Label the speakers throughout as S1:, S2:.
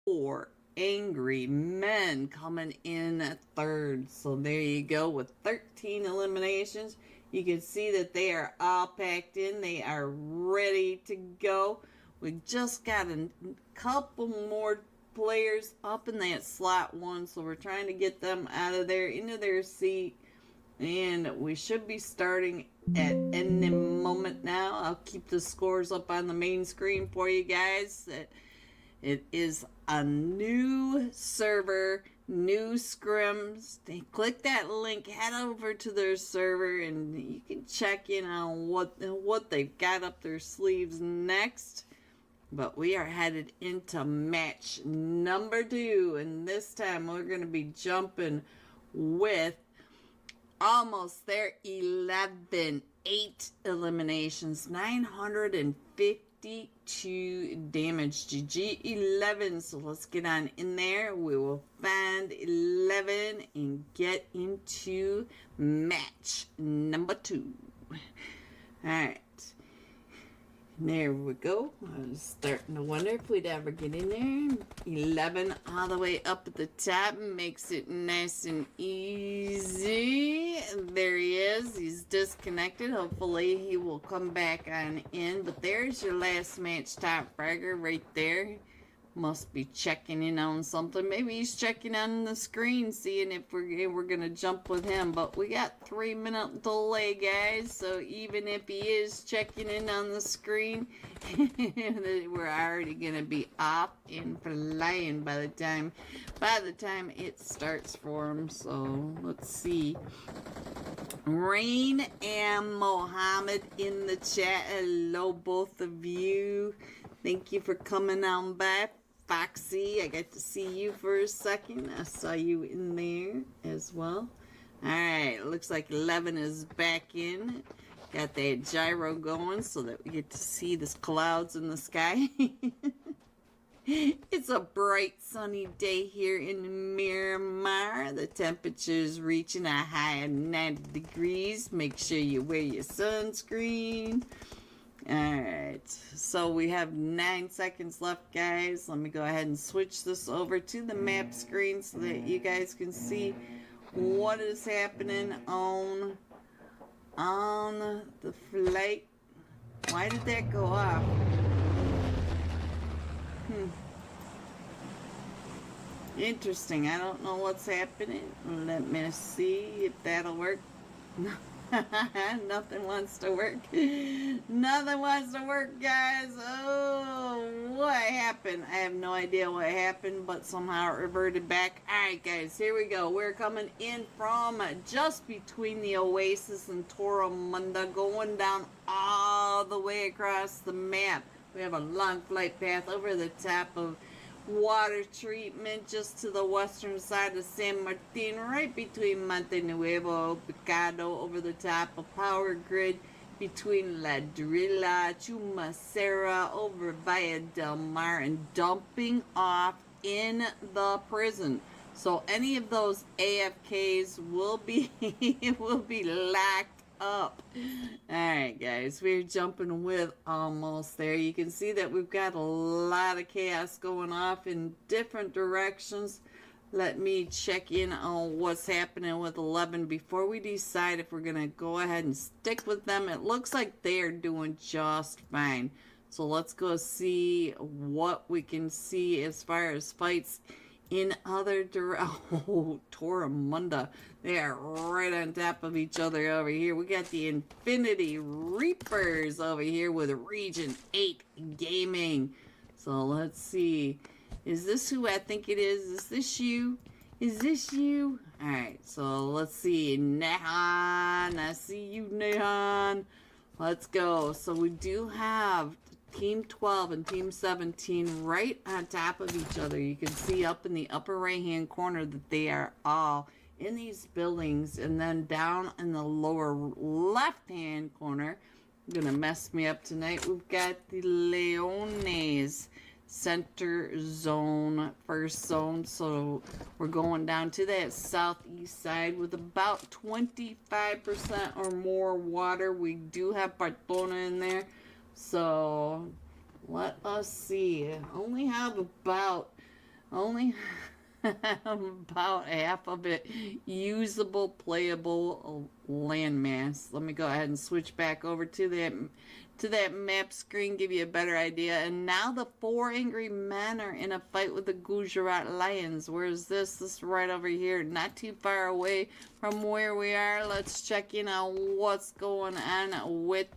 S1: 4 angry men coming in at third. So there you go with 13 eliminations. You can see that they are all packed in. They are ready to go. We just got a couple more players up in that slot 1, so we're trying to get them out of there into their seat, and we should be starting at any moment now. I'll keep the scores up on the main screen for you guys. It is a new server, new Scrims. They click that link, head over to their server, and you can check in on what they've got up their sleeves next. But we are headed into match number 2, and this time we're going to be jumping with almost there 11, 8 eliminations, 952 damage. GG 11. So let's get on in there. We will find 11 and get into match number 2. Alright. There we go. I was starting to wonder if we'd ever get in there. 11 all the way up at the top makes it nice and easy. There he is. He's disconnected. Hopefully he will come back on in. But there's your last match top fragger right there. Must be checking in on something. Maybe he's checking on the screen, seeing if we're gonna jump with him. But we got 3-minute delay, guys. So even if he is checking in on the screen, we're already gonna be off and flying by the time it starts for him. So let's see. Rain and Mohammed in the chat. Hello, both of you. Thank you for coming on by. Foxy, I got to see you for a second. I saw you in there as well. Alright, looks like 11 is back in. Got that gyro going so that we get to see the clouds in the sky. It's a bright sunny day here in Miramar. The temperature is reaching a high of 90 degrees. Make sure you wear your sunscreen. Alright, so we have 9 seconds left, guys. Let me go ahead and switch this over to the map screen so that you guys can see what is happening on the flight. Why did that go off? Interesting. I don't know what's happening. Let me see if that'll work. Nothing wants to work. Nothing wants to work, guys. Oh, what happened? I have no idea what happened, but somehow it reverted back. Alright, guys, here we go. We're coming in from just between the Oasis and Toromunda, going down all the way across the map. We have a long flight path over the top of water treatment just to the western side of San Martin, right between Monte Nuevo, Picado, over the top of Power Grid, between La Drilla, Chumacera, over Villa del Mar, and dumping off in the prison. So any of those AFKs will be locked up. Alright, guys, we're jumping with almost there. You can see that we've got a lot of chaos going off in different directions. Let me check in on what's happening with 11 before we decide if we're gonna go ahead and stick with them. It looks like they are doing just fine, so let's go see what we can see as far as fights in other Oh, Toromunda. They are right on top of each other over here. We got the Infinity Reapers over here with Region 8 Gaming. So let's see. Is this who I think it is? Is this you? Is this you? Alright, so let's see. Nehan. I see you, Nehan. Let's go. So we do have Team 12 and Team 17 right on top of each other. You can see up in the upper right hand corner that they are all in these buildings, and then down in the lower left hand corner, gonna mess me up tonight, we've got the Leones center zone, first zone. So we're going down to that southeast side with about 25% or more water. We do have Partona in there. So let us see. I only have about Only about half of it usable, playable landmass. Let me go ahead and switch back over to that map screen, give you a better idea. And now the 4 angry men are in a fight with the Gujarat lions. Where's this? This is right over here, not too far away from where we are. Let's check in on what's going on with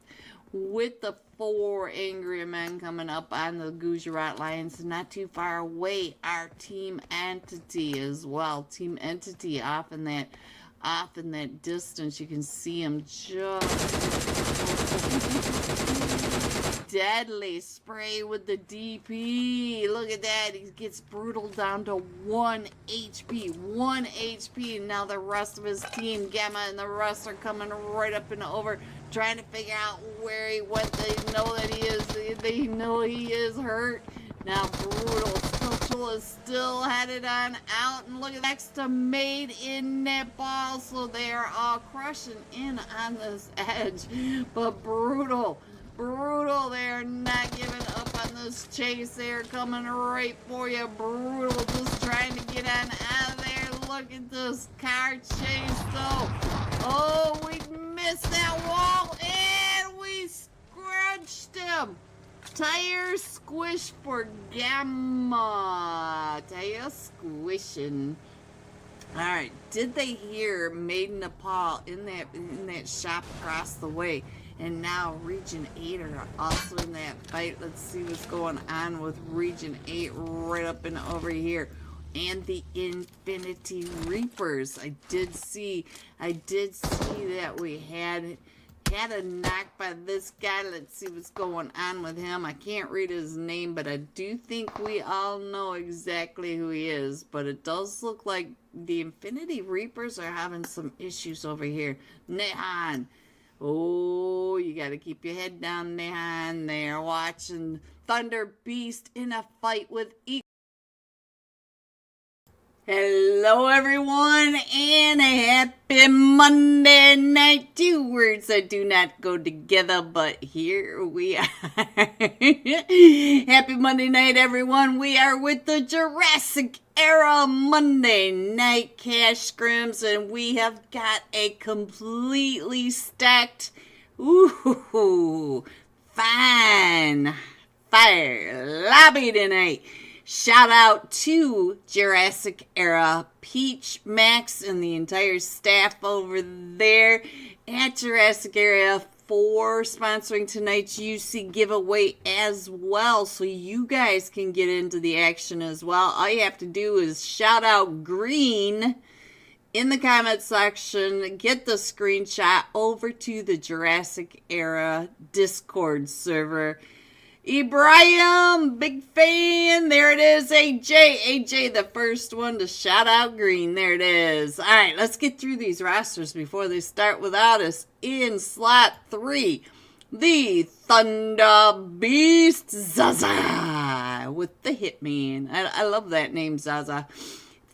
S1: the 4 angry men coming up on the Gujarat lions. Not too far away, our Team Entity as well. Team Entity off in that distance. You can see him just deadly spray with the DP. Look at that. He gets brutal down to 1 HP. 1 HP. And now the rest of his team, Gamma and the rest, are coming right up and over, trying to figure out where he went. They know that he is. They know he is hurt. Now Brutal is still headed on out, and look at next to Made in Nepal. So they are all crushing in on this edge. But Brutal, they're not giving up on this chase. They're coming right for you. Brutal just trying to get on out of there. Look at this car chase though. Oh, we missed that wall and we scratched him. Tire squish for Gamma. Tire squishing. Alright, did they hear Made in Nepal in that shop across the way? And now Region 8 are also in that fight. Let's see what's going on with Region 8 right up and over here. And the Infinity Reapers. I did see that we had a knock by this guy. Let's see what's going on with him. I can't read his name, but I do think we all know exactly who he is. But it does look like the Infinity Reapers are having some issues over here. Nehan. Oh, you got to keep your head down, Nehan. They're watching Thunder Beast in a fight with Hello everyone, and a happy Monday night. 2 words that do not go together, but here we are. Happy Monday night everyone. We are with the Jurassic Era Monday Night Cash Scrims, and we have got a completely stacked, fine fire lobby tonight. Shout out to Jurassic Era, Peach, Max, and the entire staff over there at Jurassic Era for sponsoring tonight's UC giveaway as well, so you guys can get into the action as well. All you have to do is shout out Green in the comment section, get the screenshot over to the Jurassic Era Discord server. Ibrahim, big fan. There it is, AJ. AJ, the first one to shout out Green. There it is. All right, let's get through these rosters before they start without us. In slot 3, the Thunder Beast, Zaza, with the Hitman. I love that name, Zaza.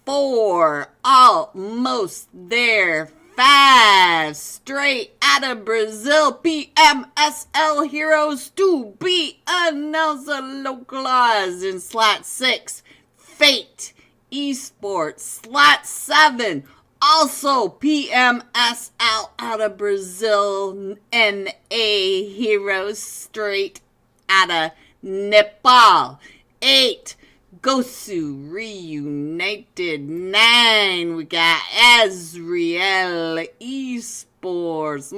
S1: 4, almost there. 5, straight out of Brazil, PMSL Heroes to be announced localized. In slot 6, Fate Esports. Slot 7, also PMSL out of Brazil, NA Heroes straight out of Nepal. 8, Gosu Reunited. 9, we got Azriel Esports.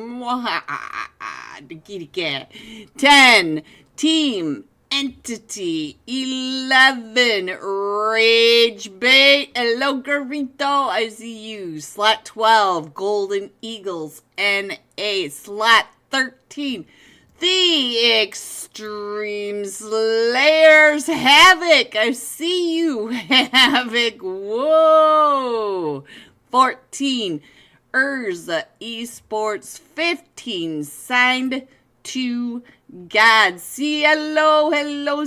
S1: The kitty cat. 10, Team Entity. 11, Rage Bait. Hello, Garito. I see you. Slot 12, Golden Eagles NA. Slot 13, the Extreme Slayers, Havoc. I see you, Havoc. Whoa. 14, Urza Esports. 15, Signed to God. Hello, hello.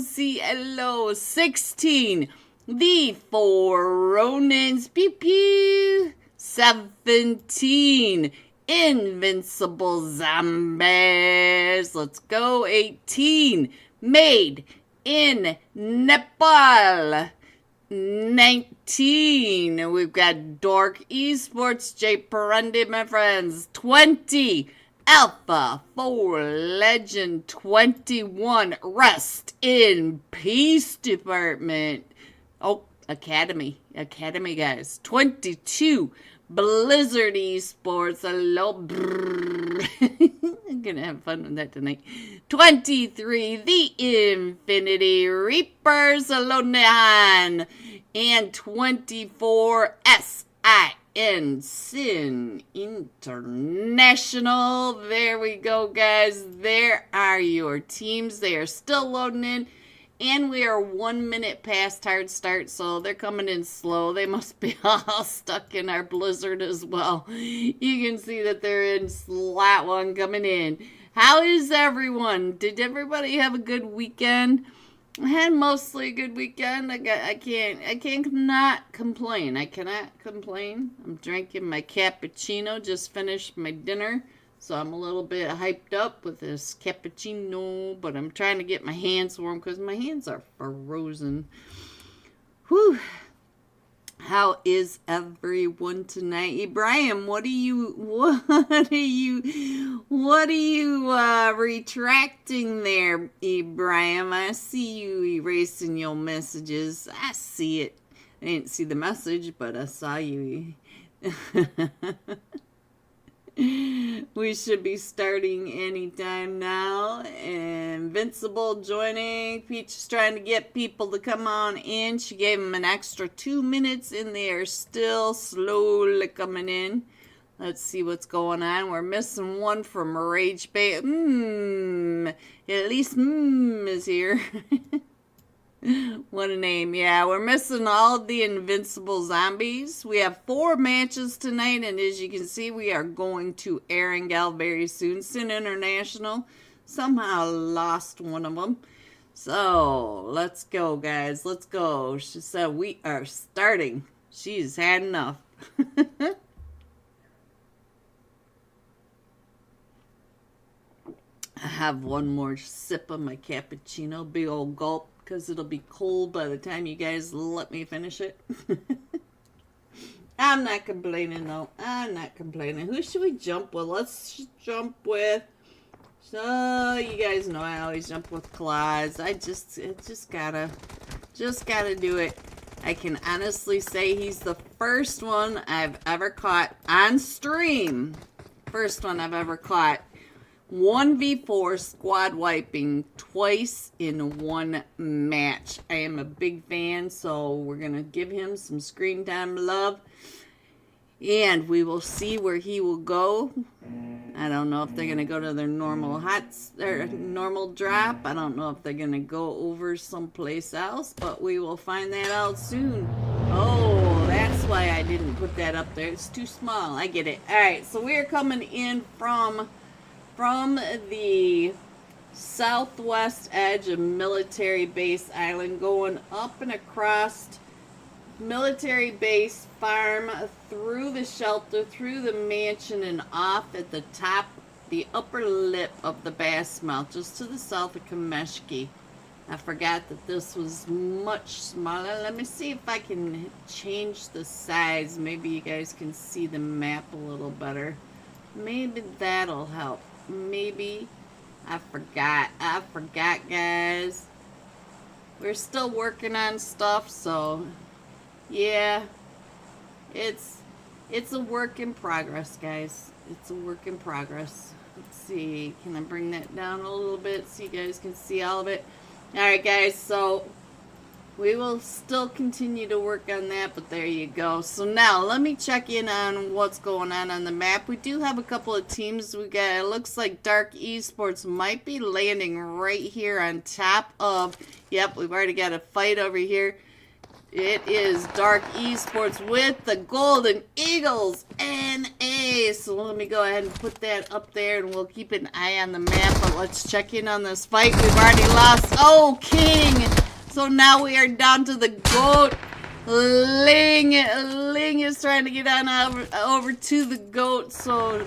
S1: 16, the 4 Ronins. Pew pew. 17, Invincible Zombies. Let's go. 18, Made in Nepal. 19. We've got Dork Esports, J Perendi, my friends. 20. Alpha 4 Legend 21. Rest in Peace Department. Oh, Academy, guys. 22. Blizzard Esports. Hello. I'm gonna have fun with that tonight. 23. The Infinity Reapers. Hello, Nehan. And 24. Sin International. There we go, guys. There are your teams. They are still loading in. And we are 1 minute past hard start, so they're coming in slow. They must be all stuck in our blizzard as well. You can see that they're in slot 1 coming in. How is everyone? Did everybody have a good weekend? I had mostly a good weekend. I cannot complain. I cannot complain. I'm drinking my cappuccino. Just finished my dinner. So I'm a little bit hyped up with this cappuccino, but I'm trying to get my hands warm because my hands are frozen. Whew. How is everyone tonight? Ibrahim, what are you retracting there, Ibrahim? I see you erasing your messages. I see it. I didn't see the message, but I saw you. We should be starting anytime now. Invincible joining. Peach is trying to get people to come on in. She gave them an extra 2 minutes and they are still slowly coming in. Let's see what's going on. We're missing one from Rage Bay. At least is here. What a name. Yeah, we're missing all of the invincible zombies. We have 4 matches tonight, and as you can see, we are going to Erangel very soon. Sin International somehow lost one of them. So, let's go, guys. Let's go. She said we are starting. She's had enough. I have one more sip of my cappuccino. Big old gulp. Because it'll be cold by the time you guys let me finish it. I'm not complaining, though. I'm not complaining. Who should we jump with? Let's jump with... So, you guys know I always jump with Claus. I just gotta do it. I can honestly say he's the first one I've ever caught on stream. First one I've ever caught. 1v4 squad wiping twice in 1 match. I am a big fan, so we're going to give him some screen time love. And we will see where he will go. I don't know if they're going to go to their normal normal drop. I don't know if they're going to go over someplace else, but we will find that out soon. Oh, that's why I didn't put that up there. It's too small. I get it. All right, so we're coming in from the southwest edge of Military Base Island, going up and across Military Base Farm, through the shelter, through the mansion, and off at the top, the upper lip of the Bass Mouth, just to the south of Kameshki. I forgot that this was much smaller. Let me see if I can change the size. Maybe you guys can see the map a little better. Maybe that'll help. Maybe. I forgot, guys. We're still working on stuff, so yeah, it's a work in progress, guys. It's a work in progress. Let's see, can I bring that down a little bit so you guys can see all of it? Alright, guys, so we will still continue to work on that, but there you go. So now, let me check in on what's going on the map. We do have a couple of teams. We got, it looks like Dark Esports might be landing right here on top of, yep, we've already got a fight over here. It is Dark Esports with the Golden Eagles NA. So let me go ahead and put that up there, and we'll keep an eye on the map, but let's check in on this fight. We've already lost. Oh, King! So now we are down to the goat. Ling is trying to get on over to the goat. So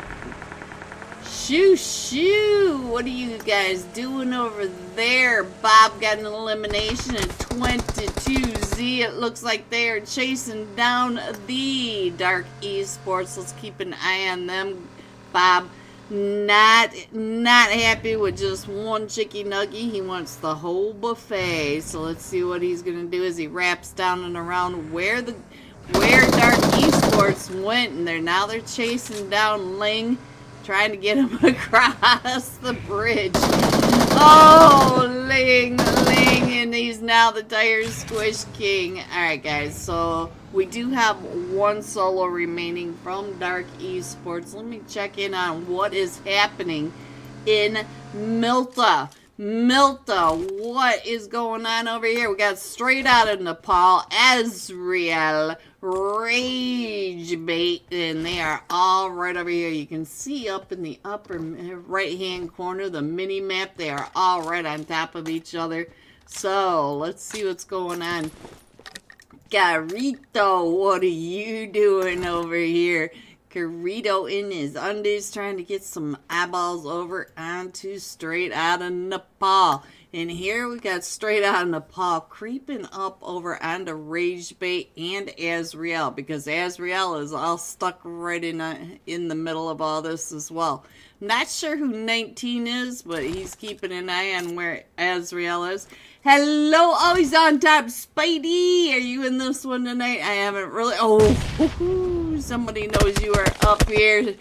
S1: Shoo, shoo. What are you guys doing over there? Bob got an elimination at 22Z. It looks like they are chasing down the Dark Esports. Let's keep an eye on them. Bob not happy with just one chicky nugget. He wants the whole buffet. So let's see what he's gonna do as he wraps down and around where Dark Esports went, and they're chasing down Ling, trying to get him across the bridge. Oh, Ling, and he's now the Tire Squish King. Alright guys, so we do have one solo remaining from Dark Esports. Let me check in on what is happening in Milta. What is going on over here? We got straight out of Nepal, Azrael, Ragebait, and they are all right over here. You can see up in the upper right hand corner the mini map. They are all right on top of each other. So let's see what's going on. Carito, what are you doing over here? Carito in his undies trying to get some eyeballs over onto straight out of Nepal. And here we got straight out of Nepal creeping up over onto Ragebait and Azrael, because Azrael is all stuck right in the middle of all this as well. Not sure who 19 is, but he's keeping an eye on where Azrael is. Hello, always on top, Spidey. Are you in this one tonight? I haven't really. Oh, somebody knows you are up here.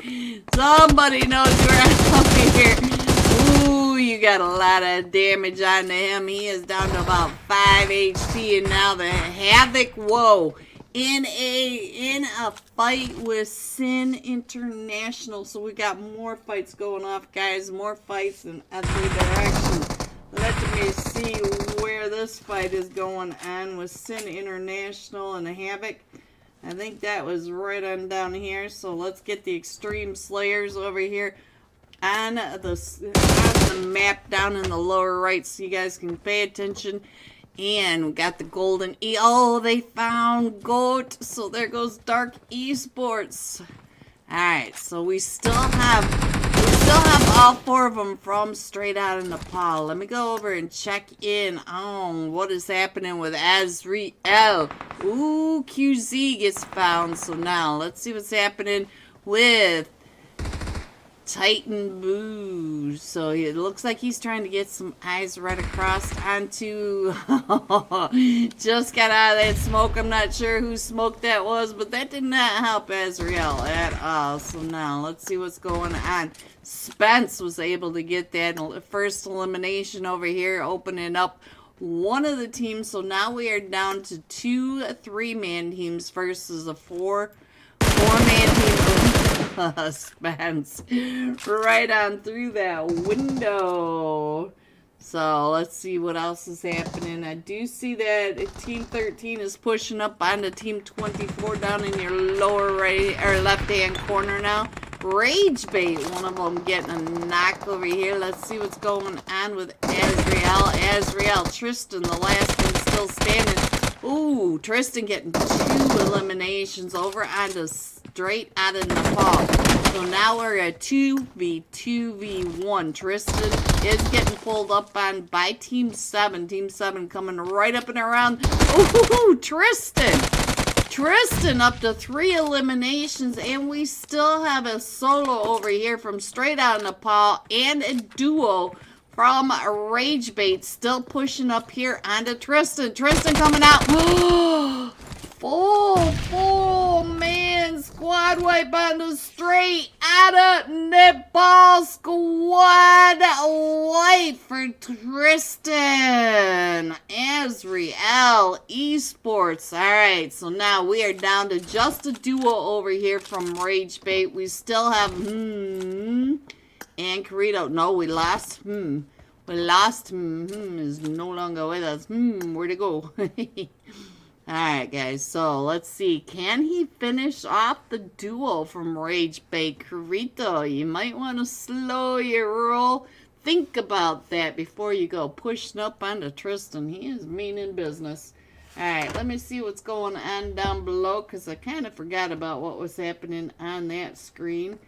S1: Somebody knows you are up here. Ooh, you got a lot of damage onto him. He is down to about 5 HP, and now the Havoc. Whoa. In a fight with Sin International. So we got more fights going off, guys. More fights in every direction. Let me see where this fight is going on with Sin International and Havoc. I think that was right on down here. So let's get the Extreme Slayers over here on the map down in the lower right, so you guys can pay attention. And we got the golden oh, they found Goat. So there goes Dark Esports. Alright, so we still have all 4 of them from straight out of Nepal. Let me go over and check in on what is happening with Azrael. Ooh, QZ gets found. So now let's see what's happening with Titan Boo. So it looks like he's trying to get some eyes right across onto just got out of that smoke. I'm not sure whose smoke that was, but that did not help Azrael at all. So now let's see what's going on. Spence was able to get that first elimination over here, opening up one of the teams. So now we are down to 2 3-man teams versus a 4-man team. Spence right on through that window. So let's see what else is happening. I do see that Team 13 is pushing up onto Team 24 down in your lower right or left hand corner now. Ragebait, one of them getting a knock over here. Let's see what's going on with Azrael. Tristan, the last one still standing. Ooh, Tristan getting 2 eliminations over onto straight out of Nepal. So now we're at 2v1. Tristan is getting pulled up on by Team 7. Team 7 coming right up and around. Ooh, Tristan up to 3 eliminations, and we still have a solo over here from straight out of Nepal and a duo from Ragebait still pushing up here onto Tristan. Tristan coming out. Full man squad wipe on the straight out of Nepal. Squad wipe for Tristan. Azrael Esports. Alright, so now we are down to just a duo over here from Ragebait. We still have and Carito. No, we lost. We lost. Is no longer with us. Where'd it go? Alright guys, so let's see. Can he finish off the duo from Ragebait? Carito, you might want to slow your roll. Think about that before you go pushing up onto Tristan. He is mean in business. Alright, let me see what's going on down below, because I kind of forgot about what was happening on that screen.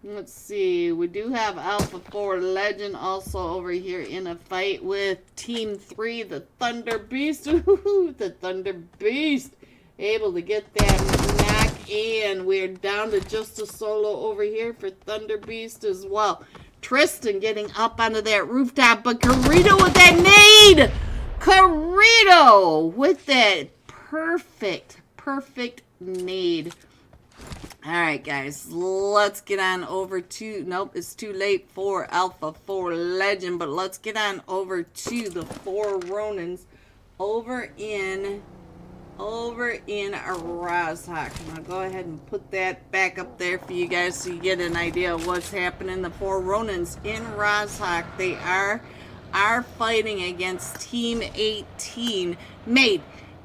S1: Let's see. We do have Alpha 4 Legend also over here in a fight with Team 3, the Thunder Beast. Ooh, the Thunder Beast. Able to get that knock in. We're down to just a solo over here for Thunder Beast as well. Tristan getting up onto that rooftop, but Carito with that nade! Carito with that perfect nade. Alright guys, let's get on over to, nope, it's too late for Alpha 4 Legend, but let's get on over to the 4 Ronins over in Rozhok. I'm going to go ahead and put that back up there for you guys so you get an idea of what's happening. The 4 Ronins in Rozhok, they are fighting against Team 18, made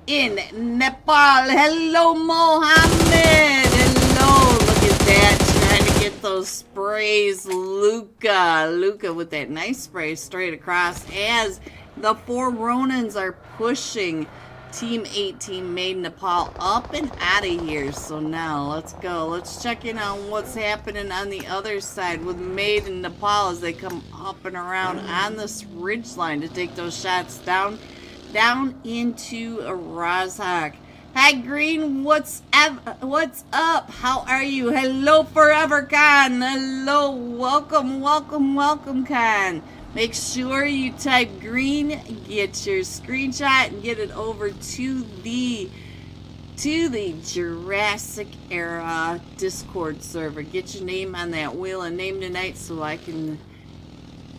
S1: in Nepal. Hello, Mohammed. Hello. Look at that. Trying to get those sprays. Luca with that nice spray straight across as the 4 Ronins are pushing Team 18 made in Nepal up and out of here. So now let's go. Let's check in on what's happening on the other side with made in Nepal as they come up and around on this ridge line to take those shots down into Rozhok. Hi Green, what's up? How are you? Hello Forever Khan. Hello, welcome Khan. Make sure you type green, get your screenshot, and get it over to the Jurassic era Discord server. Get your name on that wheel of name tonight so I can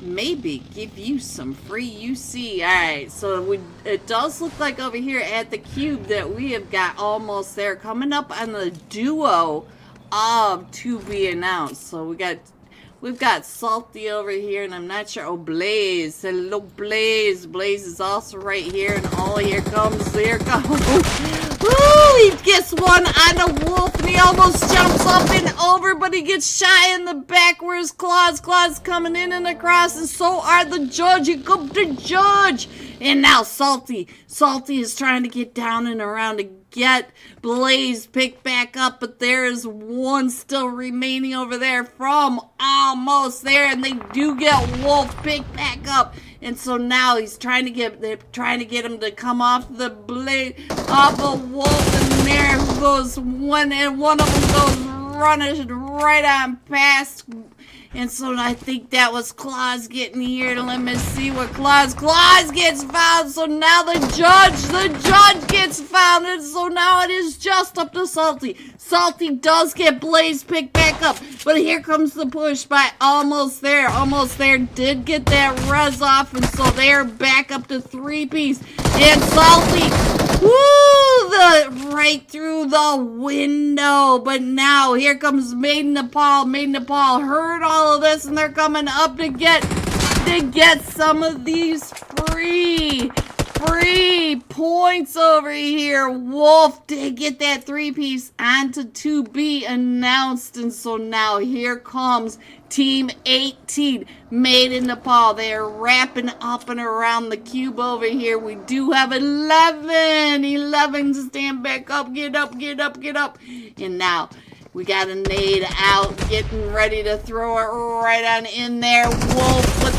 S1: maybe give you some free UC. Alright, so it does look like over here at the cube that we have got almost there. Coming up on the duo of to be announced. So we've got Salty over here, and I'm not sure. Oh, Blaze. Hello, Blaze. Blaze is also right here, and oh, here comes. Woo! He gets one on a wolf, and he almost jumps up and over, but he gets shot in the back. Where's Claws? Claws coming in and across, and so are the Judge. Here comes the Judge. And now Salty. Salty is trying to get down and around to get Blaze picked back up, but there is one still remaining over there from almost there, and they do get Wolf picked back up. And so now they're trying to get him to come off the blade off a Wolf, and there goes one, and one of them goes running right on past. And so I think that was Claus getting here. Let me see what Claus gets found. So now the judge gets found. And so now it is just up to Salty. Salty does get Blaze picked back up. But here comes the push by Almost There. Almost There did get that res off. And so they're back up to 3-piece. And Salty, woo! Right through the window. But now here comes Made in Nepal. Made in Nepal heard all of this, and they're coming up to get some of these free points over here. Wolf did get that 3-piece onto to be announced, and so now here comes Team 18 Made in Nepal. They are wrapping up and around the cube over here. We do have 11 to stand back up. Get up. And now we got a nade out, getting ready to throw it right on in there. Wolf with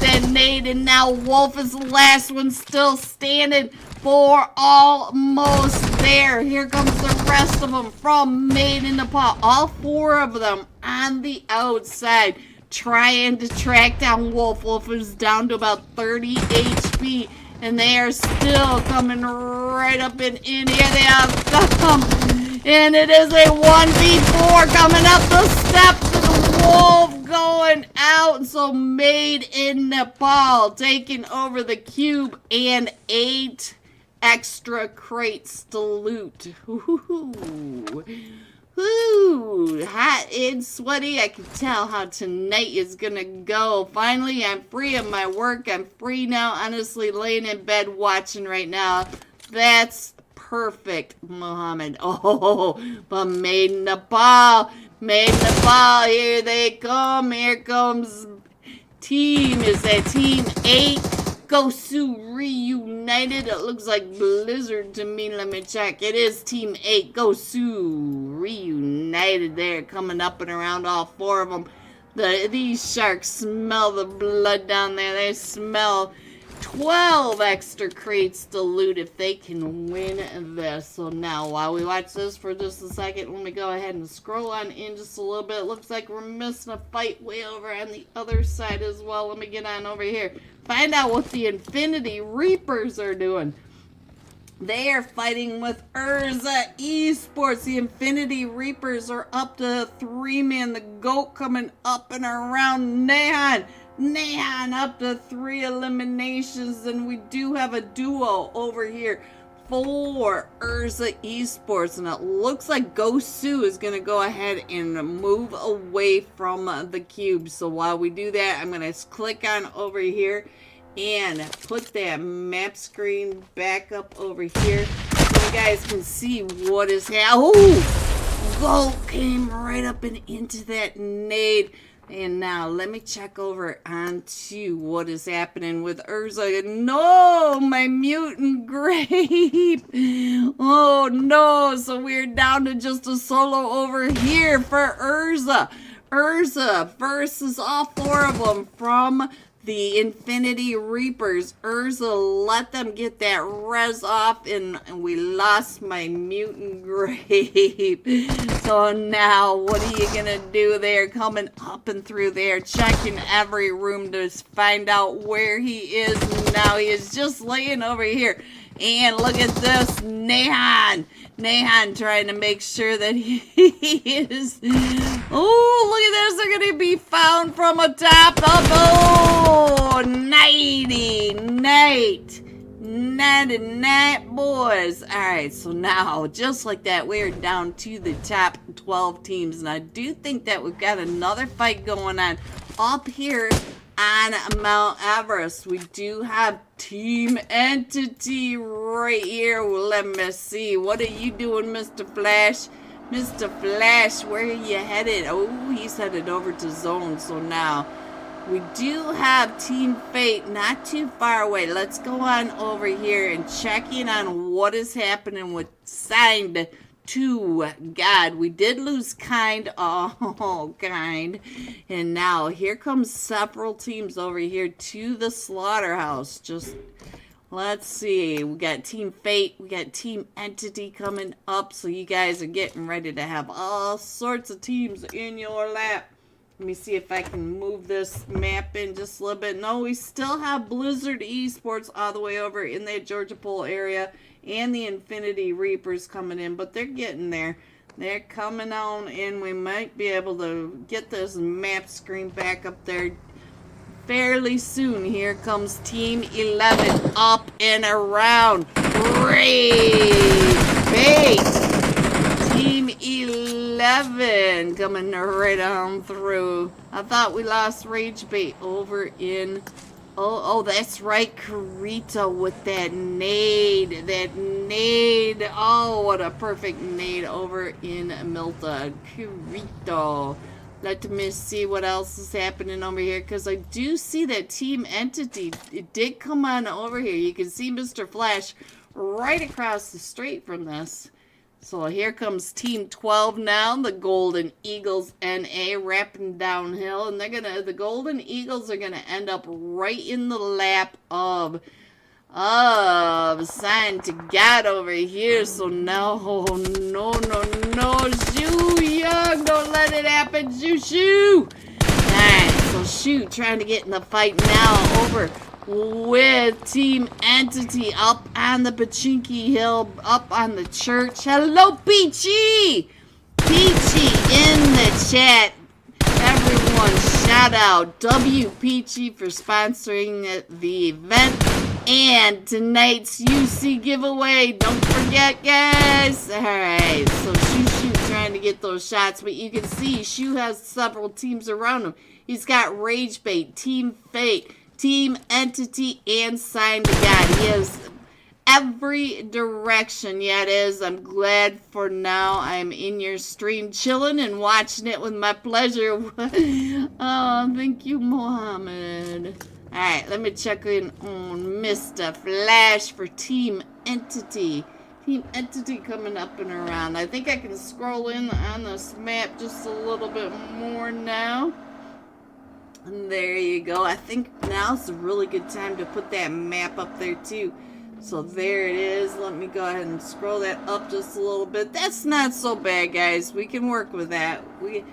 S1: that nade, and now Wolf is the last one still standing for Almost There. Here comes the rest of them from Made in Nepal. All 4 of them on the outside trying to track down Wolf. Wolf is down to about 30 HP, and they are still coming right up in here. They have come. And it is a 1v4 coming up the steps, and Wolf going out. So Made in Nepal taking over the cube and 8 extra crates to loot. Ooh, hot and sweaty. I can tell how tonight is gonna go. Finally, I'm free of my work. I'm free now. Honestly, laying in bed watching right now. That's perfect, Mohammed. Oh, but Made in Nepal. Here they come. Here comes Team 8 Gosu reunited. It looks like Blizzard to me. Let me check. It is Team 8. Gosu reunited there, coming up and around, all 4 of them. These sharks smell the blood down there. They smell 12 extra crates to loot if they can win this. So now, while we watch this for just a second, let me go ahead and scroll on in just a little bit. It looks like we're missing a fight way over on the other side as well. Let me get on over here. Find out what the Infinity Reapers are doing. They are fighting with Urza Esports. The Infinity Reapers are up to 3-man. The GOAT coming up and around Nehan. Nehan up to 3 eliminations. And we do have a duo over here for Urza Esports. And it looks like Gosu is going to go ahead and move away from the cube. So while we do that, I'm going to click on over here and put that map screen back up over here so you guys can see what is happening. Oh! Goat came right up and into that nade. And now let me check over onto what is happening with Urza. No, my mutant grape. Oh no, so we're down to just a solo over here for Urza. Urza versus all 4 of them from the Infinity Reapers. Urza let them get that res off, and we lost my mutant grape. So now, what are you gonna do there? Coming up and through there, checking every room to find out where he is. Now he is just laying over here. And look at this, Nehan. Nehan trying to make sure that he is. Oh, look at this. They're going to be found from a top of. Oh, nighty night. Nighty night, boys. All right, so now, just like that, we're down to the top 12 teams. And I do think that we've got another fight going on up here on Mount Everest. We do have Team Entity right here. Well, let me see. What are you doing, Mr. Flash? Mr. Flash, where are you headed? Oh, he's headed over to Zone. So now, we do have Team Fate not too far away. Let's go on over here and check in on what is happening with Signed to God. We did lose Kind. Oh, Kind. And now here comes several teams over here to the slaughterhouse. Just let's see. We got Team Fate. We got Team Entity coming up. So you guys are getting ready to have all sorts of teams in your lap. Let me see if I can move this map in just a little bit. No, we still have Blizzard Esports all the way over in that Georgia Pole area. And the Infinity Reapers coming in. But they're getting there. They're coming on in. We might be able to get this map screen back up there fairly soon. Here comes Team 11 up and around. Great bait. Team 11 coming right on through. I thought we lost Rage Bait over in... Oh, that's right, Karita with that nade. That nade. Oh, what a perfect nade over in Milta. Karita. Let me see what else is happening over here, because I do see that Team Entity, it did come on over here. You can see Mr. Flash right across the street from this. So here comes Team 12 now, the Golden Eagles NA wrapping downhill, and the Golden Eagles are gonna end up right in the lap of Signed to God over here. So no, Shoo Young, don't let it happen, Shoo. Alright, so Shoo trying to get in the fight now over with Team Entity up on the Pachinki Hill, up on the church. Hello, Peachy! Peachy in the chat. Everyone, shout out W Peachy for sponsoring the event and tonight's UC giveaway. Don't forget, guys. Alright, so Shoo trying to get those shots, but you can see Shoo has several teams around him. He's got Rage Bait, Team Fate, Team Entity, and Signed to God. He has every direction. Yeah, it is. I'm glad for now I'm in your stream chilling and watching it with my pleasure. Oh, thank you, Mohammed. Alright, let me check in on Mr. Flash for Team Entity. Team Entity coming up and around. I think I can scroll in on this map just a little bit more now. And there you go. I think now's a really good time to put that map up there too. So there it is. Let me go ahead and scroll that up just a little bit. That's not so bad, guys. We can work with that. We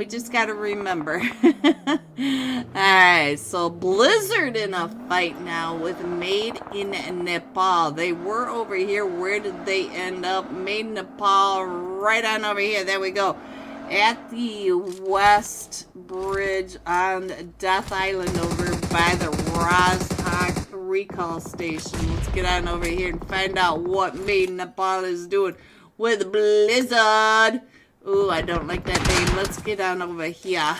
S1: just got to remember. Alright, so Blizzard in a fight now with Made in Nepal. They were over here. Where did they end up? Made in Nepal, right on over here. There we go. At the West Bridge on Death Island over by the Rozhok Recall Station. Let's get on over here and find out what Made in Nepal is doing with Blizzard. Ooh, I don't like that name. Let's get on over here.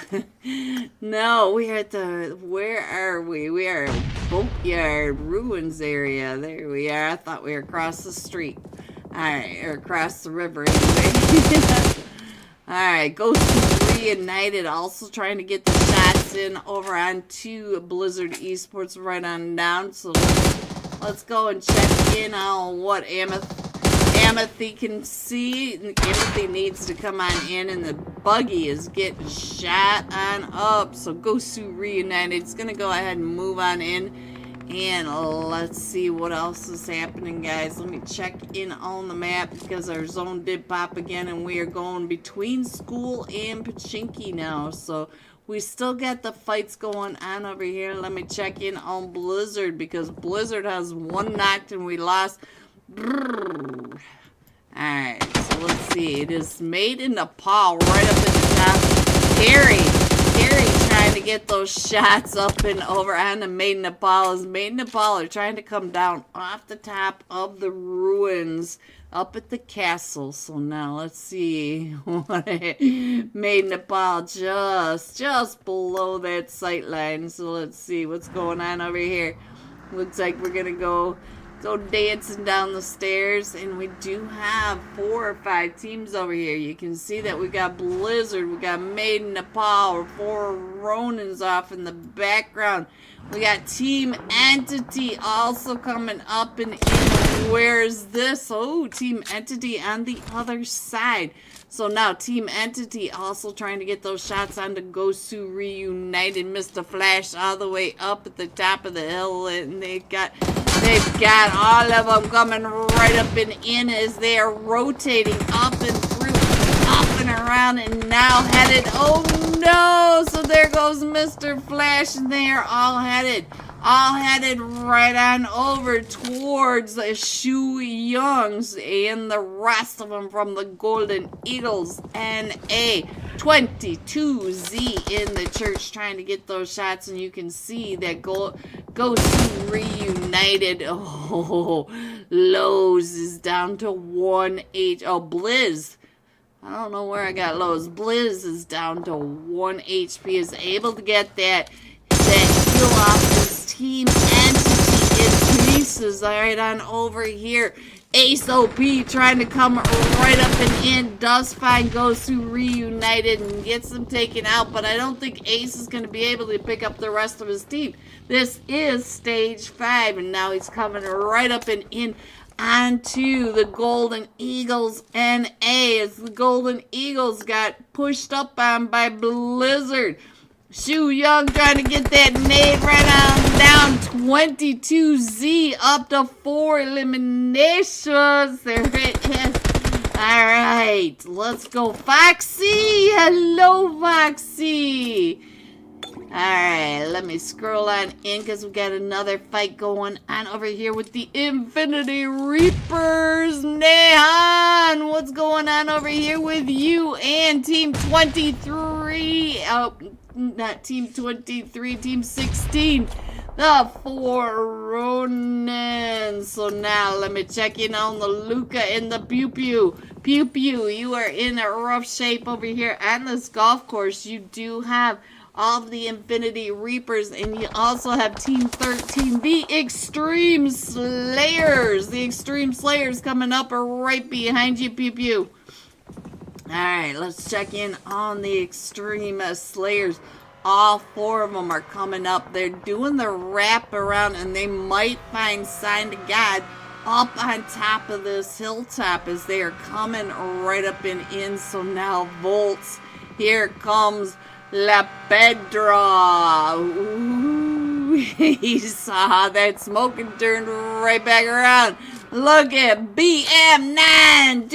S1: No, we're at the... Where are we? We are at Boatyard Ruins area. There we are. I thought we were across the street. Alright, or across the river anyway. Alright, Ghost Reunited also trying to get the shots in over onto Blizzard Esports right on down. So let's go and check in on what Amethy can see. Amethy needs to come on in, and the buggy is getting shot on up. So Gosu Reunited is going to go ahead and move on in. And let's see what else is happening, guys. Let me check in on the map because our zone did pop again, and we are going between school and Pachinki now. So we still got the fights going on over here. Let me check in on Blizzard because Blizzard has one knocked and we lost. Alright, so let's see. It is Made in Nepal right up at the top. Gary trying to get those shots up and over on the Made in Nepal. As Made in Nepal are trying to come down off the top of the ruins up at the castle. So now let's see. Made in Nepal just below that sight line. So let's see what's going on over here. Looks like we're gonna go dancing down the stairs, and we do have 4 or 5 teams over here. You can see that we got Blizzard, we got Made in Nepal, 4 Ronins off in the background. We got Team Entity also coming up and in. Where's this? Oh, Team Entity on the other side. So now Team Entity also trying to get those shots on the Gosu Reunited. Mr. Flash all the way up at the top of the hill, and they've got all of them coming right up and in as they are rotating up and through, up and around, and now headed. Oh no! So there goes Mr. Flash, and they are all headed right on over towards the Shu Youngs and the rest of them from the Golden Eagles and a 22Z in the church trying to get those shots, and you can see that Gosu Reunited. Oh, Lowe's is down to 1H. Oh, Blizz. I don't know where I got Lowe's. Blizz is down to 1 HP. Is able to get that heal off his Team Entity. It pieces right on over here. Ace OP trying to come right up and in. Does find Gosu Reunited and gets them taken out, but I don't think Ace is going to be able to pick up the rest of his team. This is stage 5, and now he's coming right up and in onto the Golden Eagles NA as the Golden Eagles got pushed up on by Blizzard. Shu Young trying to get that nade right on down. 22Z up to 4 eliminations. There it is. Alright, let's go. Foxy! Hello, Foxy! Alright, let me scroll on in because we got another fight going on over here with the Infinity Reapers. Nehan, what's going on over here with you and Team 23? Oh, not Team 23, Team 16. The 4 Ronins. So now let me check in on the Luca and the Pew Pew. Pew Pew, you are in a rough shape over here on this golf course. You do have all of the Infinity Reapers, and you also have Team 13, the Extreme Slayers. The Extreme Slayers coming up right behind you, Pew Pew. Alright, let's check in on the Extreme Slayers. All 4 of them are coming up. They're doing the wrap around, and they might find Sign to God up on top of this hilltop as they are coming right up and in. So now Volts, here comes La Pedra. Ooh, he saw that smoke and turned right back around. Look at BM9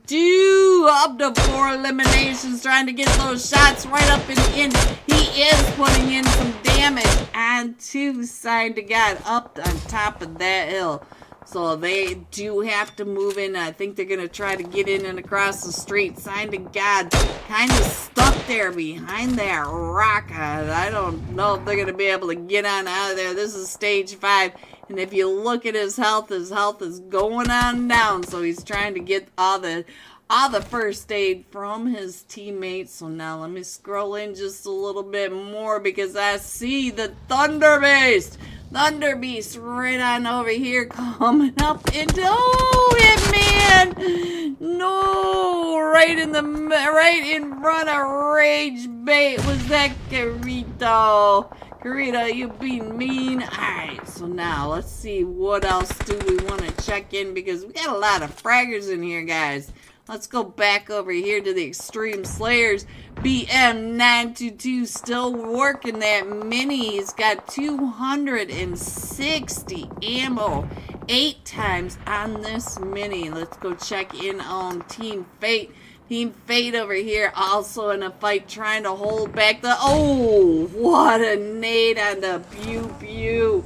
S1: do up to 4 eliminations, trying to get those shots right up and in. He is putting in some damage onto Sign to God up on top of that hill. So they do have to move in. I think they're going to try to get in and across the street. Sign to God kind of stuck there behind that rock. I don't know if they're going to be able to get on out of there. This is stage 5. And if you look at his health is going on down. So he's trying to get all the first aid from his teammates. So now let me scroll in just a little bit more because I see the Thunder Beast. Thunder Beast right on over here coming up into, oh, Hitman! No, right in front of Rage Bait was that Carito. Carito, you being mean. Alright, so now let's see what else do we want to check in because we got a lot of fraggers in here, guys. Let's go back over here to the Extreme Slayers. BM922 still working that mini. He's got 260 ammo. 8 times on this mini. Let's go check in on Team Fate. Team Fate over here also in a fight trying to hold back the... Oh, what a nade on the Pew Pew.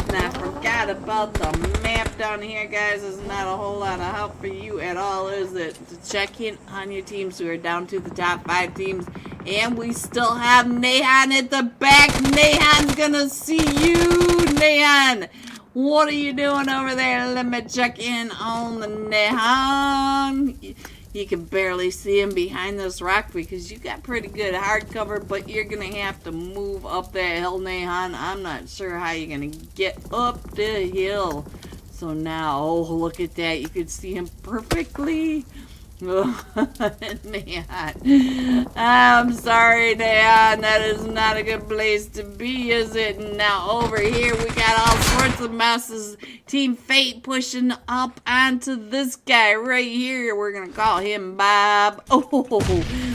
S1: And I forgot about the map down here, guys. There's not a whole lot of help for you at all, is it? To check in on your teams. We are down to the top 5 teams. And we still have Nahan at the back. Nahan's gonna see you, Nahan. What are you doing over there? Let me check in on the Nahan. You can barely see him behind this rock because you got pretty good hard cover, but you're going to have to move up that hill, Nahan. I'm not sure how you're going to get up the hill. So now, oh, look at that. You can see him perfectly. Nahan. I'm sorry, Nahan. That is not a good place to be, is it? Now over here, we got all sorts of messes. Team Fate pushing up onto this guy right here. We're gonna call him Bob. Oh,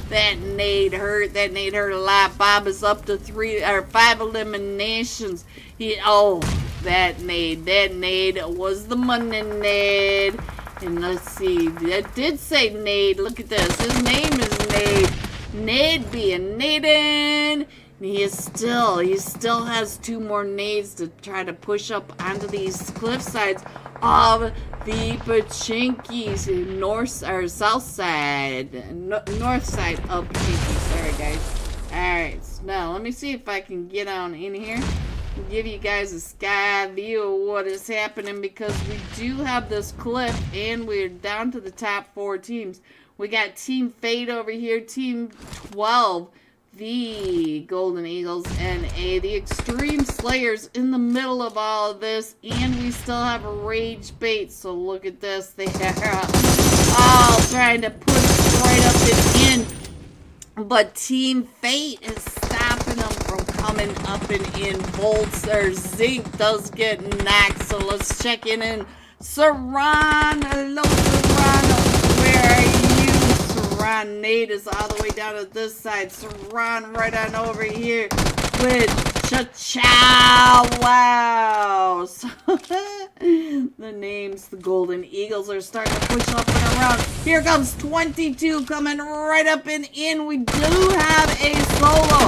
S1: that nade hurt. That nade hurt a lot. Bob is up to 5 eliminations. That nade was the money nade. And let's see, that did say Nade. Look at this. His name is Nade. Nade being Naden. He still has 2 more nades to try to push up onto these cliff sides of the Pachinki's south side. North side of Pachinki. Sorry, guys. Alright, so now let me see if I can get on in here. Give you guys a sky view of what is happening because we do have this cliff and we're down to the top 4 teams. We got Team Fate over here, Team 12, the Golden Eagles, and the Extreme Slayers in the middle of all of this, and we still have a Rage Bait. So look at this, they are all trying to push right up and in. But Team Fate is stopping them from coming up and in. Volts or Zinc does get knocked. So let's check in. Saran, hello Saran. Where are you? Saran Nate is all the way down to this side. Saran right on over here with Cha-Chow. Wow. So the names, the Golden Eagles are starting to push up and around. Here comes 22 coming right up and in. We do have a solo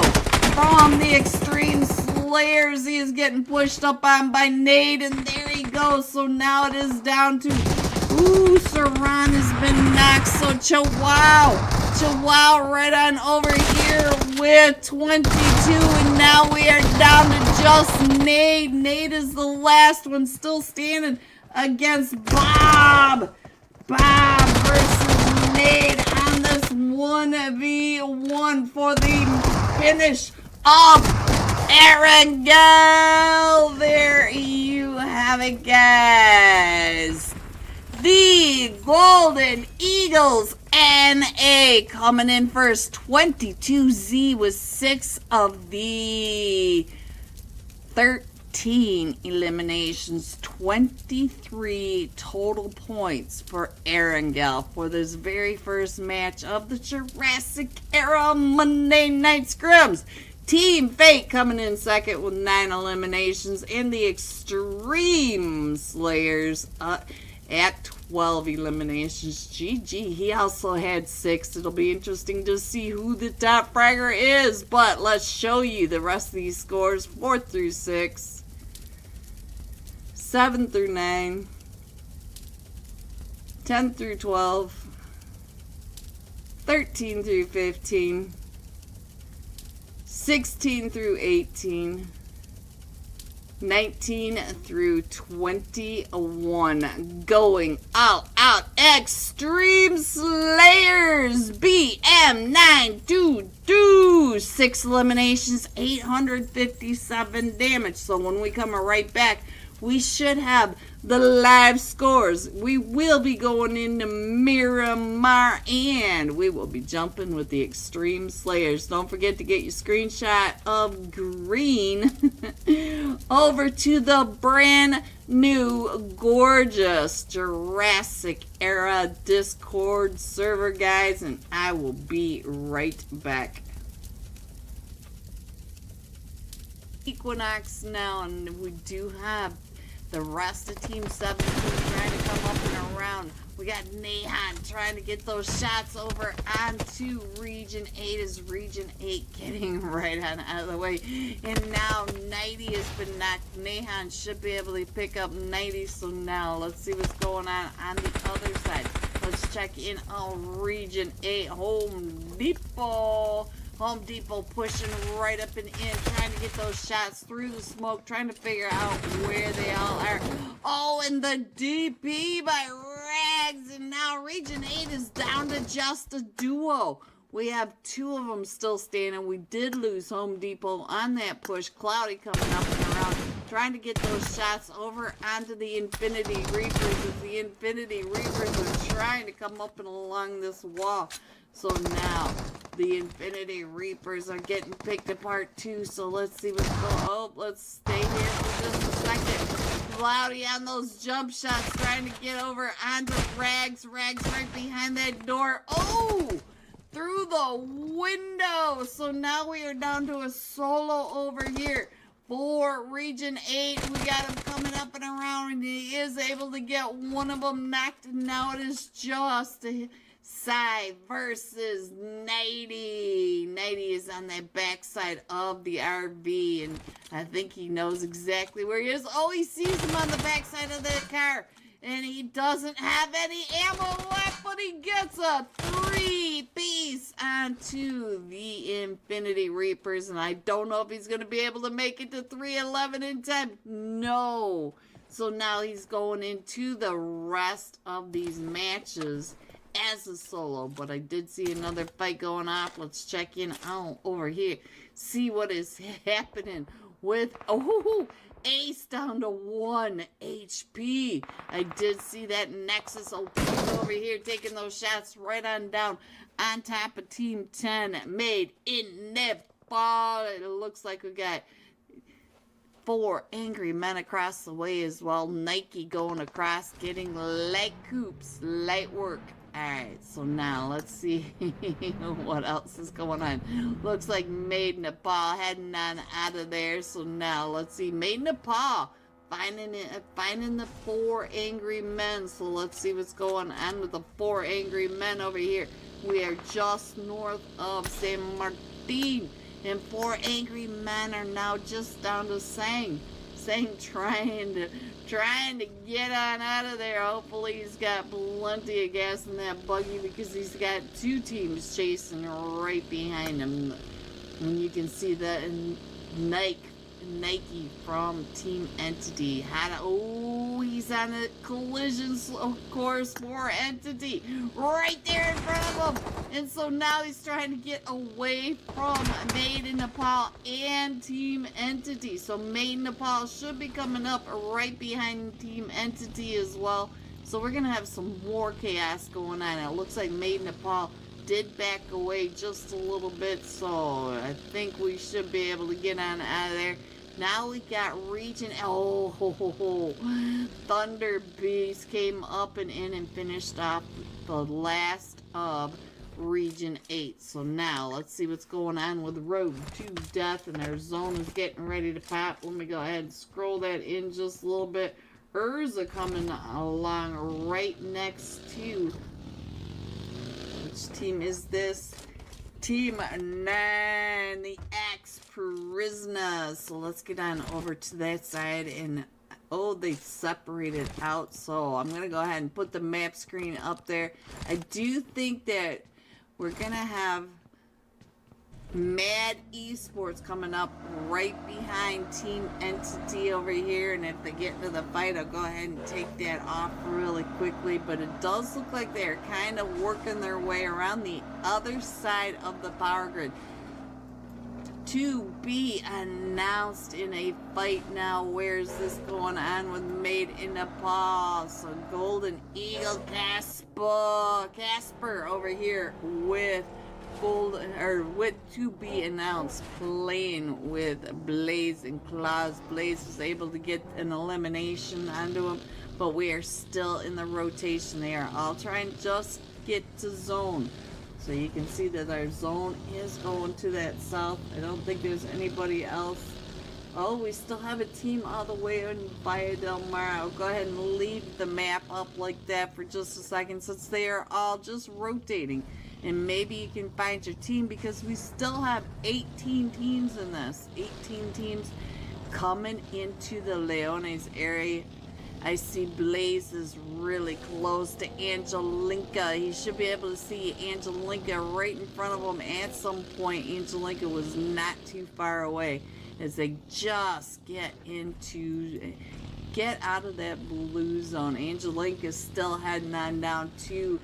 S1: from the Extreme Slayers. He is getting pushed up on by Nade, and there he goes. So now it is down to, ooh, Saran has been knocked. So Chihuahua right on over here with 22, and now we are down to just Nade. Nade is the last one still standing against Bob. Bob versus Nade on this 1v1 for the finish off Arangel. There you have it, guys. The Golden Eagles NA coming in first. 22Z with 6 of the 13 eliminations. 23 total points for Erangel for this very first match of the Jurassic Era Monday Night Scrims. Team Fate coming in second with 9 eliminations. And the Extreme Slayers at 12 eliminations. GG, he also had 6. It'll be interesting to see who the top fragger is. But let's show you the rest of these scores. 4 through 6. 7 through 9. 10 through 12. 13 through 15. 16 through 18, 19 through 21. Going all out. Extreme Slayers BM922. 6 eliminations, 857 damage. So when we come right back, we should have the live scores. We will be going into Miramar and we will be jumping with the Extreme Slayers. Don't forget to get your screenshot of green over to the brand new gorgeous Jurassic Era Discord server, guys, and I will be right back. Equinox now, and we do have the rest of Team 17 trying to come up and around. We got Nahan trying to get those shots over onto Region 8 as Region 8 getting right on out of the way. And now 90 has been knocked. Nahan should be able to pick up 90. So now let's see what's going on the other side. Let's check in on Region 8. Home Depot. Home Depot pushing right up and in, trying to get those shots through the smoke, trying to figure out where they all are. Oh, and the DP by Rags, and now Region 8 is down to just a duo. We have 2 of them still standing. We did lose Home Depot on that push. Cloudy coming up and around, trying to get those shots over onto the Infinity Reapers as the Infinity Reapers are trying to come up and along this wall. So now the Infinity Reapers are getting picked apart too. So let's see what's going on. Oh, let's stay here for just a second. Cloudy on those jump shots, trying to get over onto Rags. Rags right behind that door. Oh! Through the window. So now we are down to a solo over here for Region 8. We got him coming up and around, and he is able to get one of them knocked. And now it is just Sai versus 90. 90 is on the backside of the RV, and I think he knows exactly where he is. Oh, he sees him on the backside of the car, and he doesn't have any ammo left, but he gets a 3-piece onto the Infinity Reapers, and I don't know if he's going to be able to make it to 3, 11, and 10. No. So now he's going into the rest of these matches as a solo, but I did see another fight going off. Let's check in over here, see what is happening with Ace down to 1 HP. I did see that Nexus over here taking those shots right on down on top of Team 10 made in Nepal. It looks like we got 4 angry men across the way as well. Nike going across, getting light coops, light work. Alright, so now let's see what else is going on. Looks like Made Nepal heading on out of there. So now let's see. Made Nepal finding the 4 angry men. So let's see what's going on with the 4 angry men over here. We are just north of San Martin. And 4 angry men are now just down to Sang. Sang trying to get on out of there. Hopefully he's got plenty of gas in that buggy, because he's got 2 teams chasing right behind him. And you can see that in Nike from Team Entity. He's on a collision course for Entity right there in front of him. And so now he's trying to get away from Made in Nepal and Team Entity. So Made in Nepal should be coming up right behind Team Entity as well. So we're going to have some more chaos going on. It looks like Made in Nepal did back away just a little bit, so I think we should be able to get on out of there. Now we got Region... Oh, ho, ho, ho. Thunder Beast came up and in and finished off the last of Region 8. So now, let's see what's going on with Road to Death, and our zone is getting ready to pop. Let me go ahead and scroll that in just a little bit. Urza coming along right next to... Which team is this? Team 9, the Axe Prisoners. So let's get on over to that side, and oh, they separated out. So I'm gonna go ahead and put the map screen up there. I do think that we're gonna have Mad Esports coming up right behind Team Entity over here, and if they get into the fight, I'll go ahead and take that off really quickly. But it does look like they're kind of working their way around the other side of the power grid to be announced in a fight. Now, where's this going on with Made in Nepal? So Golden Eagle Casper over here with with to be announced, playing with Blaze and Claws. Blaze was able to get an elimination onto him, but we are still in the rotation. They are all trying to just get to zone. So you can see that our zone is going to that south. I don't think there's anybody else. Oh, we still have a team all the way in Valle del Mar. I'll go ahead and leave the map up like that for just a second, since they are all just rotating. And maybe you can find your team, because we still have 18 teams in this. 18 teams coming into the Leones area. I see Blaze is really close to Angelinka. He should be able to see Angelinka right in front of him at some point. Angelinka was not too far away as they just get out of that blue zone. Angelinka is still heading on down to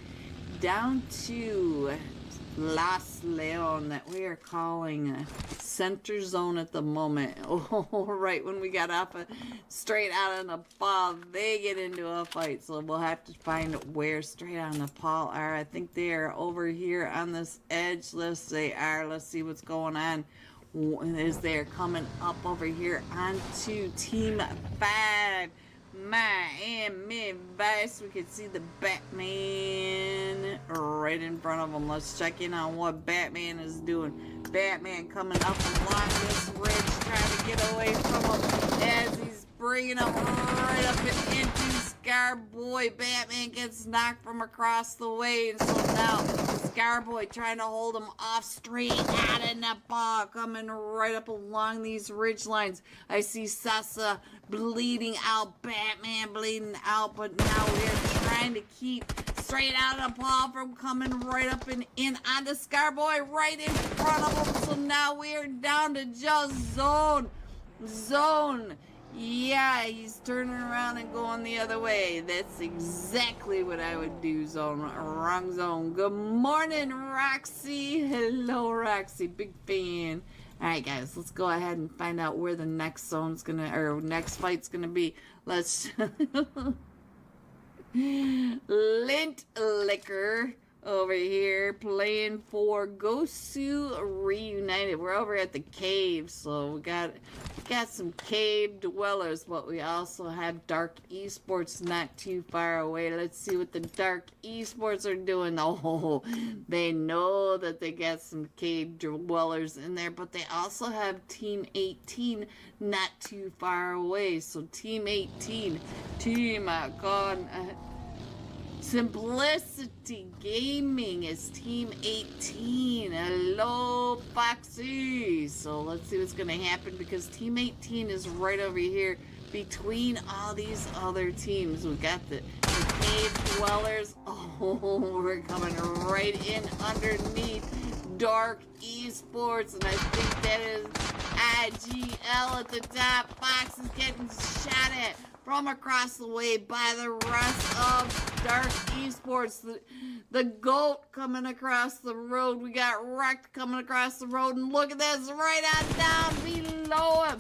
S1: Las Leon, that we are calling center zone at the moment. Oh, right when we got off straight out of Nepal, they get into a fight. So we'll have to find where straight out of Nepal are. I think they are over here on this edge. Yes, they are. Let's see what's going on as they're coming up over here onto Team 5. Miami Vice. We can see the Batman right in front of them. Let's check in on what Batman is doing. Batman coming up along this ridge, trying to get away from him as he's bringing him right up and into Scarboy. Batman gets knocked from across the way, and so now Scarboy trying to hold him off straight out of Nepal, coming right up along these ridge lines. I see Sasa bleeding out, Batman bleeding out, but now we're trying to keep straight out of Nepal from coming right up and in onto Scarboy right in front of him. So now we're down to just zone. Yeah, he's turning around and going the other way. That's exactly what I would do, zone. Wrong zone. Good morning, Roxy. Hello, Roxy. Big fan. Alright, guys, let's go ahead and find out where the next zone's gonna, or next fight's gonna be. Let's... Lint Liquor over here playing for Gosu Reunited. We're over at the cave, so we got some cave dwellers, but we also have Dark Esports not too far away. Let's see what the Dark Esports are doing. Oh, they know that they got some cave dwellers in there, but they also have Team 18 not too far away. So Team 18, Simplicity Gaming is Team 18. Hello, Foxy. So let's see what's going to happen, because Team 18 is right over here between all these other teams. We got the Cave Dwellers. Oh, we're coming right in underneath Dark Esports, and I think that is IGL at the top. Fox is getting shot at from across the way by the rest of Dark Esports. The GOAT coming across the road. We got Wrecked coming across the road, and look at this, right on down below him.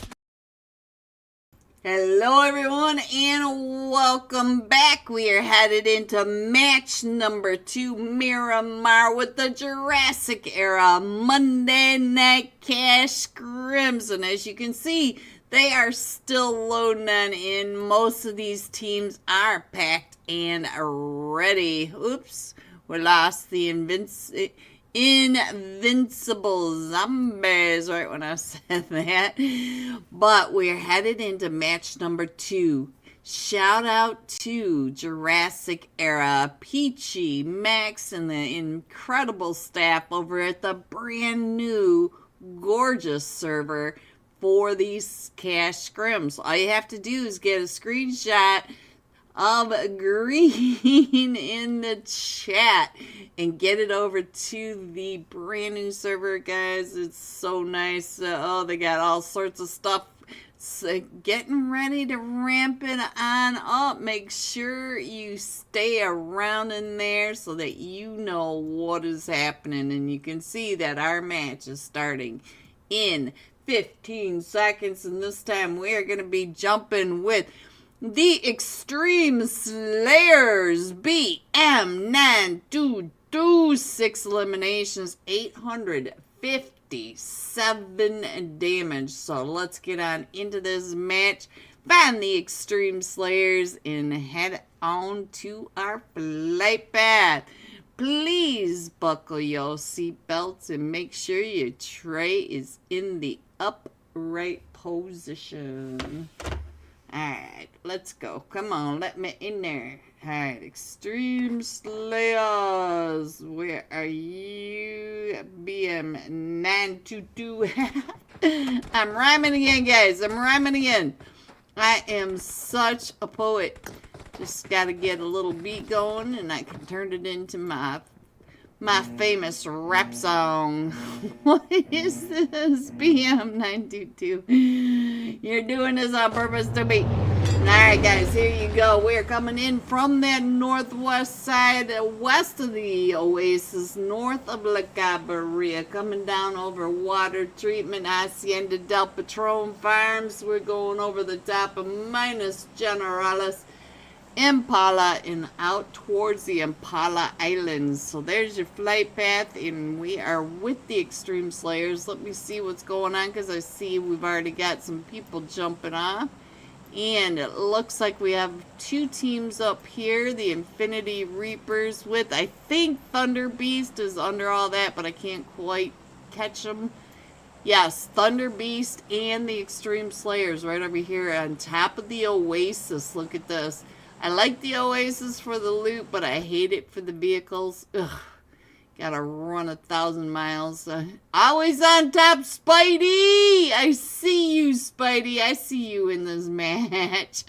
S1: Hello everyone and welcome back. We are headed into match number 2, Miramar with the Jurassic era Monday Night Cash Scrims. And as you can see, they are still loading on in. Most of these teams are packed and ready. Oops, we lost the invincible zombies right when I said that. But we're headed into match number 2. Shout out to Jurassic era Peachy, Max, and the incredible staff over at the brand new gorgeous server for these cash scrims. All you have to do is get a screenshot of green in the chat and get it over to the brand new server, guys. It's so nice. Oh, they got all sorts of stuff. So getting ready to ramp it on up. Make sure you stay around in there so that you know what is happening. And you can see that our match is starting in 15 seconds. And this time we are going to be jumping with the Extreme Slayers BM922, 6 eliminations, 857 damage. So let's get on into this match, find the Extreme Slayers, and head on to our flight path. Please buckle your seatbelts and make sure your tray is in the upright position. Alright, let's go. Come on, let me in there. Alright, Extreme Slayers. Where are you? BM922. I'm rhyming again, guys. I'm rhyming again. I am such a poet. Just gotta get a little beat going and I can turn it into my famous rap song. What is this? BM922. You're doing this on purpose to me. Alright guys, here you go. We're coming in from that northwest side, west of the Oasis, north of La Cabarilla, coming down over water treatment, Hacienda del Patron Farms. We're going over the top of Minas Generalis, Impala, and out towards the Impala Islands. So there's your flight path, and we are with the Extreme Slayers. Let me see what's going on, because I see we've already got some people jumping off. And it looks like we have 2 teams up here. The Infinity Reapers with, I think, Thunder Beast is under all that, but I can't quite catch them. Yes, Thunder Beast and the Extreme Slayers right over here on top of the Oasis. Look at this. I like the Oasis for the loot, but I hate it for the vehicles. Ugh. Gotta run 1,000 miles. Always on top, Spidey! I see you, Spidey. I see you in this match.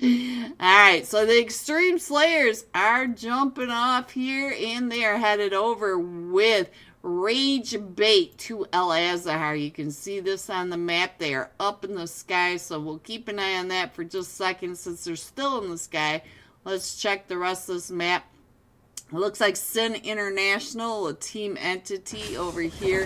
S1: Alright, so the Extreme Slayers are jumping off here, and they are headed over with Rage Bait to El Azahar. You can see this on the map. They are up in the sky, so we'll keep an eye on that for just a second since they're still in the sky. Let's check the rest of this map. It looks like Sin International, a team entity over here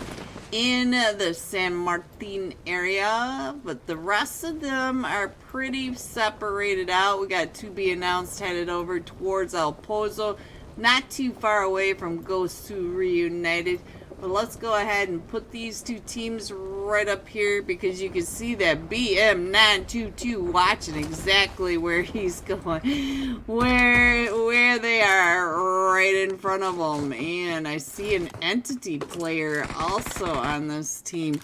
S1: in the San Martin area. But the rest of them are pretty separated out. We got to be announced headed over towards El Pozo. Not too far away from Ghost 2 Reunited. But let's go ahead and put these 2 teams right up here because you can see that BM922 watching exactly where he's going. Where they are right in front of him. And I see an entity player also on this team.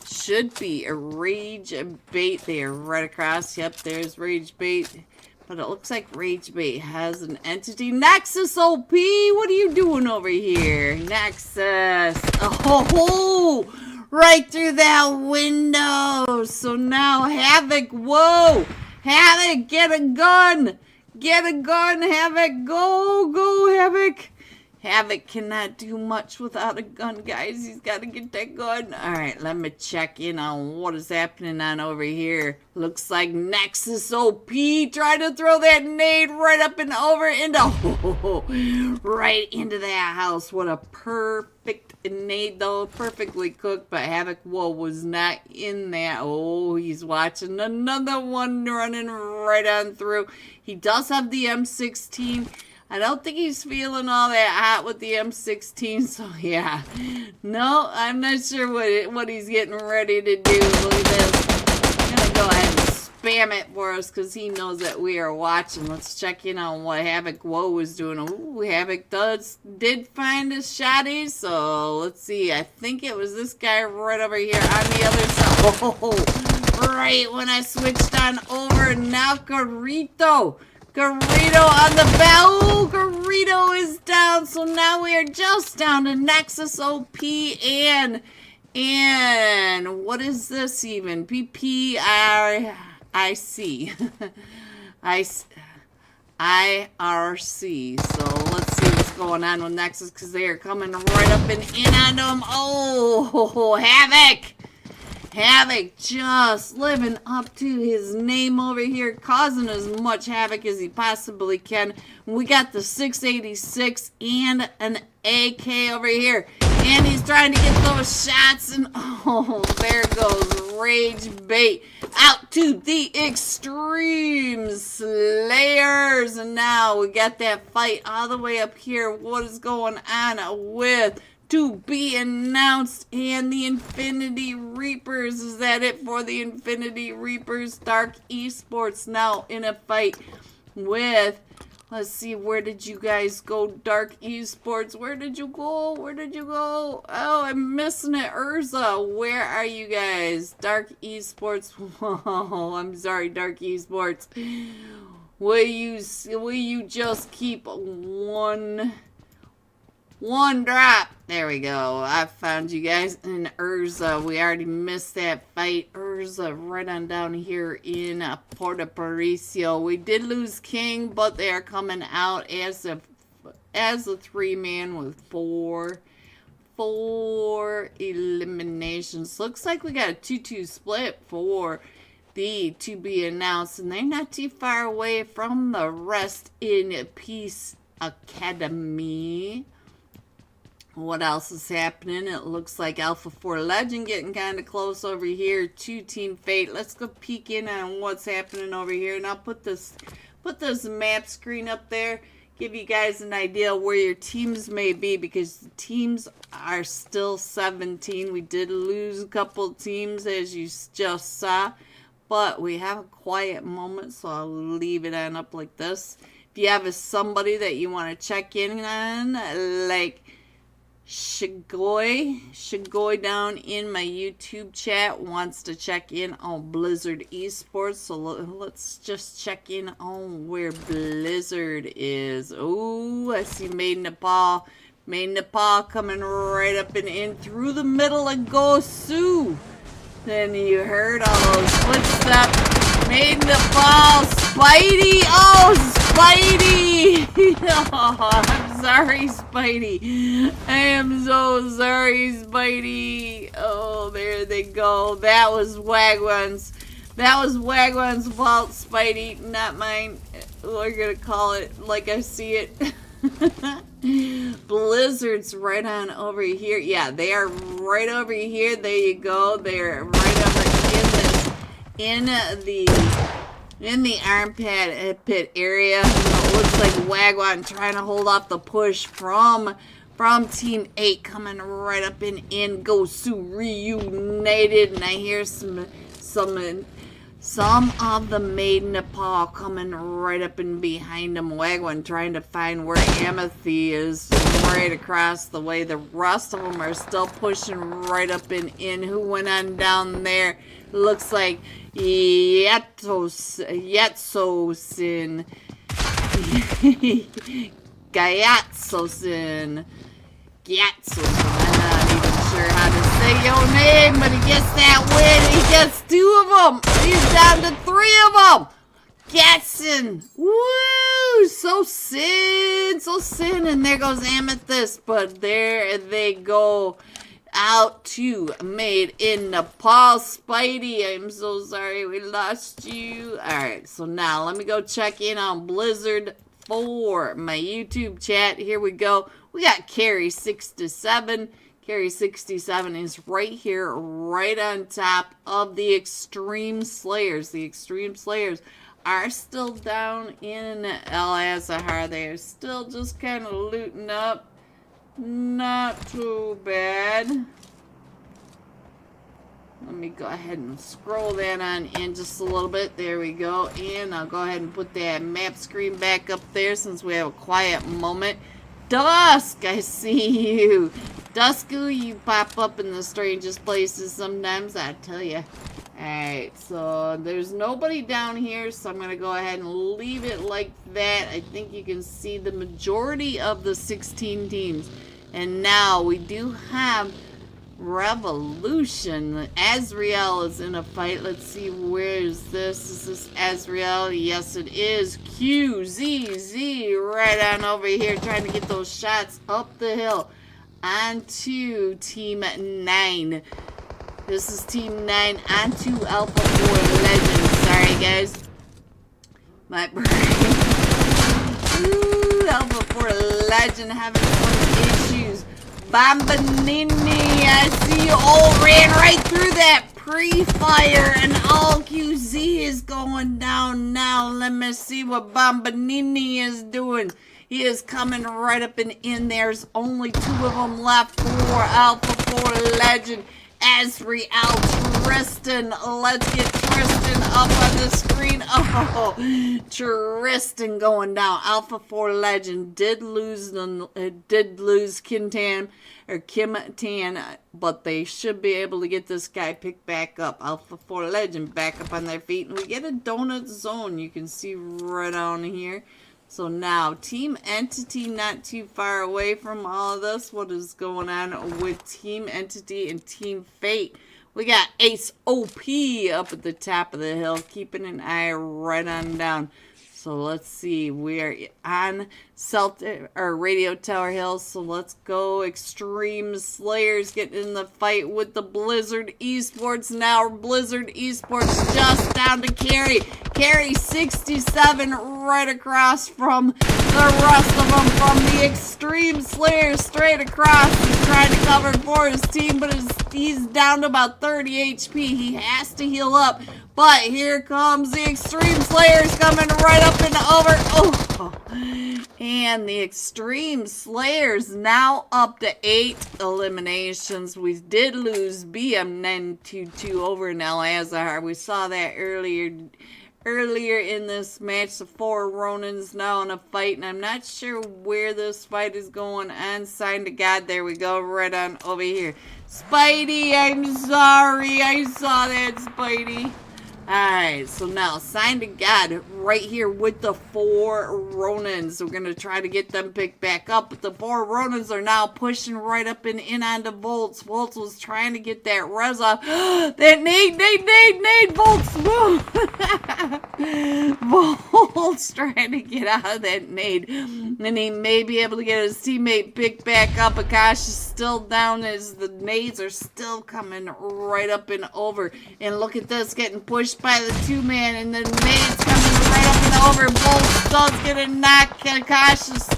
S1: Should be a Rage Bait. They are right across. Yep, there's Rage Bait. But it looks like Rage Bait has an entity. Nexus OP, what are you doing over here? Nexus. Oh, right through that window. So now Havoc, whoa. Havoc, get a gun. Get a gun, Havoc. Go, Havoc. Havoc cannot do much without a gun, guys. He's got to get that gun. All right, let me check in on what is happening on over here. Looks like Nexus OP trying to throw that nade right up and over into right into that house. What a perfect nade, though. Perfectly cooked, but Havoc was not in that. Oh, he's watching another one running right on through. He does have the M16. I don't think he's feeling all that hot with the M16, so yeah. No, I'm not sure what he's getting ready to do. Look at this. I'm going to go ahead and spam it for us because he knows that we are watching. Let's check in on what Havoc was doing. Ooh, Havoc did find a shotty, so let's see. I think it was this guy right over here on the other side. Oh, right when I switched on over. Now Garito on the bell. Ooh, Garito is down. So now we are just down to Nexus OP and what is this even? PPRIC. IRC. So let's see what's going on with Nexus because they are coming right up and in on them. Oh, Havoc. Havoc just living up to his name over here, causing as much havoc as he possibly can. We got the 686 and an AK over here. And he's trying to get those shots. And oh, there goes Rage Bait out to the extreme Slayers. And now we got that fight all the way up here. What is going on with to be announced and the Infinity Reapers? Is that it for the Infinity Reapers? Dark Esports now in a fight with, let's see, where did you guys go? Dark Esports, where did you go? Where did you go? Oh, I'm missing it. Urza, where are you guys? Dark Esports. Oh, I'm sorry, Dark Esports. Will you just keep one drop? There we go. I found you guys in Urza. We already missed that fight. Urza right on down here in Puerto Paricio. We did lose King, but they are coming out as a 3-man with four eliminations. Looks like we got a 2-2 split for the to be announced, and they're not too far away from the rest in Peace Academy. What else is happening? It looks like Alpha 4 Legend getting kind of close over here to Team Fate. Let's go peek in on what's happening over here. And I'll put this map screen up there. Give you guys an idea where your teams may be because the teams are still 17. We did lose a couple teams as you just saw. But we have a quiet moment, so I'll leave it on up like this. If you have somebody that you want to check in on, like Shigoy down in my YouTube chat wants to check in on Blizzard Esports. So let's just check in on where Blizzard is. Oh, I see Made Nepal. Made Nepal coming right up and in through the middle of Gosu. Then you heard all those footsteps. Made Nepal. Spidey. Oh, Spidey. Oh, I'm sorry, Spidey. I am so sorry, Spidey. Oh, there they go. That was Wagwan's. That was Wagwan's fault, Spidey, not mine. We're gonna call it like I see it. Blizzard's right on over here. Yeah, they are right over here. There you go. They're right over in the armpit pit area. It looks like Wagwan trying to hold off the push from Team 8 coming right up and in. Gosu reunited, and I hear some of the Made Nepal coming right up and behind him. Wagwan trying to find where Amethy is right across the way. The rest of them are still pushing right up and in. Who went on down there? Looks like Yetsosin. Gayatsosin. I'm not even sure how to say your name, but he gets that win. He gets 2 of them. He's down to 3 of them. guessing. Woo! So sin. And there goes Amethyst. But there they go. Out to Made in Nepal. Spidey, I'm so sorry we lost you. Alright, so now let me go check in on Blizzard for my YouTube chat. Here we go. We got Carry 67. Carry 67 is right here, right on top of the Extreme Slayers. The Extreme Slayers are still down in El Azahar. They are still just kind of looting up. Not too bad. Let me go ahead and scroll that on in just a little bit. There we go. And I'll go ahead and put that map screen back up there since we have a quiet moment. Dusk, I see you. Dusku, you pop up in the strangest places sometimes, I tell you. Alright, so there's nobody down here, so I'm going to go ahead and leave it like that. I think you can see the majority of the 16 teams. And now we do have Revolution. Azrael is in a fight. Let's see, where is this? Is this Azrael? Yes, it is. QZZ right on over here trying to get those shots up the hill. On to Team 9. This is Team 9 onto Alpha 4 Legends. Sorry, guys. My brain. Ooh, Alpha 4 Legend having some issues. Bombanini, I see you all ran right through that pre-fire and all QZ is going down now. Let me see what Bombanini is doing. He is coming right up and in. There's only 2 of them left for Alpha 4 Legend. Azrael, Tristan. Let's get Tristan up on the screen. Oh, Tristan going down. Alpha 4 Legend did lose Kim Tan, but they should be able to get this guy picked back up. Alpha 4 Legend back up on their feet. And we get a donut zone. You can see right on here. So now, Team Entity not too far away from all of this. What is going on with Team Entity and Team Fate? We got Ace OP up at the top of the hill, keeping an eye right on down. So let's see, we are on Radio Tower Hill, so let's go. Extreme Slayers getting in the fight with the Blizzard Esports now. Blizzard Esports just down to Carry 67 right across from the rest of them, from the Extreme Slayers straight across. He's trying to cover for his team, but he's down to about 30 HP. He has to heal up. But here comes the Extreme Slayers coming right up and over. Oh, and the Extreme Slayers now up to 8 eliminations. We did lose BM922 over in El Azahar. We saw that earlier in this match. The 4 Ronins now in a fight, and I'm not sure where this fight is going on. Sign to God. There we go, right on over here. Spidey, I'm sorry. I saw that, Spidey. Alright, so now, Sign to God right here with the 4 Ronins. We're going to try to get them picked back up, but the 4 Ronins are now pushing right up and in onto Volts. Volts was trying to get that res off. That nade, Volts, move! Volts trying to get out of that nade, and he may be able to get his teammate picked back up. Akash is still down as the nades are still coming right up and over. And look at this, getting pushed by the 2-man, and the nade's coming right up and over. Volts does get a knock. Akash is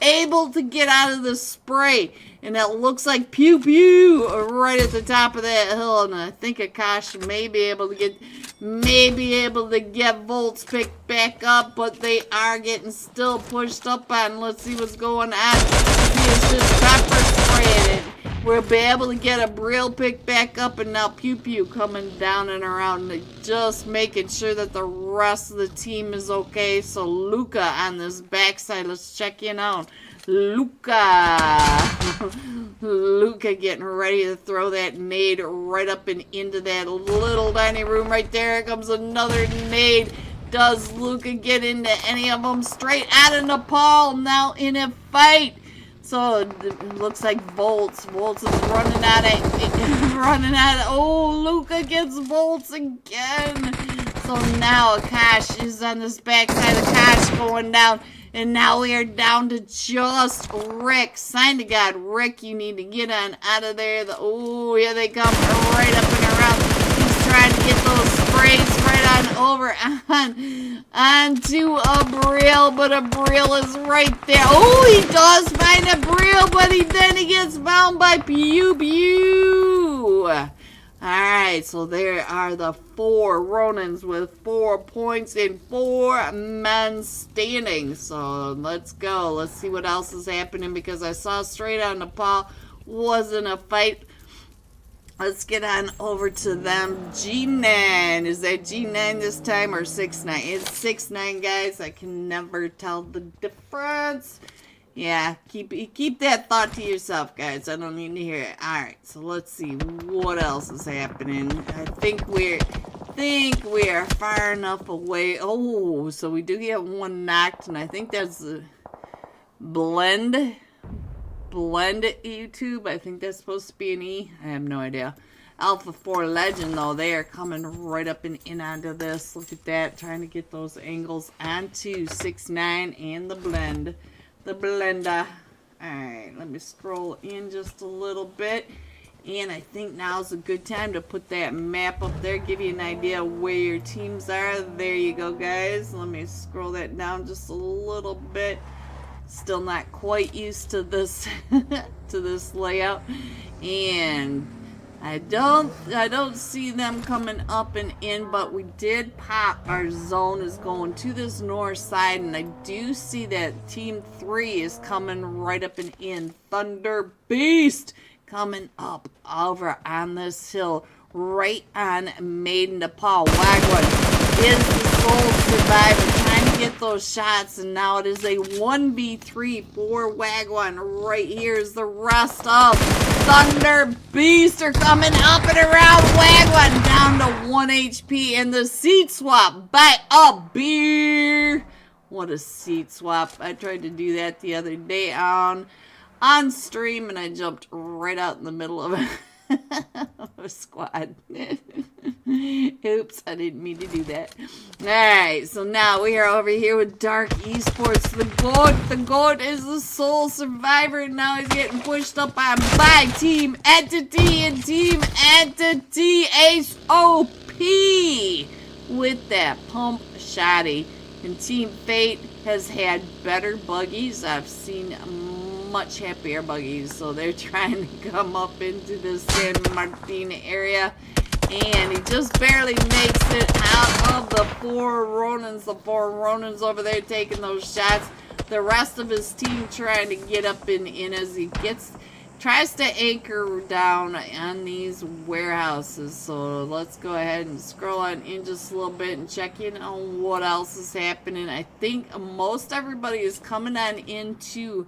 S1: able to get out of the spray, and it looks like pew pew right at the top of that hill. And I think Akash may be able to get Volts picked back up, but they are getting still pushed up on. Let's see what's going on. He is just pepper spraying it. We'll be able to get a Brill pick back up, and now Pew Pew coming down and around, just making sure that the rest of the team is okay. So Luca on this backside, let's check in on Luca. Luca getting ready to throw that nade right up and into that little tiny room right there. Here comes another nade. Does Luca get into any of them? Straight out of Nepal, now in a fight. So it looks like Volts is running out of, oh, Luca gets Volts again. So now Akash is on this backside. Akash going down. And now we are down to just Rick. Sign to God, Rick, you need to get on out of there. Oh, here they come right up and around. He's trying to get those sprays right on over onto Abriel, but Abriel is right there. Oh, he does find Abriel, but then he gets found by Pew Pew. Alright, so there are the 4 Ronins with 4 points and 4 men standing. So let's go. Let's see what else is happening because I saw straight on the paw wasn't a fight. Let's get on over to them. G9. Is that G9 this time or 6-9? It's 6-9, guys. I can never tell the difference. Yeah, keep that thought to yourself, guys. I don't need to hear it. Alright, so let's see what else is happening. I think we're far enough away. Oh, so we do get 1 knocked, and I think that's the blend YouTube. I think that's supposed to be an E. I have no idea. Alpha 4 Legend, though, they are coming right up and in onto this. Look at that, trying to get those angles onto 6-9 and the blend. The blender. Alright, let me scroll in just a little bit. And I think now's a good time to put that map up there. Give you an idea where your teams are. There you go, guys. Let me scroll that down just a little bit. Still not quite used to this to this layout. And I don't see them coming up and in, but we did pop. Our zone is going to this north side, and I do see that Team 3 is coming right up and in. Thunder Beast coming up over on this hill, right on Maiden to Paul. Wagwan is the sole survivor, trying to get those shots, and now it is a 1v3 for Wagwan. Right here is the rest of Thunder Beast are coming up and around. Wagwan down to 1 HP, and the seat swap by a beer. What a seat swap. I tried to do that the other day on stream, and I jumped right out in the middle of a squad. Oops, I didn't mean to do that. Alright, so now we are over here with Dark Esports. The GOAT is the sole survivor, and now he's getting pushed up on by Team Entity and Team Entity HOP with that pump shotty. And Team Fate has had better buggies. I've seen much happier buggies, so they're trying to come up into the San Martin area, and he just barely makes it out of the 4 Ronins. The 4 Ronins over there taking those shots. The rest of his team trying to get up and in as he tries to anchor down on these warehouses. So let's go ahead and scroll on in just a little bit and check in on what else is happening. I think most everybody is coming on into.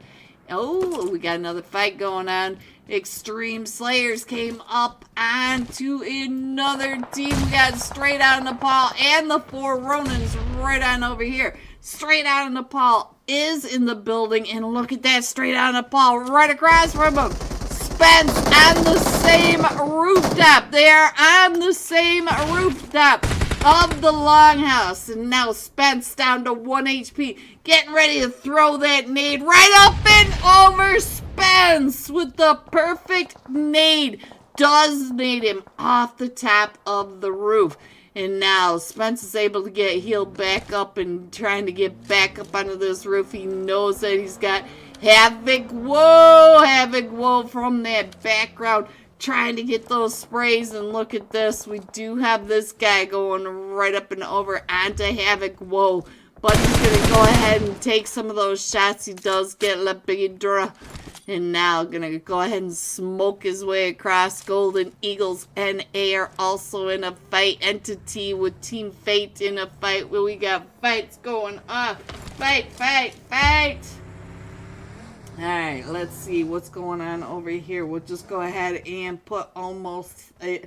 S1: Oh, we got another fight going on. Extreme Slayers came up onto another team. We got Straight Out of Nepal and the 4 Ronins right on over here. Straight Out of Nepal is in the building, and look at that, Straight Out of Nepal right across from him. Spence on the same rooftop. They are on the same rooftop of the longhouse, and now Spence down to 1 HP, getting ready to throw that nade right up and over. Spence with the perfect nade does nade him off the top of the roof, and now Spence is able to get healed back up and trying to get back up onto this roof. He knows that he's got Havoc. Whoa, Havoc, whoa, from that background, trying to get those sprays. And look at this, we do have this guy going right up and over onto Havoc. Whoa, but he's gonna go ahead and take some of those shots. He does get La Bigidra, and now gonna go ahead and smoke his way across. Golden Eagles NA are also in a fight. Entity with Team Fate in a fight. Well, we got fights going on. Fight. Alright, let's see what's going on over here. We'll just go ahead and put almost here.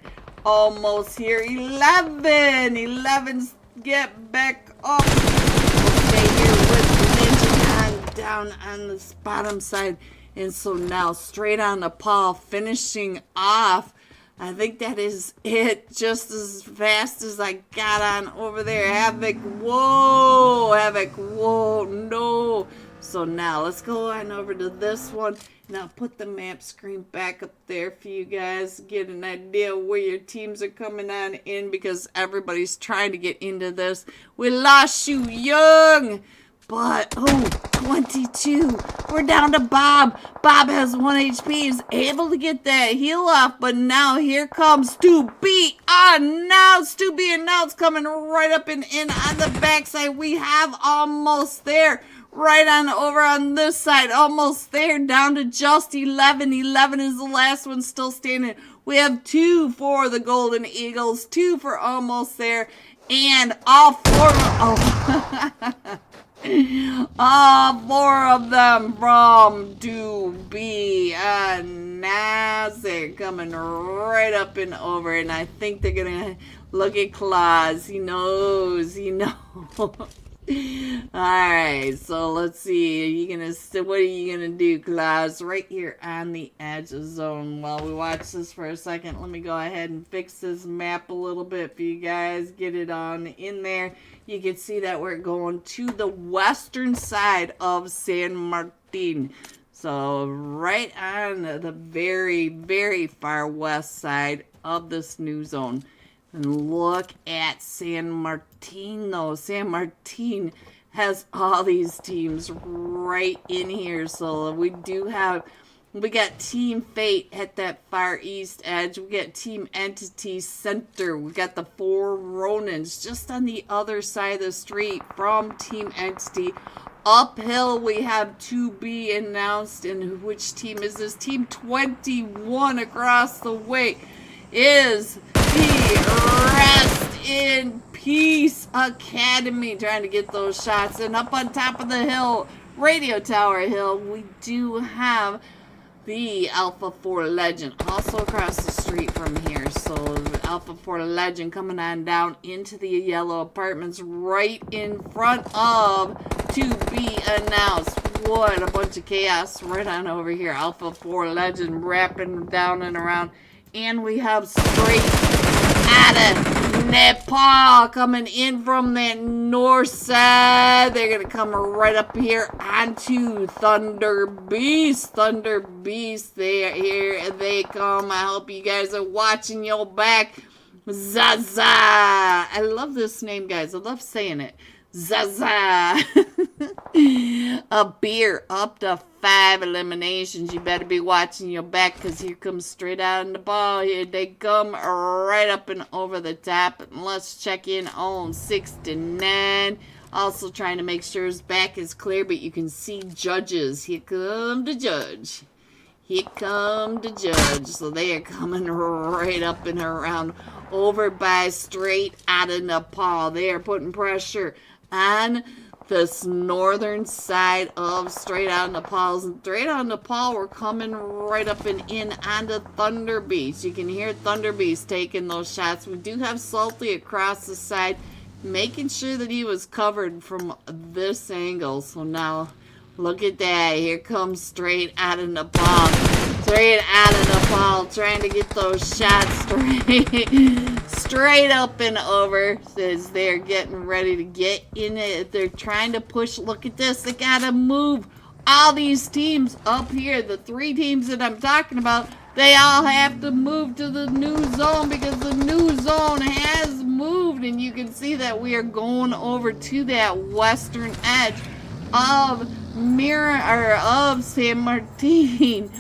S1: 11's get back up. We'll stay here with the Ninja down on this bottom side. And so now Straight on Nepal finishing off I think that is it, just as fast as I got on over there. Havoc, whoa, Havoc, whoa, no. So now let's go on over to this one. Now put the map screen back up there for you guys. Get an idea where your teams are coming on in, because everybody's trying to get into this. We lost you young. But, 22. We're down to Bob. Bob has 1 HP. He's able to get that heal off. But now here comes To Be Announced. To Be Announced coming right up and in on the backside. We have almost there. Right on over on this side. Almost there. Down to just 11. 11 is the last one still standing. We have 2 for the Golden Eagles. 2 for almost there. And all 4... all 4 of them from To Be Announced. They're coming right up and over, and I think they're gonna look at Claus. He knows. Alright, so let's see. What are you gonna do, Claus? Right here on the edge of zone. While we watch this for a second, let me go ahead and fix this map a little bit for you guys. Get it on in there. You can see that we're going to the western side of San Martin. So right on the very, very far west side of this new zone. And look at San Martin, though. San Martin has all these teams right in here. So we got Team Fate at that far east edge. We got Team Entity Center. We got the 4 Ronins just on the other side of the street from Team Entity. Uphill, we have To Be Announced. And which team is this? Team 21 across the way is the Rest in Peace Academy, trying to get those shots. And up on top of the hill, Radio Tower Hill, we do have the Alpha 4 Legend also across the street from here. So the Alpha 4 Legend coming on down into the yellow apartments right in front of To Be Announced. What a bunch of chaos right on over here. Alpha 4 Legend wrapping down and around. And we have straight out of Nepal coming in from that north side. They're going to come right up here onto Thunder Beast. Thunder Beast, they are here. They come. I hope you guys are watching your back. Zaza. I love this name, guys. I love saying it. Zaza. A beer up to 5 eliminations. You better be watching your back, because here comes straight out in the ball. Here they come right up and over the top. And let's check in on 69. Also trying to make sure his back is clear, but you can see judges. Here come the judge. Here come the judge. So they are coming right up and around over by straight out of Nepal. They are putting pressure on this northern side of straight out of Nepal. Straight out of Nepal, we're coming right up and in onto Thunder Beast. You can hear Thunder Beast taking those shots. We do have Salty across the side, making sure that he was covered from this angle. So now, look at that. Here comes straight out of Nepal. Straight out of Nepal, trying to get those shots straight up and over. Says they're getting ready to get in it. They're trying to push. Look at this. They gotta move all these teams up here. The 3 teams that I'm talking about, they all have to move to the new zone, because the new zone has moved. And you can see that we are going over to that western edge of San Martin.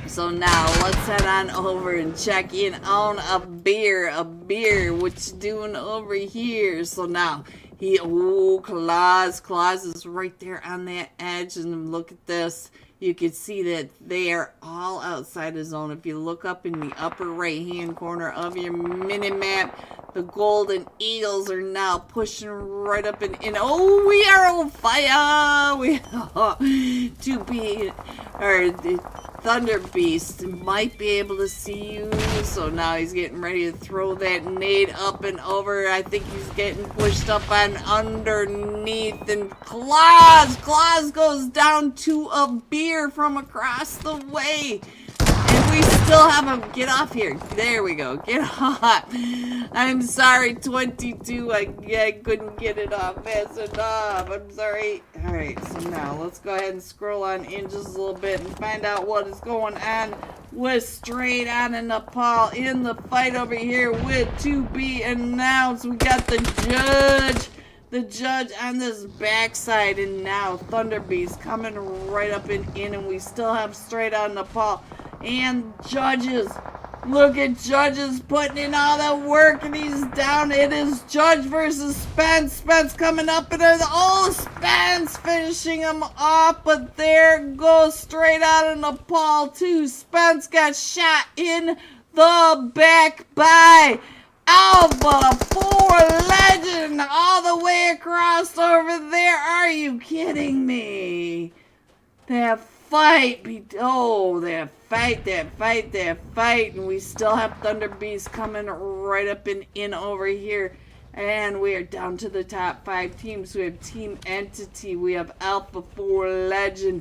S1: So now let's head on over and check in on a beer. What's doing over here? So now Claus is right there on that edge, and look at this. You can see that they are all outside the zone. If you look up in the upper right hand corner of your mini map, the Golden Eagles are now pushing right up and in. Oh, we are on fire! Thunder Beast might be able to see you. So now he's getting ready to throw that nade up and over. I think he's getting pushed up and underneath. And Claus goes down to a beer from across the way. And we still have him. Get off here. There we go. Get off. I'm sorry, 22. I couldn't get it off fast enough. I'm sorry. Alright, so now let's go ahead and scroll on in just a little bit and find out what is going on with Straight On and Nepal in the fight over here with to be announced. We got the judge on this backside, and now Thunder Beast coming right up and in, and we still have Straight On Nepal and Judges. Look at Judges putting in all that work, and he's down. It is Judge versus Spence. Spence coming up, and Spence finishing him off, but there goes Straight On Nepal too. Spence got shot in the back by Alpha 4 Legend all the way across over there. Are you kidding me? That fight, that fight, and we still have Thunder Beast coming right up and in over here, and we are down to the top 5 teams. We have Team Entity, we have Alpha 4 Legend,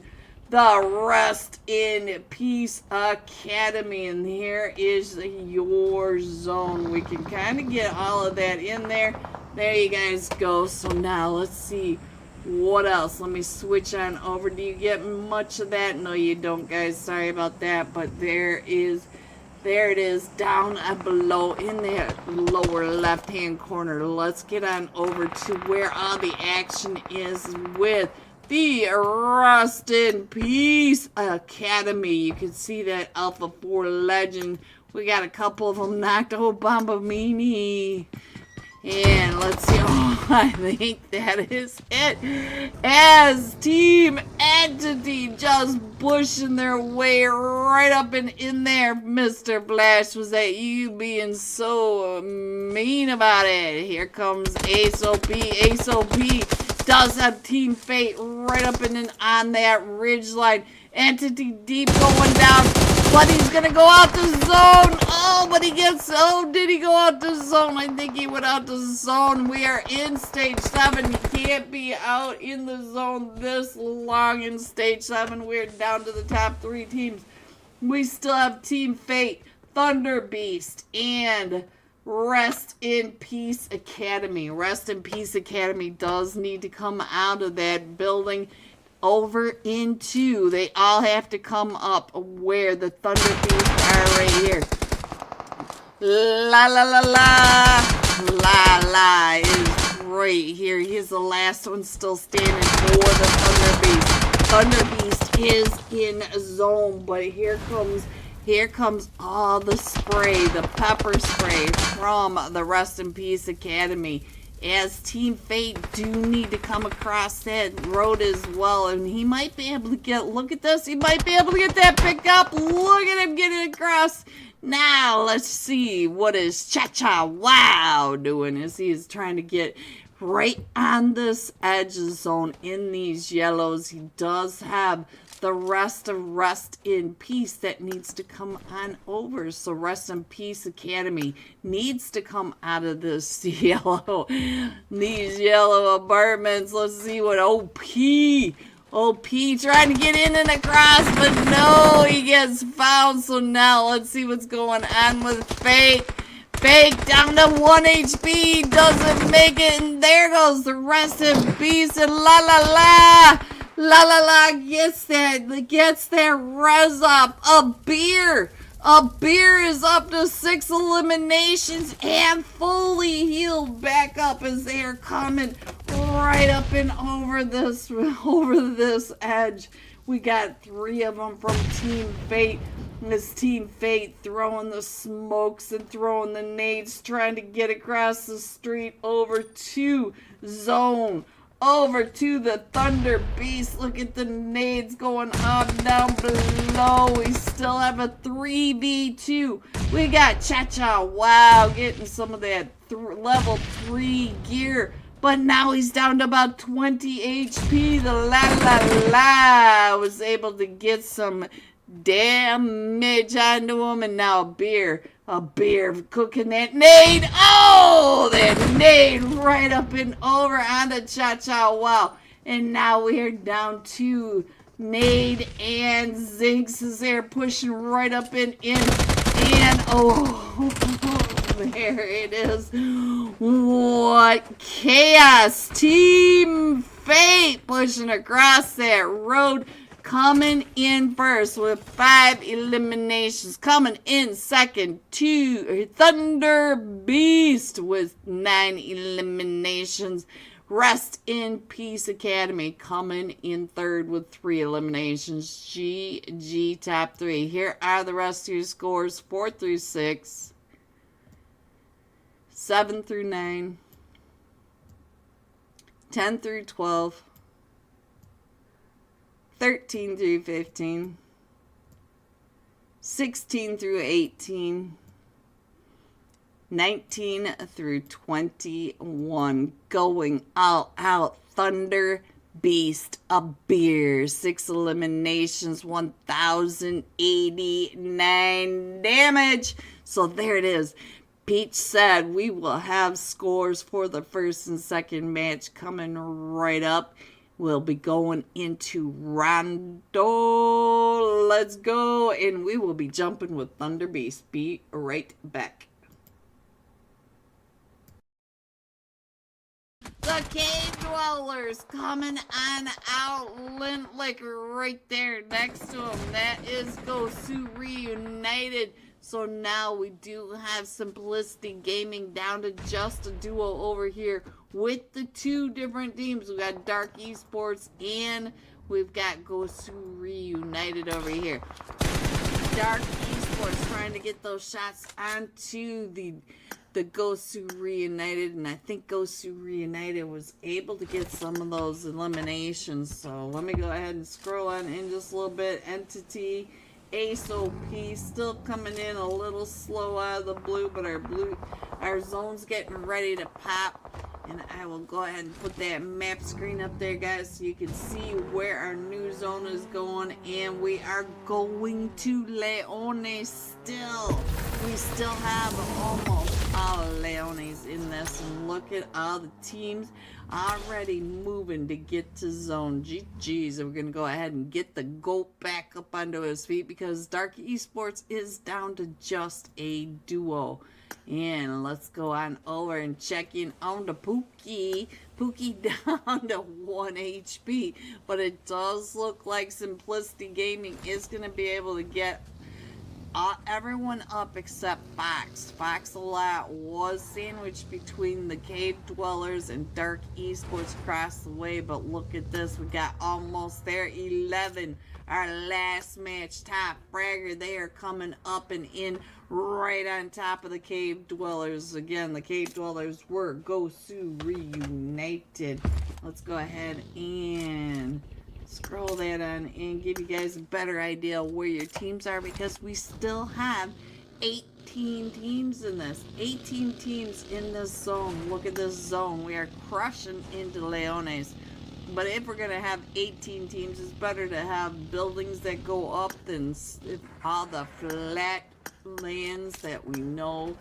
S1: the Rest in Peace Academy, and here is your zone. We can kind of get all of that in there. There you guys go. So now let's see what else. Let me switch on over. Do you get much of that? No, you don't, guys. Sorry about that. But there it is down below in the lower left hand corner. Let's get on over to where all the action is with the Rust in Peace Academy. You can see that Alpha 4 Legend. We got a couple of them knocked. Oh, Bombamini. And let's see. Oh, I think that is it. As Team Entity just pushing their way right up and in there. Mr. Flash, was that you being so mean about it? Here comes Ace OP. Ace OP does have Team Fate right up and in on that ridge line. Entity Deep going down, but he's gonna go out the zone. Oh, but did he go out the zone? I think he went out the zone. We are in stage 7. You can't be out in the zone this long in stage 7. We're down to the top 3 teams. We still have Team Fate, Thunder Beast, and Rest in Peace Academy. Rest in Peace Academy does need to come out of that building over into, they all have to come up where the Thunder Beasts are right here. La la la la. La la is right here. He's the last one still standing for the Thunder Beast. Thunder Beast is in zone, but here comes all the spray, the pepper spray from the Rest in Peace Academy. As Team Fate do need to come across that road as well. And he might be able to get, look at this, he might be able to get that pick up. Look at him getting across. Now, let's see what is Cha-Cha Wow doing as he is trying to get right on this edge zone in these yellows. He does have the rest of Rest in Peace that needs to come on over. So Rest in Peace Academy needs to come out of this these yellow apartments. Let's see what OP trying to get in and across, but no, he gets found. So now let's see what's going on with Fate. Fake down to 1 HP, doesn't make it, and there goes the Rest in Peace, and la la la. La la la gets that res up. A beer is up to 6 eliminations and fully healed back up as they are coming right up and over this edge. We got 3 of them from Team Fate. This Team Fate throwing the smokes and throwing the nades, trying to get across the street over to zone. Over to the Thunder Beast. Look at the nades going up, down below. We still have a 3v2. We got Cha-Cha Wow getting some of that level 3 gear. But now he's down to about 20 HP. The La La La was able to get some damage onto him. And now a beer cooking that nade. Oh, that nade right up and over onto Cha-Cha Wow. And now we're down to Nade and Zinx is there pushing right up in. And oh, there it is. What chaos. Team Fate pushing across that road. Coming in first with 5 eliminations. Coming in second, Thunder Beast with 9 eliminations. Rest in Peace Academy coming in third with 3 eliminations. GG top 3. Here are the rest of your scores: 4 through 6, 7 through 9, 10 through 12, 13 through 15, 16 through 18, 19 through 21. Going all out. Thunder Beast, a beer. 6 eliminations, 1,089 damage. So there it is. Peach said we will have scores for the first and second match coming right up. We'll be going into Rondo. Let's go. And we will be jumping with Thunder Beast. Be right back. The Cave Dwellers coming on out. Lintlick right there next to him. That is Gosu Reunited. So now we do have Simplicity Gaming down to just a duo over here with the 2 different teams. We've got Dark Esports and we've got Gosu Reunited over here. Dark Esports trying to get those shots onto the Gosu Reunited, and I think Gosu Reunited was able to get some of those eliminations. So let me go ahead and scroll on in just a little bit. Entity, Ace OP still coming in a little slow out of the blue, but our zone's getting ready to pop. And I will go ahead and put that map screen up there, guys, so you can see where our new zone is going. And we are going to Leone still. We still have almost all Leones in this. And look at all the teams already moving to get to zone. GG's. And we're going to go ahead and get the GOAT back up onto his feet because Dark Esports is down to just a duo. And let's go on over and check in on the Pookie. Pookie down to 1 HP. But it does look like Simplicity Gaming is going to be able to get everyone up except Fox. Fox a lot was sandwiched between the Cave Dwellers and Dark Esports across the way. But look at this. We got almost there. 11. Our last match. Top fragger. They are coming up and in right on top of the Cave Dwellers. Again, the Cave Dwellers were Gosu Reunited. Let's go ahead and scroll that on and give you guys a better idea where your teams are, because we still have 18 teams in this. 18 teams in this zone. Look at this zone. We are crushing into Leones. But if we're going to have 18 teams, it's better to have buildings that go up than all the flat lands that we know.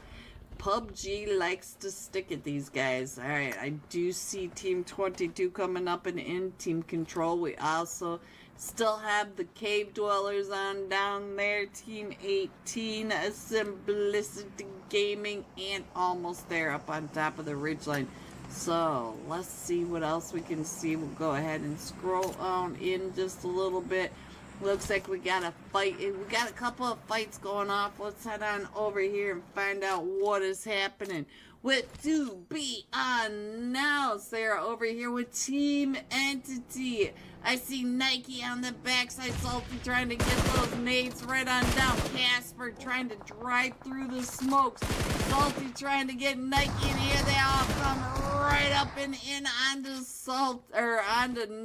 S1: PUBG likes to stick at these guys. Alright, I do see Team 22 coming up and in Team Control. We also still have the Cave Dwellers on down there. Team 18, Simplicity Gaming, and almost there up on top of the ridgeline. So, let's see what else we can see. We'll go ahead and scroll on in just a little bit. Looks like we got a fight. We got a couple of fights going off. Let's head on over here and find out what is happening. With to be announced, they're over here with Team Entity. I see Nike on the backside. Salty trying to get those nades right on down. Casper trying to drive through the smokes. Salty trying to get Nike in here. They all come right up and in onto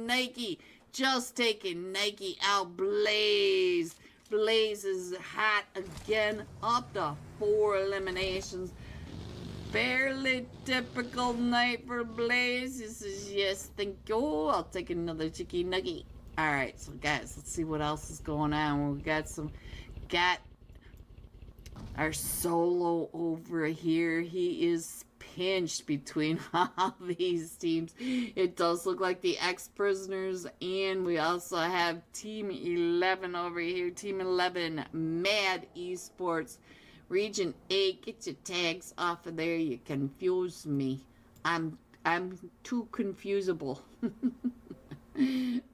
S1: Nike. Just taking Nike out. Blaze. Blaze is hot again. Up to 4 eliminations. Fairly typical night for Blaze. He says, yes, thank you. I'll take another chicky nugget. Alright, so guys, let's see what else is going on. We got our solo over here. He is pinched between all these teams. It does look like the ex-prisoners, and we also have Team 11 over here. Team 11, Mad Esports. Region 8, get your tags off of there. You confuse me. I'm too confusable.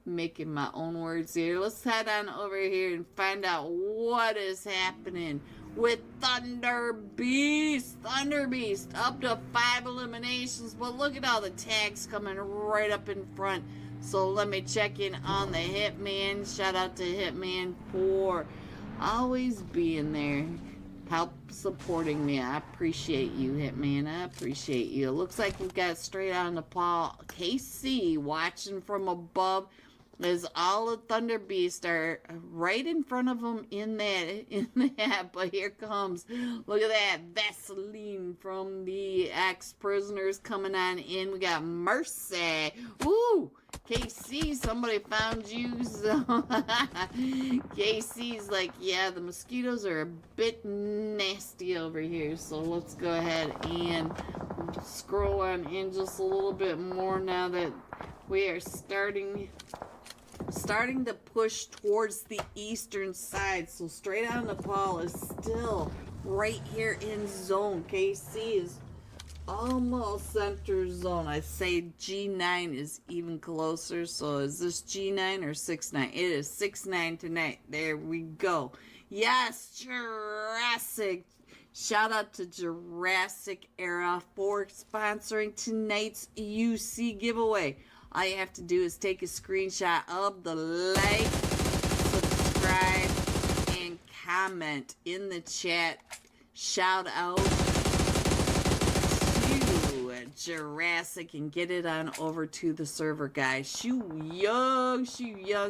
S1: Making my own words here. Let's head on over here and find out what is happening with Thunder Beast. Thunder Beast up to 5 eliminations, but look at all the tags coming right up in front. So let me check in on the Hitman. Shout out to Hitman for always being there, help supporting me. I appreciate you, Hitman. I appreciate you. It looks like we've got straight on the paw KC watching from above, as all the Thunder Beasts are right in front of them in that. But here comes, look at that, Vaseline from the ex-prisoners coming on in. We got Mercy. Ooh, KC, somebody found you. So KC's like, yeah, the mosquitoes are a bit nasty over here. So let's go ahead and scroll on in just a little bit more now that we are starting to push towards the eastern side. So straight on the ball is still right here in zone. KC is almost center zone. I'd say G9 is even closer. So is this G9 or 6-9? It is 6-9 tonight. There we go. Yes, Jurassic. Shout out to Jurassic Era for sponsoring tonight's UC giveaway. All you have to do is take a screenshot of the like, subscribe, and comment in the chat. Shout out to Jurassic and get it on over to the server, guys. Shoot young,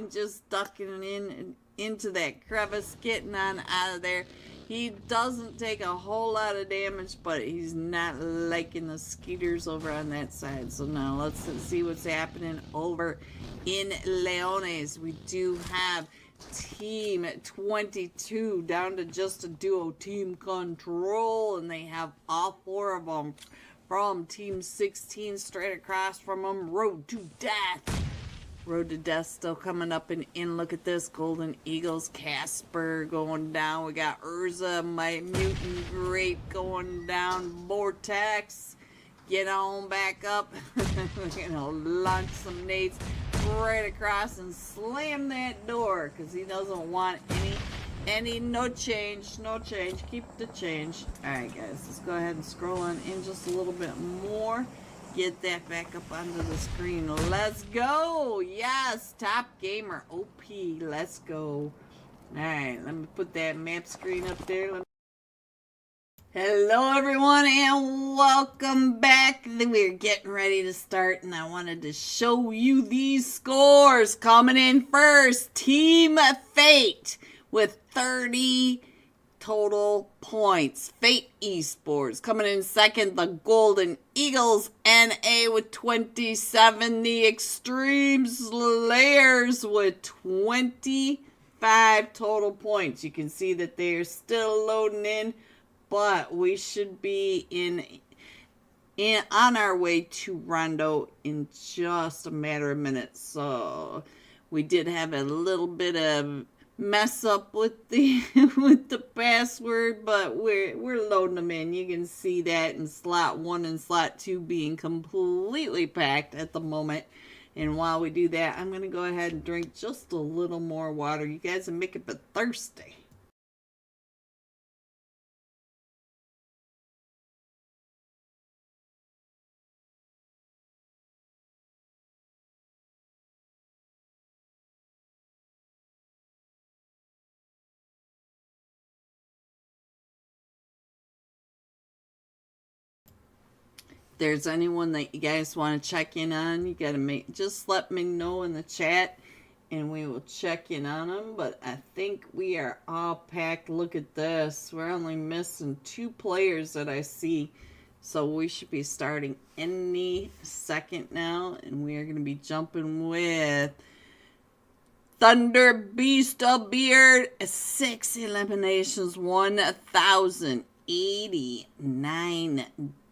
S1: just ducking into that crevice, getting on out of there. He doesn't take a whole lot of damage, but he's not liking the skeeters over on that side. So now let's see what's happening over in Leones. We do have Team 22 down to just a duo team control, and they have all 4 of them from Team 16 straight across from them. Road to Death. Road to Death still coming up and in. Look at this. Golden Eagles, Casper going down. We got Urza, my mutant grape going down. Vortex, get on back up. You know, launch some nades right across and slam that door because he doesn't want no change. Keep the change. Alright guys, let's go ahead and scroll on in just a little bit more. Get that back up onto the screen. Let's go. Yes, Top Gamer OP. Let's go. Alright, let me put that map screen up there. Hello everyone and welcome back. We're getting ready to start and I wanted to show you these scores. Coming in first, Team Fate with 30 total points. Fate Esports coming in second, the Golden Eagles NA with 27, the Extreme Slayers with 25 total points. You can see that they're still loading in, but we should be on our way to Rondo in just a matter of minutes. So we did have a little bit of mess up with the with the password, but we're loading them in. You can see that in slot 1 and slot 2 being completely packed at the moment. And while we do that, I'm gonna go ahead and drink just a little more water. You guys are making me thirsty. There's anyone that you guys want to check in on, you gotta just let me know in the chat and we will check in on them. But I think we are all packed. Look at this, we're only missing 2 players that I see, so we should be starting any second now, and we are going to be jumping with Thunder Beast of Beard. 6 eliminations, 1,089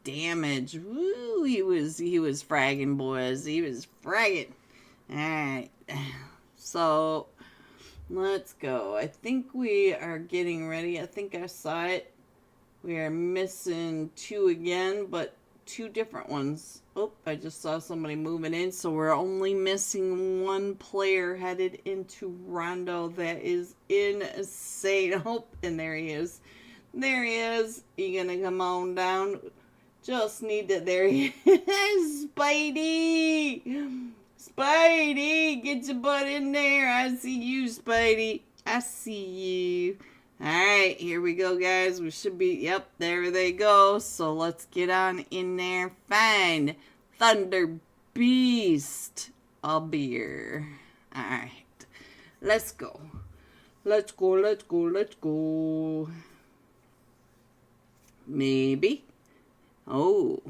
S1: damage. Woo, he was fragging, boys. He was fragging. Alright. So, let's go. I think we are getting ready. I think I saw it. We are missing 2 again, but 2 different ones. Oh, I just saw somebody moving in, so we're only missing 1 player headed into Rondo. That is insane. Oh, and there he is. There he is. You gonna come on down? Just need to. There he is. Spidey! Spidey! Get your butt in there. I see you, Spidey. I see you. Alright, here we go, guys. We should be, yep, there they go. So let's get on in there. Find Thunder Beast a beer. Alright, let's go. Let's go, let's go, let's go. Maybe. Oh,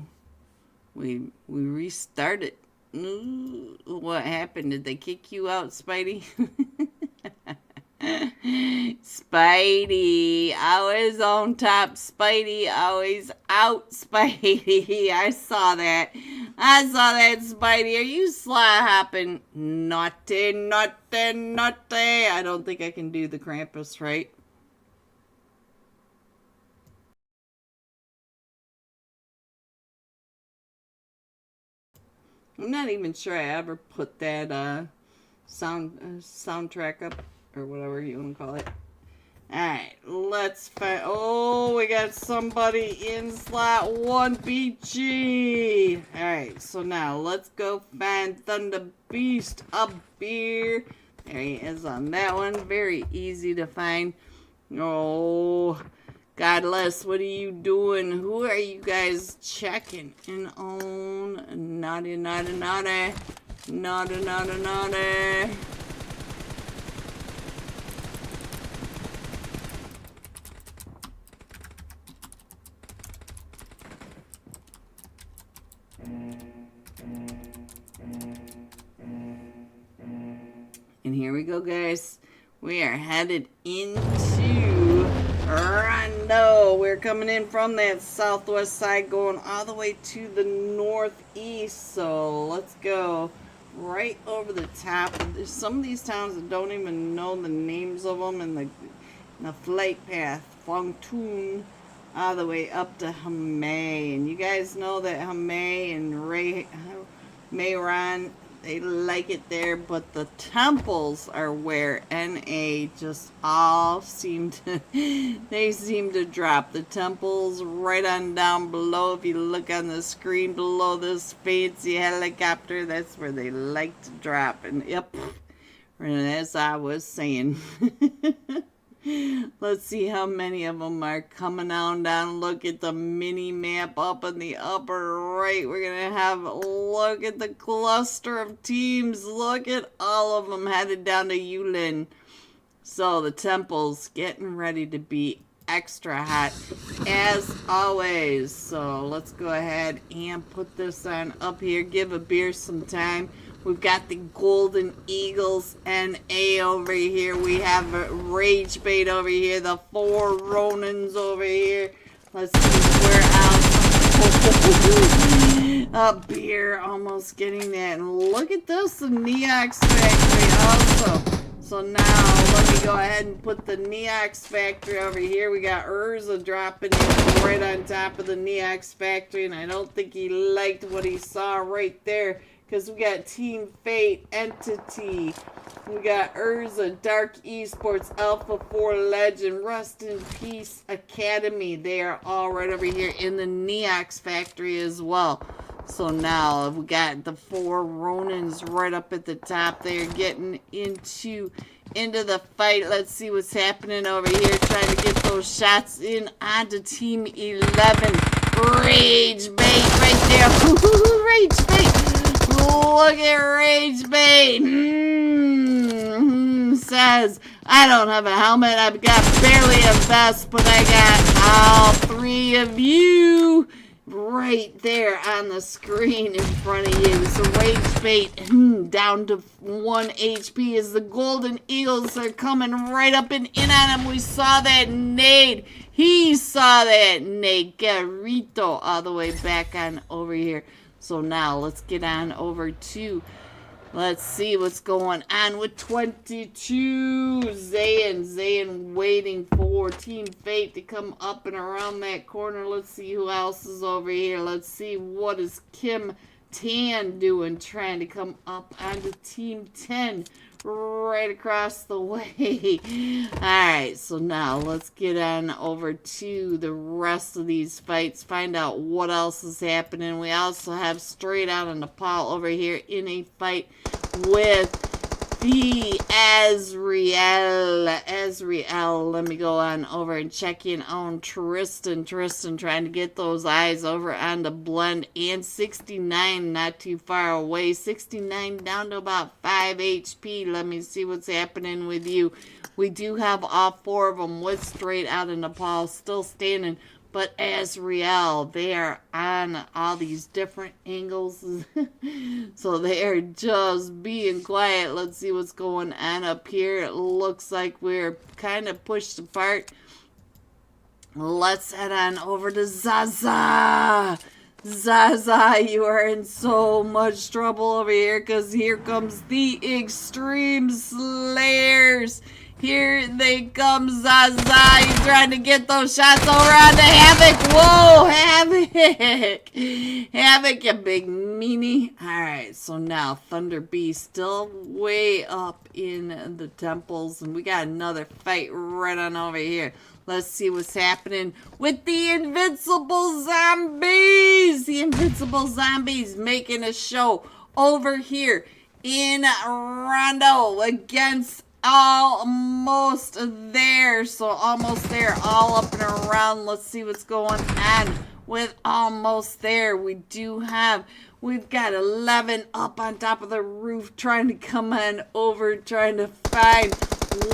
S1: we restarted. Ooh, what happened? Did they kick you out, Spidey? Spidey, always on top. Spidey, always out. Spidey, I saw that. I saw that, Spidey. Are you sly hopping? Naughty, naughty, naughty. I don't think I can do the Krampus, right? I'm not even sure I ever put that soundtrack up, or whatever you want to call it. Alright, let's find... Oh, we got somebody in slot 1 BG. Alright, so now let's go find Thunder Beast a beer. There he is on that one. Very easy to find. Oh, Godless, what are you doing? Who are you guys checking in on? Naughty, naughty, naughty. Naughty, naughty, naughty. And here we go, guys. We are headed into Rondo. We're coming in from that southwest side, going all the way to the northeast. So let's go right over the top. There's some of these towns that don't even know the names of them, and the flight path, Fongtun, all the way up to Hamay. And you guys know that Hamay and Mayron, they like it there, but the temples are where NA just all seem to, they seem to drop. The temples right on down below. If you look on the screen below this fancy helicopter, that's where they like to drop. And yep, and as I was saying, let's see how many of them are coming on down. Look at the mini map up in the upper right. We're going to have a look at the cluster of teams. Look at all of them headed down to Yulin. So the temple's getting ready to be extra hot as always. So let's go ahead and put this on up here. Give a beer some time. We've got the Golden Eagles NA over here. We have a Rage Bait over here. The 4 Ronins over here. Let's see where else. A beer, almost getting that. And look at this, the Neox Factory also. So now let me go ahead and put the Neox Factory over here. We got Urza dropping in right on top of the Neox Factory. And I don't think he liked what he saw right there, because we got Team Fate, Entity, we got Urza, Dark Esports, Alpha 4 Legend, Rest in Peace Academy. They are all right over here in the Neox Factory as well. So now we got the 4 Ronins right up at the top. They're getting into the fight. Let's see what's happening over here. Trying to get those shots in onto Team 11. Rage Bait right there. Rage Bait. Look at Rage Bait. Says, I don't have a helmet. I've got barely a vest, but I got all 3 of you right there on the screen in front of you. So Rage Bait down to 1 HP as the Golden Eagles are coming right up and in on him. We saw that nade. He saw that Negrito all the way back on over here. So now let's get on over to, let's see what's going on with 22. Zayn waiting for Team Fate to come up and around that corner. Let's see who else is over here. Let's see what is Kim Tan doing, trying to come up onto Team 10 right across the way. Alright, so now let's get on over to the rest of these fights, find out what else is happening. We also have straight out of Nepal over here in a fight with the Azriel. Let me go on over and check in on Tristan trying to get those eyes over on the blend, and 69 not too far away. 69 down to about 5 HP. Let me see what's happening with you. We do have all 4 of them with straight out of Nepal still standing, but Azriel, they are on all these different angles. So they are just being quiet. Let's see what's going on up here. It looks like we're kind of pushed apart. Let's head on over to Zaza. Zaza, you are in so much trouble over here, because here comes the Extreme Slayers. Here they come, Zaza. He's trying to get those shots over on the Havoc. Whoa, Havoc. Havoc, you big meanie. Alright, so now Thunder B still way up in the temples. And we got another fight right on over here. Let's see what's happening with the Invincible Zombies. The Invincible Zombies making a show over here in Rondo against almost there. So almost there, all up and around. Let's see what's going on with almost there. We've got 11 up on top of the roof trying to come on over, trying to find,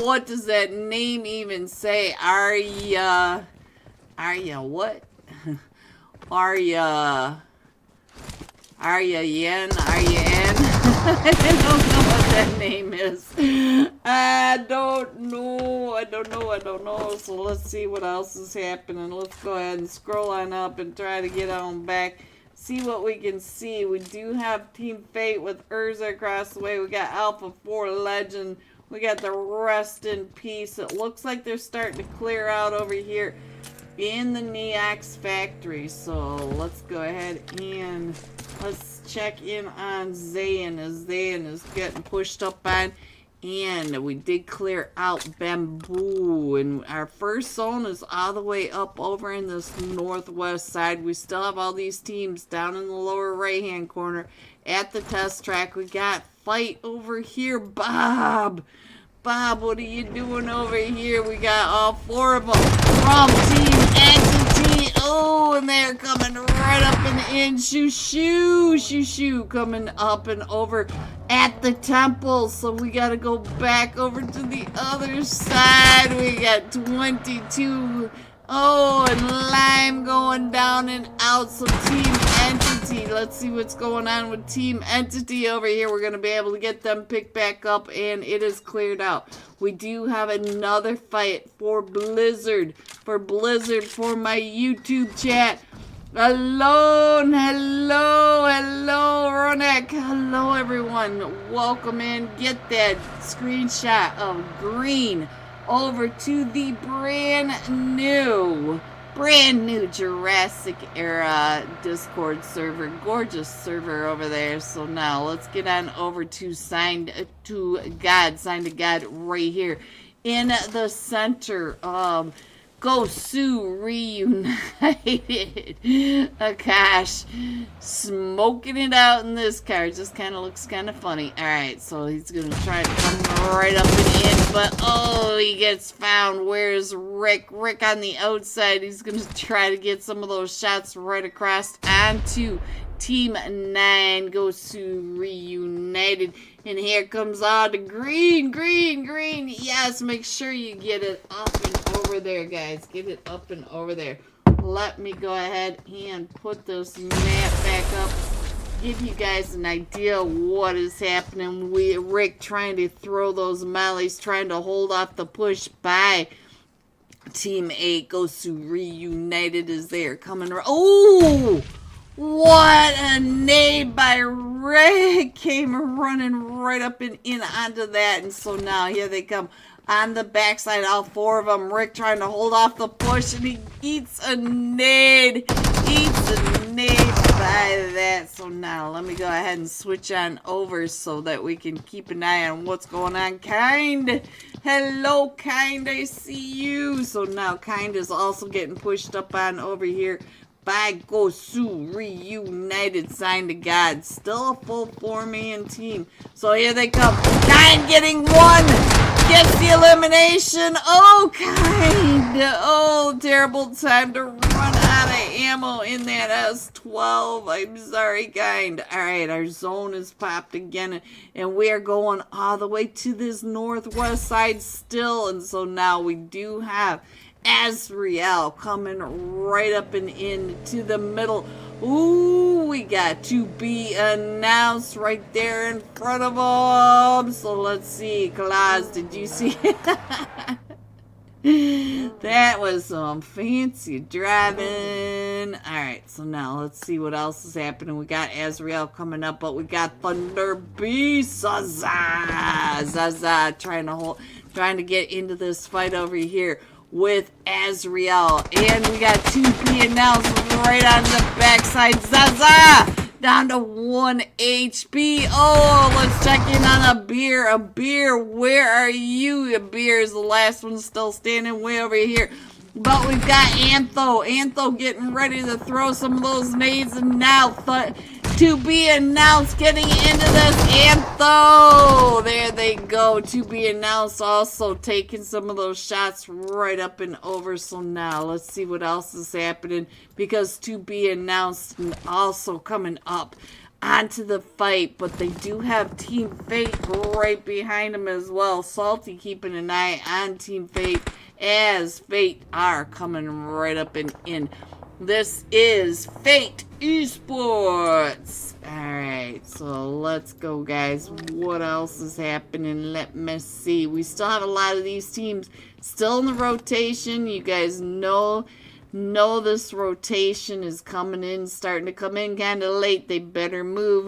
S1: what does that name even say? Arya what? Arya Yen? I don't know what that name is. I don't know. So let's see what else is happening. Let's go ahead and scroll on up and try to get on back. See what we can see. We do have Team Fate with Urza across the way. We got Alpha 4 Legend. We got the Rest in Peace. It looks like they're starting to clear out over here in the Neox factory. So let's go ahead and let's check in on Zayn, as Zayn is getting pushed up on. And we did clear out Bamboo. And our first zone is all the way up over in this northwest side. We still have all these teams down in the lower right-hand corner at the test track. We got fight over here. Bob, what are you doing over here? We got all 4 of them from Team Entity. Oh, and they're coming right up and in. Shoo, coming up and over at the temple. So we got to go back over to the other side. We got 22. Oh, and Lime going down and out. So Team Entity, let's see what's going on with Team Entity over here. We're going to be able to get them picked back up, and it is cleared out. We do have another fight for Blizzard. For my YouTube chat. Hello, Ronak. Hello, everyone. Welcome in. Get that screenshot of green over to the brand new Jurassic era Discord server. Gorgeous server over there. So now let's get on over to Signed to God right here in the center of Gosu Reunited. Akash smoking it out in this car. Just kind of looks kind of funny. Alright, so he's going to try to come right up and in, but oh, he gets found. Where's Rick? Rick on the outside. He's going to try to get some of those shots right across onto Team 9. Gosu Reunited. And here comes all the green. Yes, make sure you get it up and over there, guys. Get it up and over there. Let me go ahead and put this map back up. Give you guys an idea what is happening. Rick trying to throw those mollies, trying to hold off the push by Team 8 goes to Reunited as they are coming. Oh! What a nade by Ray. Came running right up and in onto that. And so now here they come on the backside. All four of them. Rick trying to hold off the push. And he eats a nade. Eats a nade by that. So now let me go ahead and switch on over so that we can keep an eye on what's going on. Kind. Hello, Kind. I see you. So now Kind is also getting pushed up on over here by Gosu Reunited, sign to God. Still a full 4-man team. So here they come. Kind getting one. Gets the elimination. Oh, Kind. Oh, terrible time to run out of ammo in that S12. I'm sorry, Kind. Alright, our zone is popped again. And we are going all the way to this northwest side still. And so now we do have Azrael coming right up and into the middle. Ooh, we got to be announced right there in front of them. So let's see. Claus, did you see it? That was some fancy driving. Alright, so now let's see what else is happening. We got Azrael coming up, but we got Thunder Beast. Zaza trying to get into this fight over here with Azrael. And we got 2P announced right on the backside. Zaza! Down to 1 HP. Oh, let's check in on a beer. A beer, where are you? A beer is the last one still standing way over here. But we've got Antho. Antho getting ready to throw some of those nades. And now to be announced getting into this. Antho! There they go. To be announced also taking some of those shots right up and over. So now let's see what else is happening. Because to be announced and also coming up onto the fight. But they do have Team Fate right behind them as well. Salty keeping an eye on Team Fate as Fate are coming right up and in. This is Fate Esports. Alright, so let's go, guys. What else is happening? Let me see. We still have a lot of these teams still in the rotation. You guys know this rotation is coming in, starting to come in kind of late. They better move.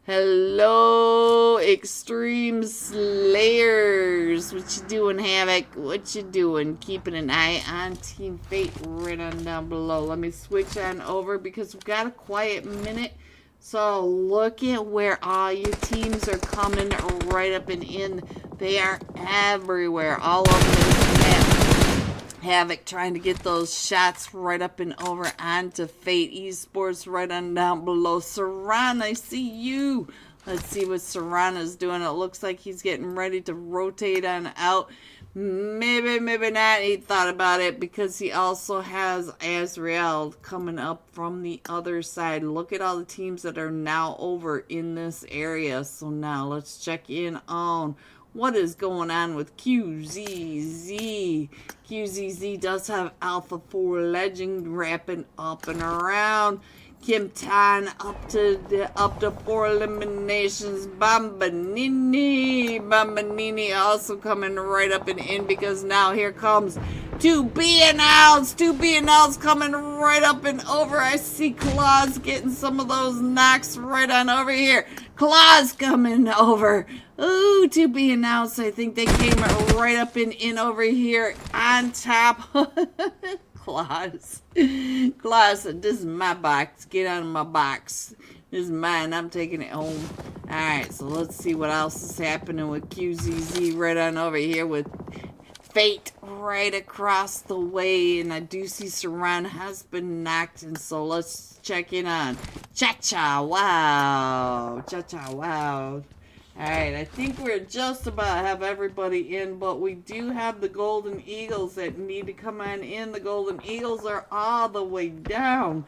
S1: Hello, Extreme Slayers. What you doing, Havoc? What you doing? Keeping an eye on Team Fate right on down below. Let me switch on over because we've got a quiet minute. So look at where all your teams are coming right up and in. They are everywhere, all over this map. Havoc trying to get those shots right up and over onto Fate Esports right on down below. Saran, I see you. Let's see what Saran is doing. It looks like he's getting ready to rotate on out. Maybe not. He thought about it because he also has Azrael coming up from the other side. Look at all the teams that are now over in this area. So now let's check in on what is going on with QZZ. QZZ does have Alpha 4 Legend wrapping up and around. Kim Tan up to 4 eliminations. Bambanini also coming right up and in because now here comes to be announced. To be announced coming right up and over. I see Claus getting some of those knocks right on over here. Claus coming over. Ooh, to be announced. I think they came right up and in over here on top. Claus, this is my box. Get out of my box. This is mine. I'm taking it home. Alright, so let's see what else is happening with QZZ right on over here with Fate right across the way. And I do see Saran has been knocked. And so let's check in on Cha-Cha Wow. Cha-Cha Wow. Alright, I think we're just about have everybody in, but we do have the Golden Eagles that need to come on in. The Golden Eagles are all the way down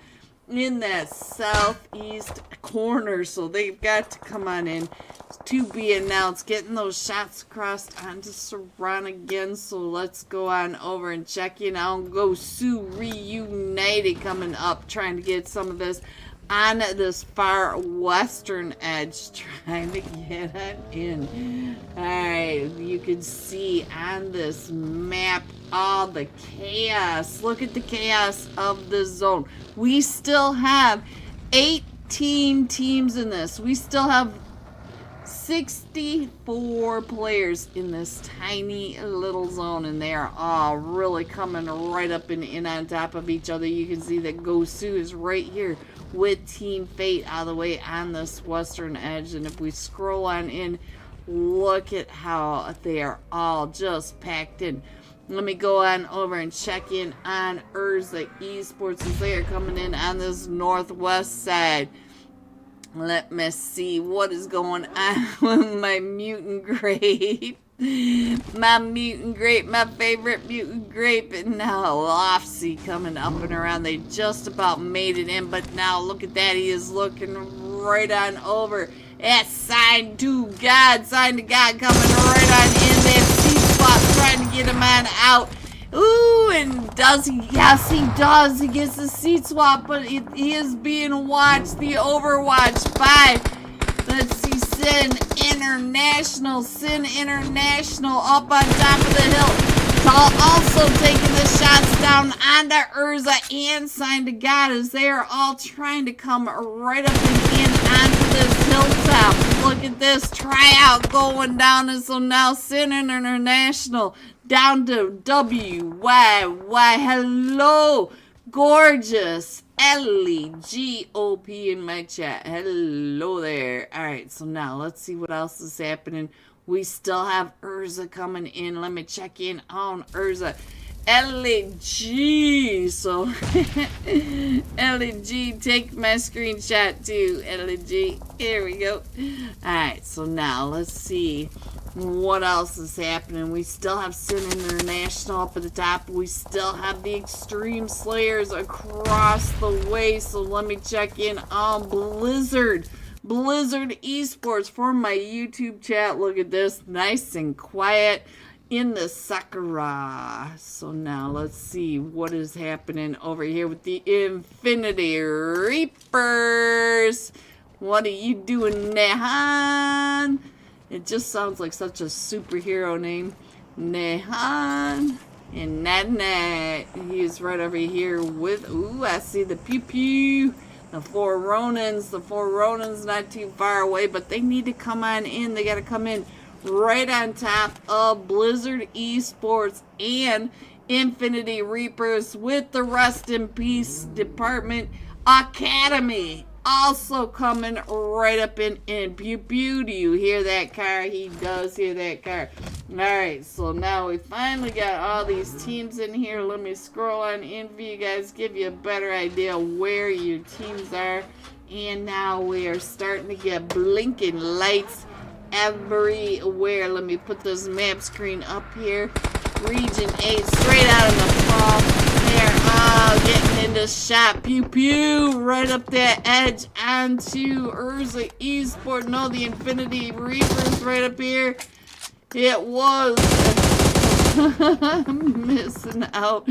S1: in that southeast corner, so they've got to come on in. To be announced, getting those shots crossed onto Saran again, so let's go on over and check in on Gosu Reunited coming up, trying to get some of this on this far western edge trying to get on in. Alright, you can see on this map all the chaos. Look at the chaos of the zone. We still have 18 teams in this. We still have 64 players in this tiny little zone, and they are all really coming right up and in on top of each other. You can see that Gosu is right here with Team Fate all the way on this western edge, and if we scroll on in, look at how they are all just packed in. Let me go on over and check in on Urza Esports as they are coming in on this northwest side. Let me see what is going on with my mutant grape. My mutant grape, my favorite mutant grape. And now Lofsy coming up and around. They just about made it in, but now look at that. He is looking right on over at Sign to God. Sign to God coming right on in that C-spot, trying to get him on out. Ooh, and does he? Yes, he does. He gets the seat swap, but he is being watched. The Overwatch by, let's see, Sin International. Sin International up on top of the hill. Also taking the shots down onto Urza and Sign to God as they are all trying to come right up and in onto this hilltop. Look at this tryout going down, and so now Sin International down to WYY. Hello, gorgeous Ellie GOP in my chat. Hello there. Alright, so now let's see what else is happening. We still have Urza coming in. Let me check in on Urza. LG. So, LG, take my screenshot too. LG. Here we go. Alright, so now let's see what else is happening. We still have Sin International up at the top. We still have the Extreme Slayers across the way. So let me check in on Blizzard. Blizzard Esports for my YouTube chat. Look at this. Nice and quiet in the Sakura. So now let's see what is happening over here with the Infinity Reapers. What are you doing, Nehan? It just sounds like such a superhero name. Nehan and Nat. He is right over here with, ooh, I see the Pew Pew. The four Ronins. The four Ronins not too far away, but they need to come on in. They got to come in right on top of Blizzard Esports and Infinity Reapers with the Rest in Peace Department Academy. Also coming right up in Pew Pew. Do you hear that car? He does hear that car. Alright, so now we finally got all these teams in here. Let me scroll on in for you guys, give you a better idea where your teams are. And now we are starting to get blinking lights everywhere. Let me put this map screen up here. Region 8, straight out of the fall. They're all getting into shot. Pew Pew right up that edge onto Urza Esports. No, the Infinity Reapers right up here. It was missing out.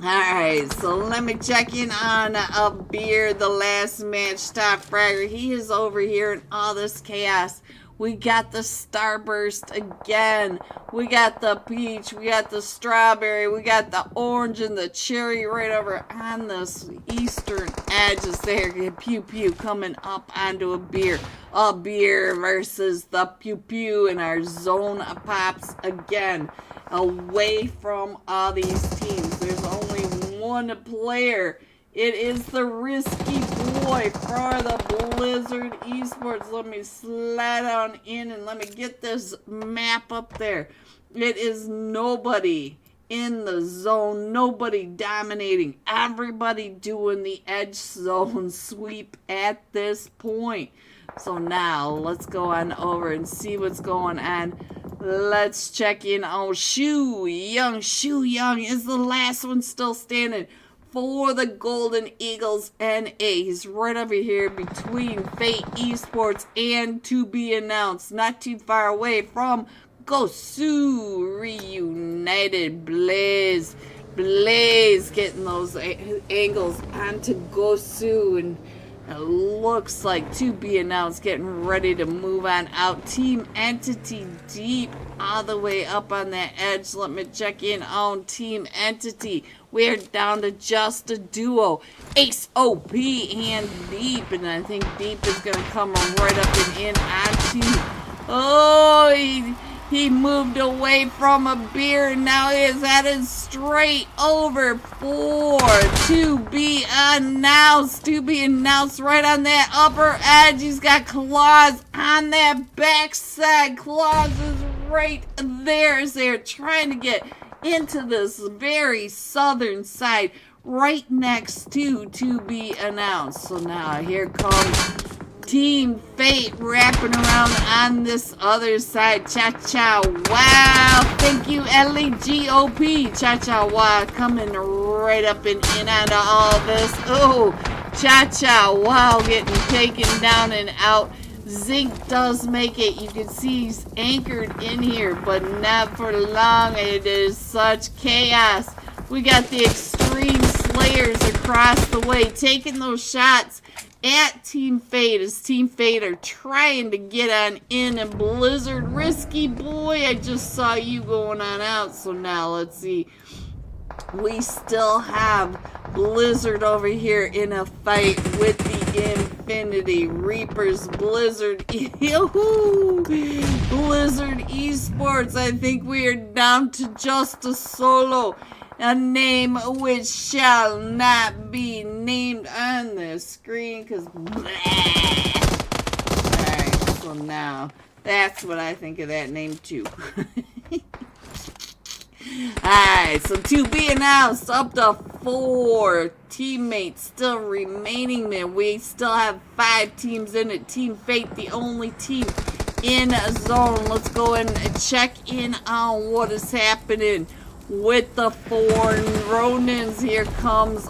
S1: Alright, so let me check in on a beer, the last match top fragger. He is over here in all this chaos. We got the Starburst again. We got the peach. We got the strawberry. We got the orange and the cherry right over on this eastern edges there. Pew Pew coming up onto a beer. A beer versus the Pew Pew in our zone pops again. Away from all these teams. There's only one player. It is the risky boy for the Blizzard Esports. Let me slide on in and let me get this map up there. It is nobody in the zone. Nobody dominating. Everybody doing the edge zone sweep at this point. So now let's go on over and see what's going on. Let's check in on Shu Young. Shu Young is the last one still standing for the Golden Eagles NA. He's right over here between Fate Esports and to be announced. Not too far away from Gosu Reunited Blaze. Blaze getting those angles onto Gosu, and it looks like to be announced, getting ready to move on out. Team Entity deep all the way up on that edge. Let me check in on Team Entity. We're down to just a duo, Ace OP and Deep, and I think Deep is going to come right up and in onto, oh, he moved away from a beer, and now he is headed straight over for to be announced right on that upper edge. He's got Claws on that backside. Claws is right there as they're trying to get into this very southern side, right next to be announced. So now here comes Team Fate wrapping around on this other side. Cha-cha, wow. Thank you, LEGOP. Cha-cha, wow. Coming right up and in onto all this. Oh, cha-cha, wow. Getting taken down and out. Zinc does make it. You can see he's anchored in here, but not for long. It is such chaos. We got the Extreme Slayers across the way, taking those shots at Team Fate as Team Fate are trying to get on in. And Blizzard, risky boy, I just saw you going on out. So now let's see. We still have Blizzard over here in a fight with the Infinity Reapers. Blizzard Esports. I think we are down to just a solo, a name which shall not be named on the screen, because alright, so now that's what I think of that name too. Alright, so to be announced, up to 4 teammates still remaining there. We still have 5 teams in it. Team Fate, the only team in a zone. Let's go and check in on what is happening with the 4 Ronins. Here comes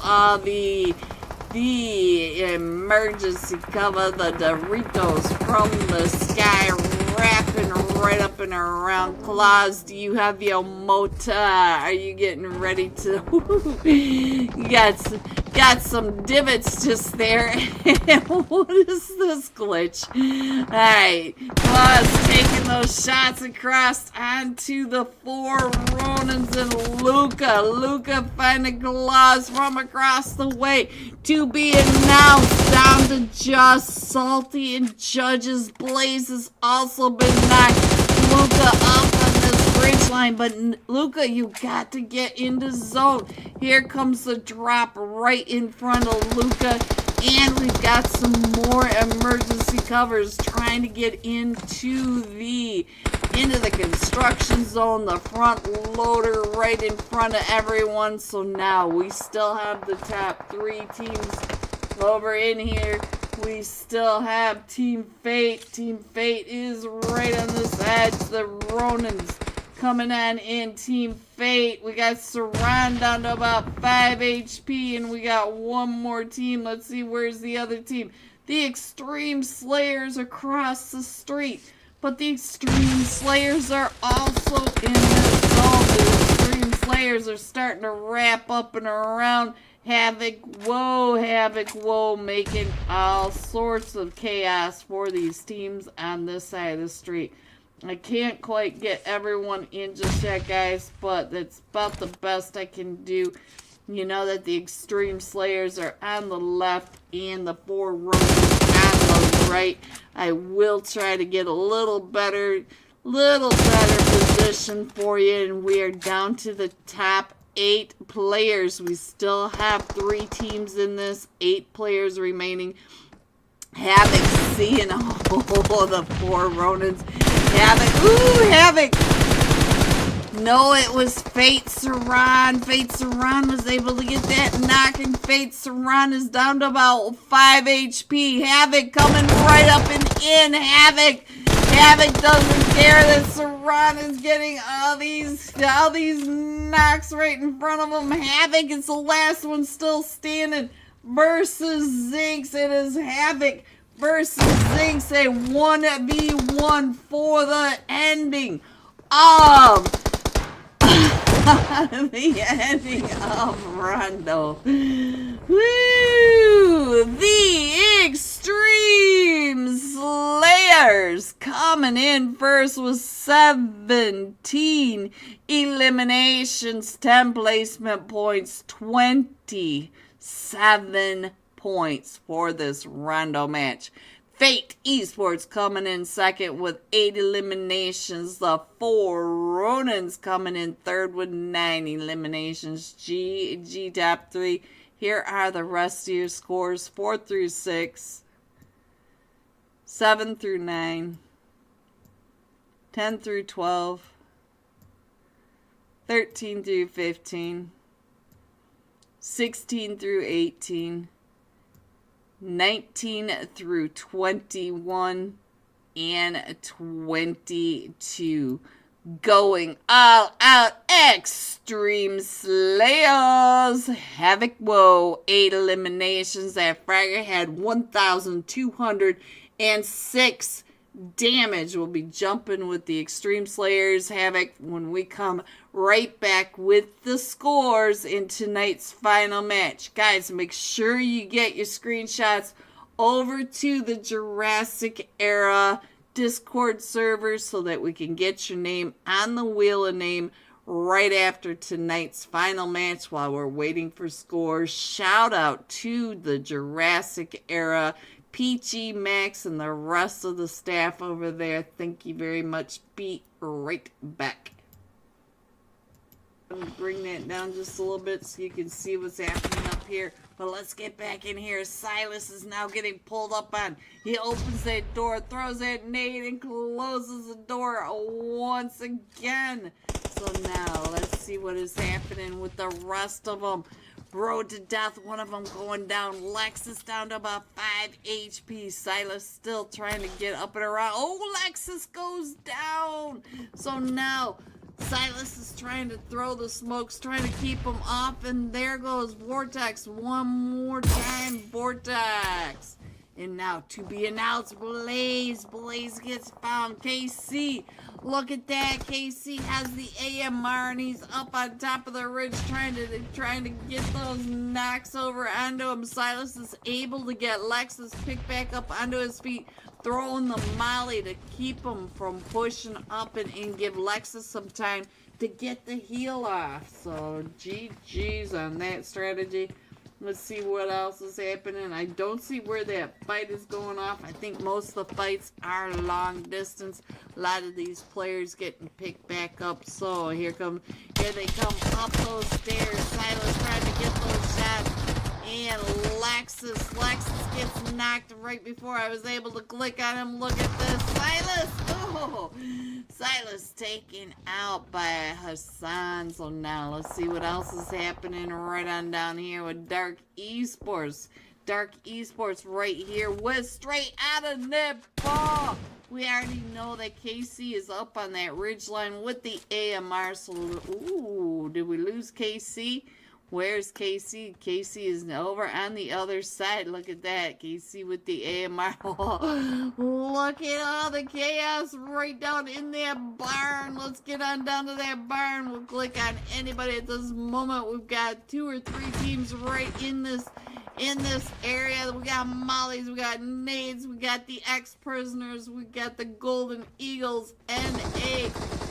S1: the emergency cover, the Doritos from the sky, wrapping right up and around. Claus, do you have your motor? Are you getting ready to? You got some divots just there. What is this glitch? Alright, Claus taking those shots across onto the 4 Ronins and Luca. Luca finding Claus from across the way. To be announced, down to just Salty and Judges. Blaze has also been knocked Luca up on this bridge line, but Luca, you got to get into zone. Here comes the drop right in front of Luca, and we've got some more emergency covers trying to get into the construction zone. The front loader right in front of everyone. So now we still have the top 3 teams over in here. We still have Team Fate. Team Fate is right on this edge. The Ronins coming on in. Team Fate. We got Saran down to about 5 HP. And we got one more team. Let's see, where's the other team? The Extreme Slayers across the street. But the Extreme Slayers are also in this zone. The Extreme Slayers are starting to wrap up and around. Havoc, whoa, making all sorts of chaos for these teams on this side of the street. I can't quite get everyone in just yet, guys, but that's about the best I can do. You know that the Extreme Slayers are on the left and the 4 Ronins on the right. I will try to get a little better position for you, and we are down to the top 8 players. We still have 3 teams in this, 8 players remaining. Havoc seeing the 4 Ronins. Havoc, ooh, Havoc. No, it was Fate Saran. Fate Saran was able to get that knock, and Fate Saran is down to about 5 HP. Havoc coming right up and in. Havoc doesn't care that Saran is getting all these knocks right in front of him. Havoc is the last one still standing versus Zinx. It is Havoc versus Zinx, a 1v1 for the ending of the ending of Rondo. Woo! The Extreme Slayers coming in first with 17 eliminations, 10 placement points, 27 points for this Rondo match. Fate Esports coming in second with 8 eliminations. The 4 Ronins coming in third with 9 eliminations. G top 3. Here are the rest of your scores: 4 through 6, 7 through 9, 10 through 12, 13 through 15, 16 through 18, 19 through 21, and 22. Going all out Extreme Slayers. Havoc Woe, 8 eliminations. That fragger had 1,206 damage. We'll be jumping with the Extreme Slayers Havoc when we come right back with the scores in tonight's final match. Guys, make sure you get your screenshots over to the Jurassic Era Discord server so that we can get your name on the wheel of name right after tonight's final match while we're waiting for scores. Shout out to the Jurassic Era, Peachy, Max, and the rest of the staff over there. Thank you very much. Be right back. I'm going to bring that down just a little bit so you can see what's happening up here. But let's get back in here. Silas is now getting pulled up on. He opens that door, throws that nade, and closes the door once again. So now let's see what is happening with the rest of them. Road to death, one of them going down. Lexus down to about 5 HP. Silas still trying to get up and around. Oh, Lexus goes down. So now Silas is trying to throw the smokes, trying to keep them off, and there goes Vortex one more time. Vortex. And now to be announced, Blaze. Blaze gets found. KC, look at that. KC has the AMR and he's up on top of the ridge trying to get those knocks over onto him. Silas is able to get Lexus picked back up onto his feet, throwing the molly to keep him from pushing up and give Lexus some time to get the heal off. So GG's on that strategy. Let's see what else is happening. I don't see where that fight is going off. I think most of the fights are long distance. A lot of these players getting picked back up. So here they come up those stairs. Silas trying to get those shots. And Lexus gets knocked right before I was able to click on him. Look at this. Silas! Oh! Silas taken out by Hassan. So now let's see what else is happening right on down here with Dark Esports. Dark Esports right here with straight out of Nepal. We already know that KC is up on that ridgeline with the AMR. So, ooh, did we lose KC? Where's KC? KC is over on the other side. Look at that. KC with the AMR. Look at all the chaos right down in that barn. Let's get on down to that barn. We'll click on anybody at this moment. We've got 2 or 3 teams right in this area. We got mollies, we got nades, we got the ex-prisoners, we got the Golden Eagles, NA.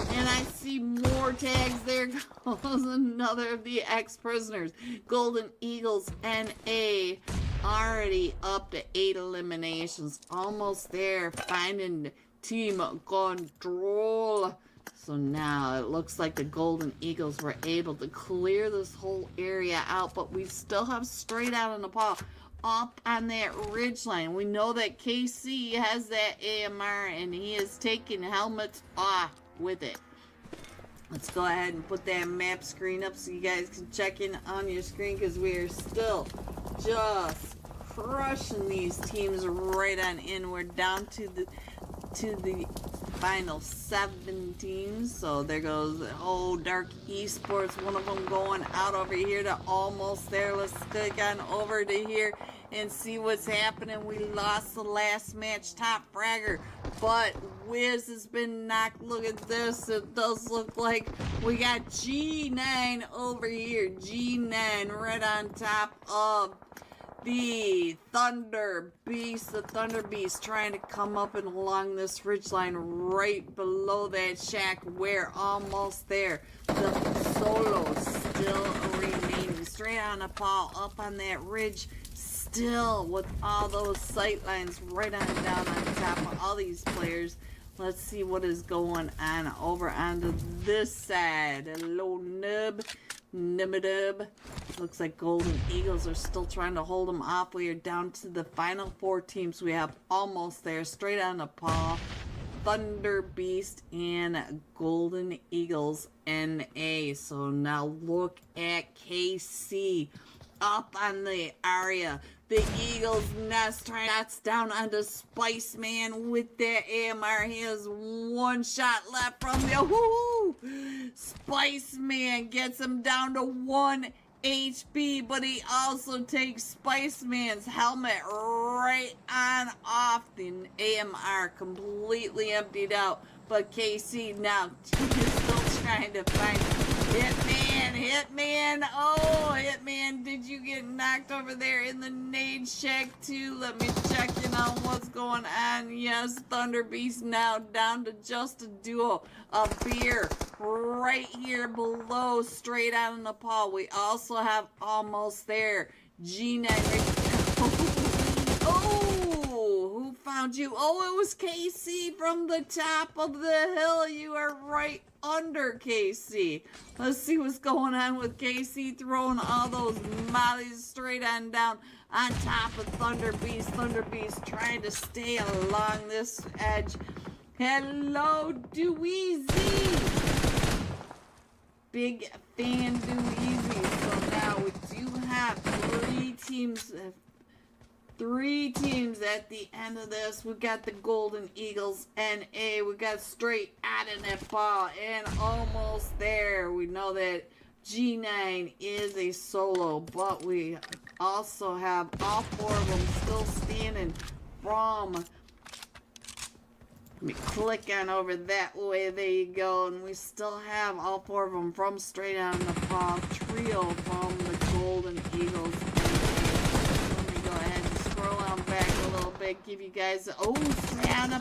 S1: And I see more tags. There goes another of the ex-prisoners. Golden Eagles NA already up to 8 eliminations. Almost there. Finding team control. So now it looks like the Golden Eagles were able to clear this whole area out. But we still have straight out of Nepal up on that ridgeline. We know that KC has that AMR and he is taking helmets off with it. Let's go ahead and put that map screen up so you guys can check in on your screen, because we are still just crushing these teams right on in. We're down to the final 7 teams. So there goes Dark Esports, one of them going out over here to almost there. Let's click on over to here and see what's happening. We lost the last match. Top Fragger but Wiz has been knocked. Look at this. It does look like we got G9 over here. G9 right on top of the Thunder Beast. The Thunder Beast trying to come up and along this ridgeline right below that shack. We're almost there. The Solo still remaining straight on a Paul up on that ridge. Still with all those sight lines right on down on top of all these players. Let's see what is going on over onto this side. Hello, Nub. Nubadub. Looks like Golden Eagles are still trying to hold them off. We are down to the final 4 teams. We have almost there. Straight on the Paul. Thunder Beast and Golden Eagles NA. So now look at KC up on the area. The Eagles nest shots down onto Spiceman with that AMR. He has 1 shot left from the Spiceman gets him down to 1 HP, but he also takes Spiceman's helmet right on off. The AMR completely emptied out, but KC now is still trying to find Hitman, oh, Hitman, did you get knocked over there in the nade shack too? Let me check in on what's going on. Yes, Thunder Beast now down to just a duo of beer right here below, straight out of Nepal. We also have almost there G9 Oh, who found you? Oh, it was KC from the top of the hill. You are right under KC. Let's see what's going on with KC throwing all those mollies straight on down on top of Thunder Beast. Thunder Beast trying to stay along this edge. Hello, Dweezy. Big fan, Dweezy. So now we do have 3 teams. 3 teams at the end of this. We got the Golden Eagles NA. We got straight out of Nepal and almost there. We know that G9 is a solo, but we also have all 4 of them still standing from. Let me click on over that way. There you go. And we still have all 4 of them from straight out of Nepal. Trio from the Golden Eagles. Back a little bit, give you guys straight on the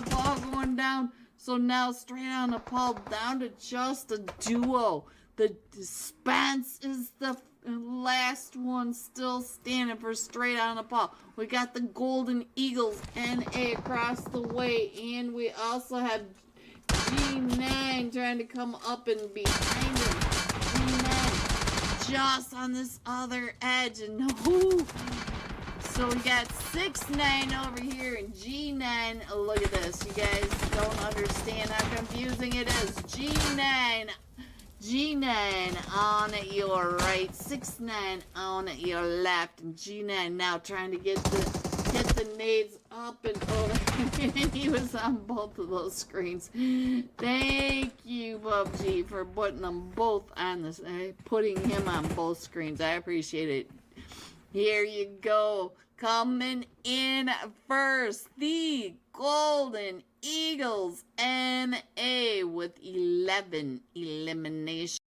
S1: ball going down. So now straight on the ball down to just a duo. The Spence is the last one still standing for straight on the ball. We got the Golden Eagles NA across the way, and we also have G9 trying to come up and behind him. G9 just on this other edge, and so we got 6-9 over here and G9. Oh, look at this. You guys don't understand how confusing it is. G9 on your right, 6-9 on your left, and G9 now trying to hit the nades up and over. He was on both of those screens. Thank you, PUBG, for putting them both on this, putting him on both screens. I appreciate it. Here you go. Coming in first, the Golden Eagles NA with 11 eliminations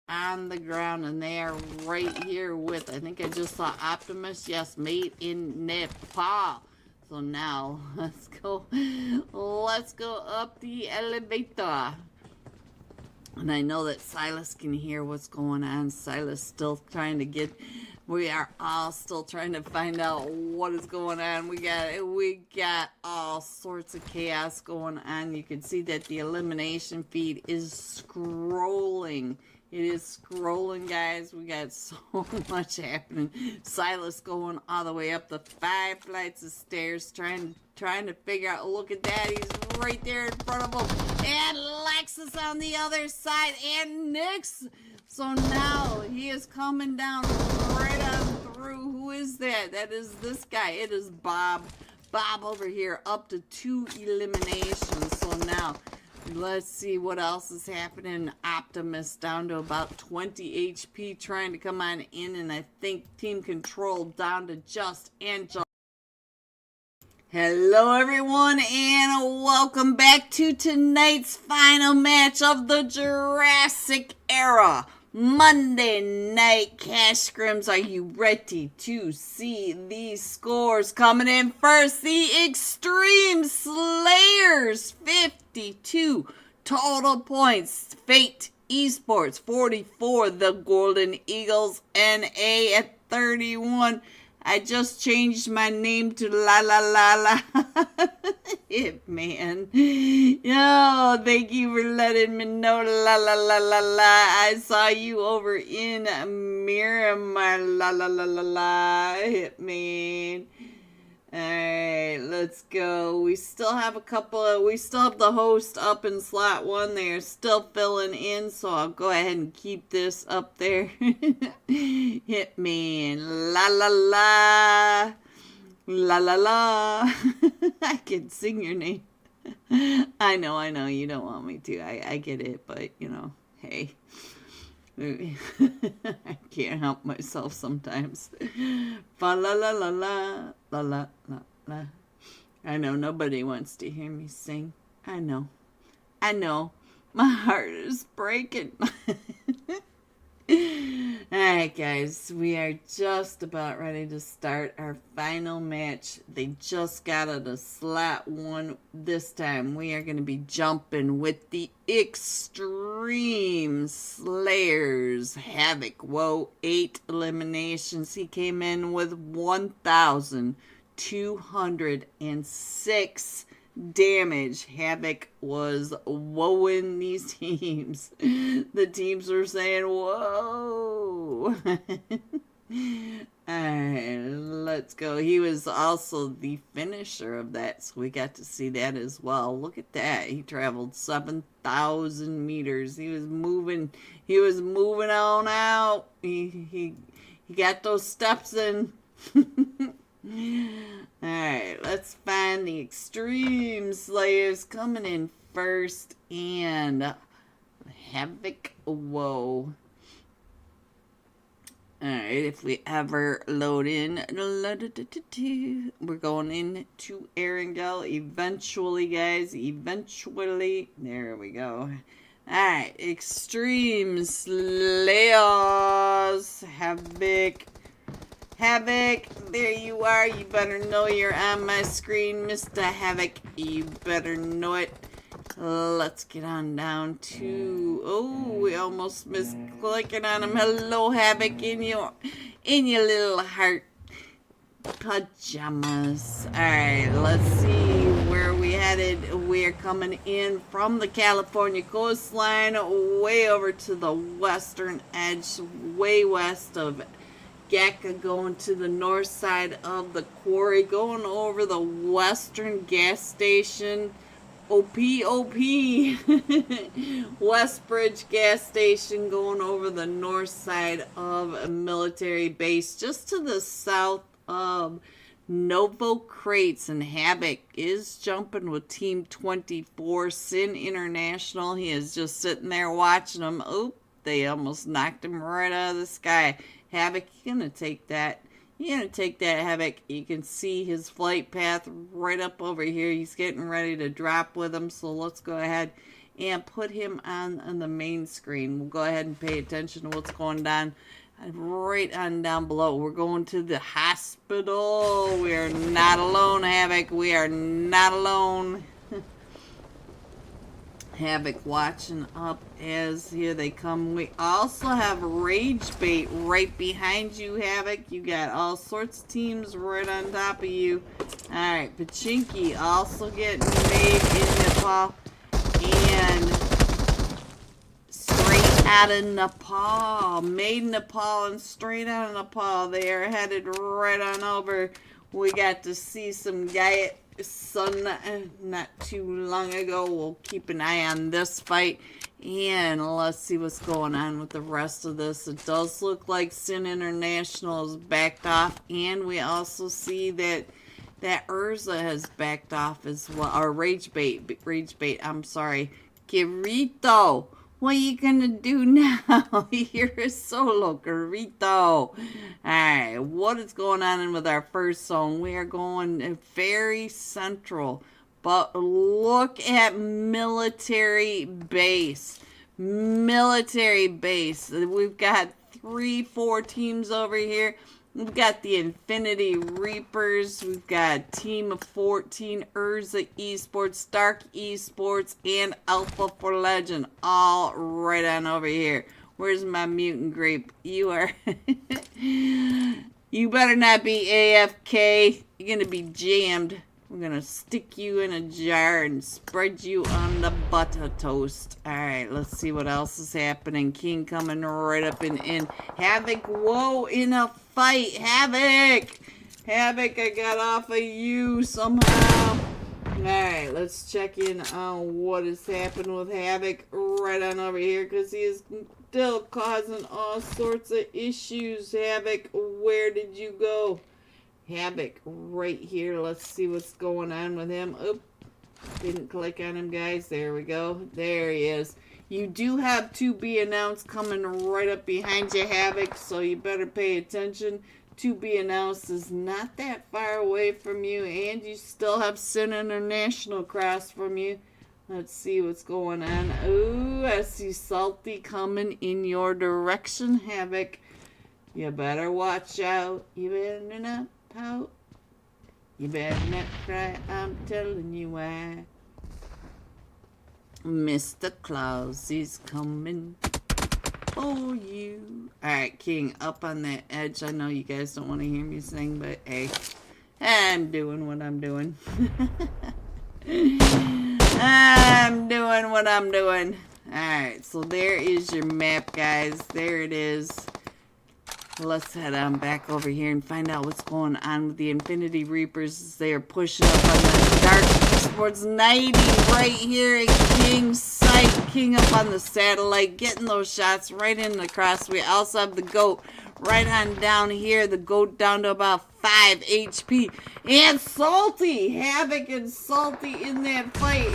S1: on the ground, and they are right here with, I think I just saw Optimus, yes, made in Nepal. So now let's go up the elevator. And I know that Silas can hear what's going on. Silas still trying to get, we are all still trying to find out what is going on. We got all sorts of chaos going on. You can see that the elimination feed is scrolling. It is scrolling, guys. We got so much happening. Silas going all the way up the 5 flights of stairs, trying to figure out. Look at that. He's right there in front of him. And Lexus on the other side. And Nix. So now he is coming down right on through. Who is that? That is this guy. It is Bob. Bob over here up to 2 eliminations. So now let's see what else is happening. Optimus down to about 20 HP trying to come on in. And I think Team Control down to just Angel. Hello everyone and welcome back to tonight's final match of the Jurassic era. Monday Night Cash Scrims. Are you ready to see these scores? Coming in first, the Extreme Slayers, 52 total points. Fate Esports, 44. The Golden Eagles NA at 31. I just changed my name to La La La La. Man. Yo, thank you for letting me know. La La La La La. I saw you over in Miramar. La La La La La. Hitman. Alright, let's go. We still have we still have the host up in slot 1. They're still filling in, so I'll go ahead and keep this up there. Hitman. La la la. La la la. I can sing your name. I know, you don't want me to. I get it, but, you know, hey. I can't help myself sometimes. Fa la la la la la la la la. I know nobody wants to hear me sing. I know. My heart is breaking. Alright guys, we are just about ready to start our final match. They just got out of slot 1 this time. We are going to be jumping with the Extreme Slayers. Havoc, whoa, 8 eliminations. He came in with 1,206 damage. Havoc was woeing these teams. The teams were saying, whoa. Alright, let's go. He was also the finisher of that, so we got to see that as well. Look at that. He traveled 7,000 meters. He was moving on out. He got those steps in. Alright, let's find the Extreme Slayers coming in first, and Havoc, whoa. Alright, if we ever load in, we're going into Erangel eventually, guys, eventually. There we go. Alright, Extreme Slayers, Havoc, there you are. You better know you're on my screen, Mr. Havoc. You better know it. Let's get on down to... Oh, we almost missed clicking on him. Hello, Havoc, in your little heart pajamas. Alright, let's see where we headed. We're coming in from the California coastline way over to the western edge, way west of Gacka, going to the north side of the quarry, going over the western gas station, Westbridge gas station, going over the north side of a military base just to the south of Novo Crates. And Havoc is jumping with Team 24, Sin International. He is just sitting there watching them. Oop, they almost knocked him right out of the sky. Havoc, you're gonna take that. You're gonna take that, Havoc. You can see his flight path right up over here. He's getting ready to drop with him. So let's go ahead and put him on the main screen. We'll go ahead and pay attention to what's going on right on down below. We're going to the hospital. We are not alone, Havoc. We are not alone. Havoc watching up as here they come. We also have Rage Bait right behind you, Havoc. You got all sorts of teams right on top of you. Alright, Pachinki also getting made in Nepal. And straight out of Nepal. Made in Nepal and straight out of Nepal. They are headed right on over. We got to see some guy not too long ago. We'll keep an eye on this fight, and let's see what's going on with the rest of this. It does look like Sin International is backed off, and we also see that Urza has backed off as well, or Rage Bait, I'm sorry. Kirito What are you gonna do now? You're a solo Garito. Alright, what is going on with our first song? We are going very central. But look at military base. Military base. We've got 3-4 teams over here. We've got the Infinity Reapers. We've got Team of 14, Urza Esports, Stark Esports, and Alpha for Legend. All right on over here. Where's my mutant grape? You are... You better not be AFK. You're going to be jammed. We're going to stick you in a jar and spread you on the butter toast. Alright, let's see what else is happening. King coming right up and in. Havoc, whoa, in a fight. Havoc! Havoc, I got off of you somehow. Alright, let's check in on what has happened with Havoc right on over here, because he is still causing all sorts of issues. Havoc, where did you go? Havoc right here. Let's see what's going on with him. Oop. Didn't click on him, guys. There we go. There he is. You do have to be announced coming right up behind you, Havoc, so you better pay attention. To be announced is not that far away from you, and you still have Sin International across from you. Let's see what's going on. Ooh, I see Salty coming in your direction, Havoc. You better watch out. You better not pout. You better not cry. I'm telling you why. Mr. Claus is coming for you. Alright, King, up on that edge. I know you guys don't want to hear me sing, but hey, I'm doing what I'm doing. I'm doing what I'm doing. Alright, so there is your map, guys. There it is. Let's head on back over here and find out what's going on with the Infinity Reapers. They are pushing up on the Dark Esports 90 right here at King's sight. King up on the satellite, getting those shots right in the cross. We also have the GOAT right on down here. The GOAT down to about 5 HP. And Salty! Havoc and Salty in that fight.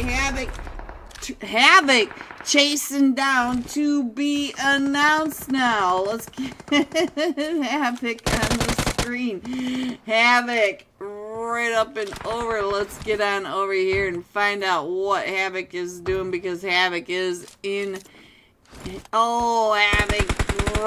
S1: Havoc chasing down to be announced now. Let's get Havoc on the screen. Havoc right up and over. Let's get on over here and find out what Havoc is doing, because Havoc is in... Oh, Havoc,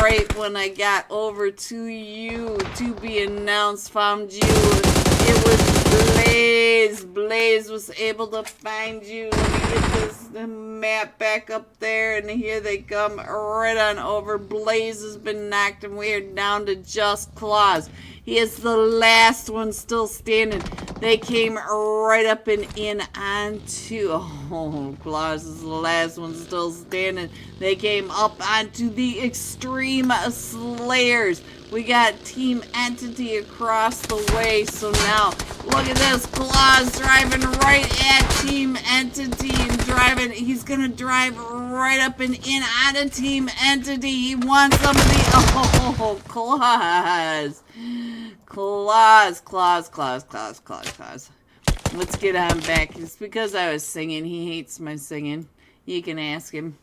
S1: right when I got over to you to be announced, found you. It was Blaze. Blaze was able to find you. Let me get this map back up there, and here they come right on over. Blaze has been knocked, and we are down to just Claus. He is the last one still standing. They came right up and in onto... Oh, Claus is the last one still standing. They came up onto the Extreme Slayers. We got Team Entity across the way. So now, look at this. Claus driving right at Team Entity and driving. He's going to drive right up and in onto Team Entity. He wants some of the... Oh, Claus. Claus. Let's get on back. It's because I was singing. He hates my singing. You can ask him.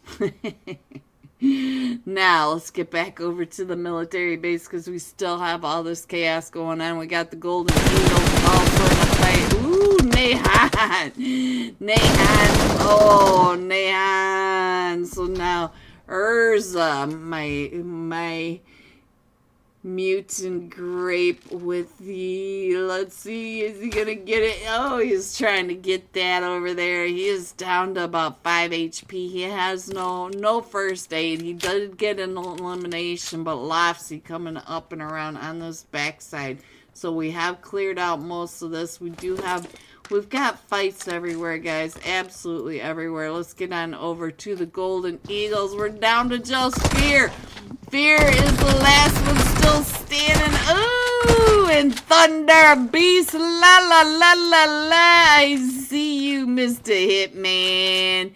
S1: Now, let's get back over to the military base, because we still have all this chaos going on. We got the Golden Eagles also in the fight. Ooh, Nehan. Oh, Nehan. So now, Urza, my mutant grape with the, let's see, is he gonna get it? Oh, he's trying to get that over there. He is down to about 5 HP. He has no first aid. He did get an elimination, but Lofsy coming up and around on this backside. So we have cleared out most of this. We've got fights everywhere, guys. Absolutely everywhere. Let's get on over to the Golden Eagles. We're down to just Fear. Fear is the last one still standing. Ooh, and Thunder Beast. La la la la la. I see you, Mr. Hitman.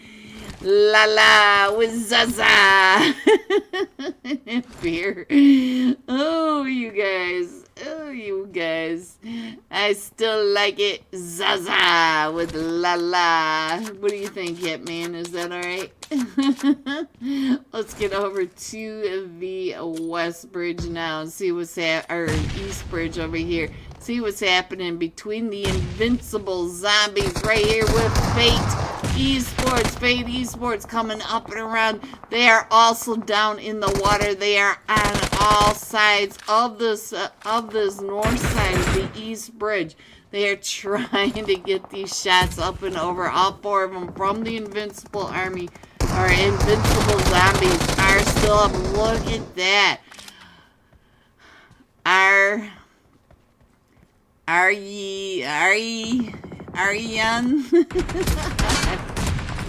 S1: La la with Zaza. Fear. Oh, you guys. Oh, you guys. I still like it. Zaza with la la. What do you think, Hitman? Is that alright? Let's get over to the West Bridge now and see what's or East Bridge over here. See what's happening between the invincible zombies right here with Fate Esports. Fate Esports coming up and around. They are also down in the water. They are on all sides of this north side of the East Bridge. They are trying to get these shots up and over. All four of them from the invincible army, or invincible zombies, are still up. Look at that. Are ye on?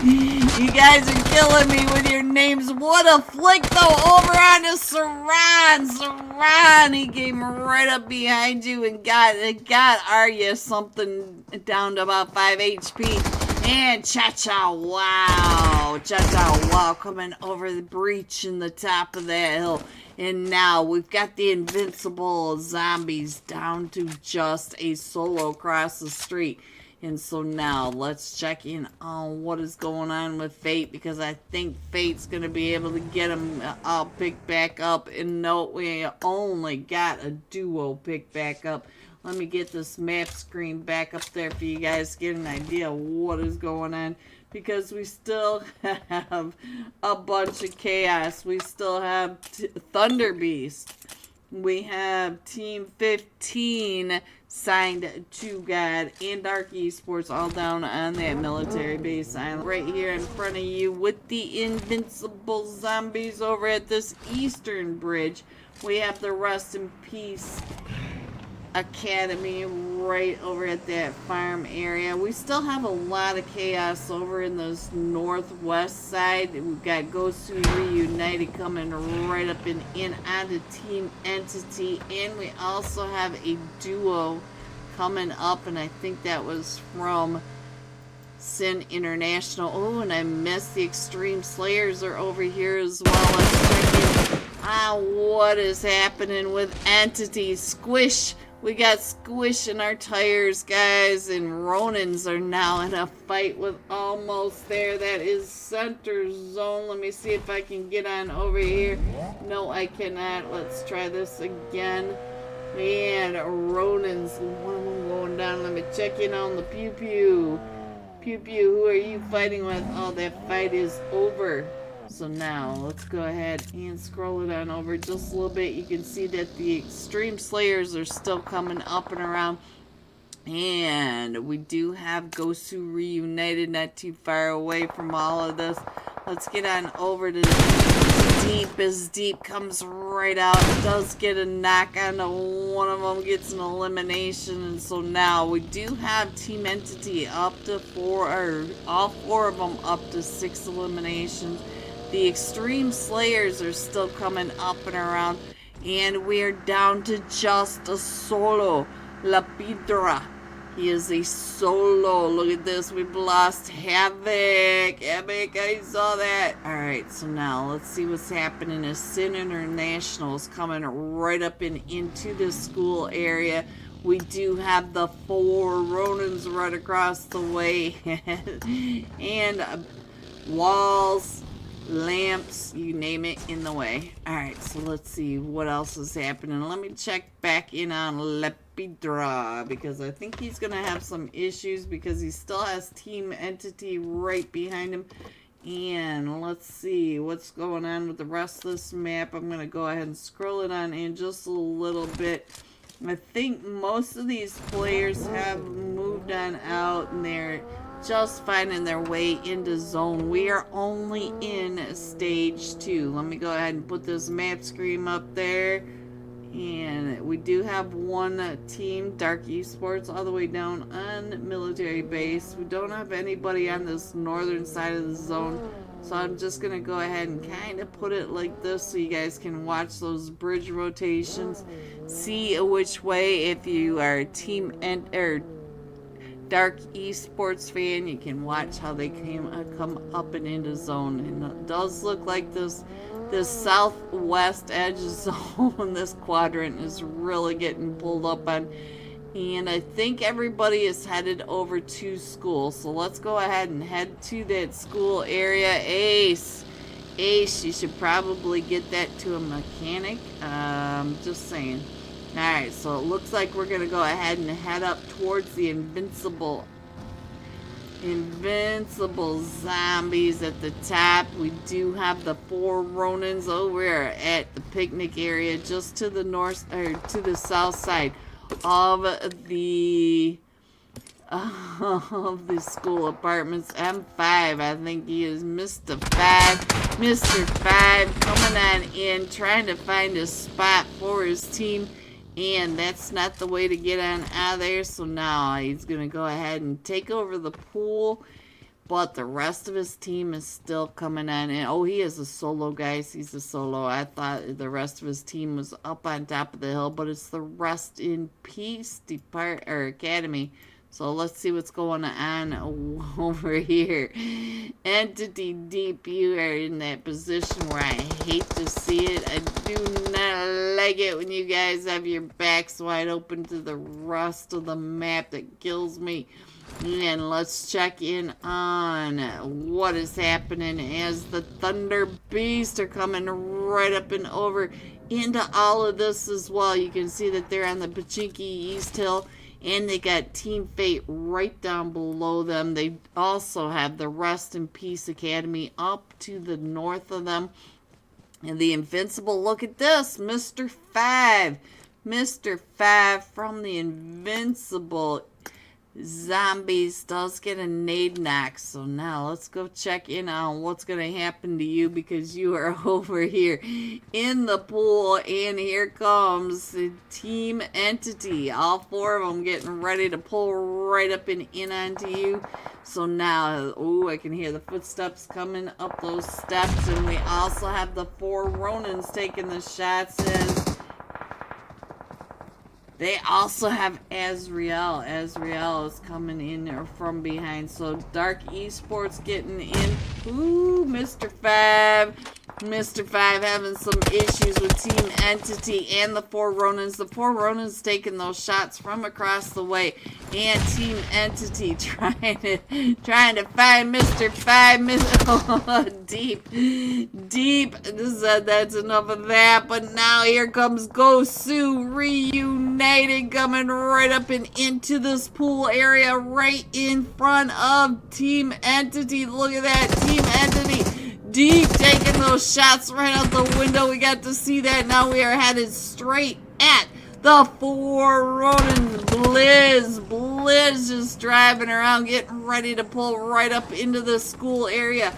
S1: You guys are killing me with your names. What a flick though, over on to Saran. Saran, he came right up behind you and got Arya something down to about 5 HP. And Cha-Cha, wow. Cha-Cha, wow, coming over the breach in the top of that hill. And now we've got the invincible zombies down to just a solo across the street. And so now let's check in on what is going on with Fate, because I think Fate's going to be able to get him all picked back up. And no, we only got a duo picked back up. Let me get this map screen back up there for you guys to get an idea of what is going on. Because we still have a bunch of chaos. We still have Thunder Beast. We have Team 15 signed to God and Dark Esports all down on that military base island. Right here in front of you with the invincible zombies over at this eastern bridge. We have the Rest in Peace Academy right over at that farm area. We still have a lot of chaos over in this northwest side. We've got Gosu Reunited coming right up and in onto Team Entity, and we also have a duo coming up, and I think that was from Sin International. Oh, and I missed the Extreme Slayers are over here as well. Let's check in on what is happening with Entity. Squish. We got Squish in our tires, guys, and Ronins are now in a fight with almost there. That is center zone. Let me see if I can get on over here. No, I cannot. Let's try this again. Man, Ronins, one of them going down. Let me check in on the Pew Pew. Pew Pew, who are you fighting with? Oh, that fight is over. So now, let's go ahead and scroll it on over just a little bit. You can see that the Extreme Slayers are still coming up and around. And we do have Gosu Reunited not too far away from all of this. Let's get on over to Deep, as Deep comes right out. Does get a knock on one of them, gets an elimination. And so now we do have Team Entity up to 4, or all 4 of them up to 6 eliminations. The Extreme Slayers are still coming up and around. And we're down to just a solo. Lapidra. He is a solo. Look at this. We've lost Havoc. Havoc, I saw that. Alright, so now let's see what's happening as Sin International is coming right up and into the school area. We do have the 4 Ronins right across the way. And walls, lamps, you name it, in the way. Alright, so let's see what else is happening. Let me check back in on Lepidra, because I think he's going to have some issues because he still has Team Entity right behind him. And let's see what's going on with the rest of this map. I'm going to go ahead and scroll it on in just a little bit. I think most of these players have moved on out and they're just finding their way into zone. We are only in stage 2. Let me go ahead and put this map screen up there. And we do have one team, Dark Esports, all the way down on military base. We don't have anybody on this northern side of the zone. So I'm just going to go ahead and kind of put it like this so you guys can watch those bridge rotations. See which way, if you are Team Dark Esports fan, you can watch how they come up and into zone. And it does look like this this southwest edge zone, this quadrant is really getting pulled up on. And I think everybody is headed over to school. So let's go ahead and head to that school area. Ace, you should probably get that to a mechanic. Just saying. Alright, so it looks like we're going to go ahead and head up towards the invincible zombies at the top. We do have the 4 Ronins over at the picnic area just to the north, or to the south side of the school apartments. M5, I think he is Mr. 5 coming on in, trying to find a spot for his team, and that's not the way to get on out of there. So now he's gonna go ahead and take over the pool, but the rest of his team is still coming on in. Oh, he is a solo, guys. He's a solo. I thought the rest of his team was up on top of the hill, but it's the Rest in Peace Academy. So let's see what's going on over here. Entity Deep, you are in that position where I hate to see it. I do not like it when you guys have your backs wide open to the rest of the map. That kills me. And let's check in on what is happening as the Thunder Beast are coming right up and over into all of this as well. You can see that they're on the Pachinki East Hill, and they got Team Fate right down below them. They also have the Rest in Peace Academy up to the north of them. And the Invincible, look at this, Mr. 5 from the Invincible Zombies does get a nade knock. So now let's go check in on what's going to happen to you, because you are over here in the pool, and here comes the Team Entity. All 4 of them getting ready to pull right up and in onto you. So now, oh, I can hear the footsteps coming up those steps, and we also have the 4 Ronins taking the shots in. They also have Azrael. Azrael is coming in from behind. So Dark Esports getting in. Ooh, Mr. 5. Mr. 5 having some issues with Team Entity and the 4 Ronins. The 4 Ronins taking those shots from across the way. And Team Entity trying to find Mr. 5. Deep. That's enough of that. But now here comes Gosu Reunited coming right up and into this pool area right in front of Team Entity. Look at that, Team Entity. Deep taking those shots right out the window. We got to see that. Now we are headed straight at the 4 Ronin. Blizz just driving around, getting ready to pull right up into the school area.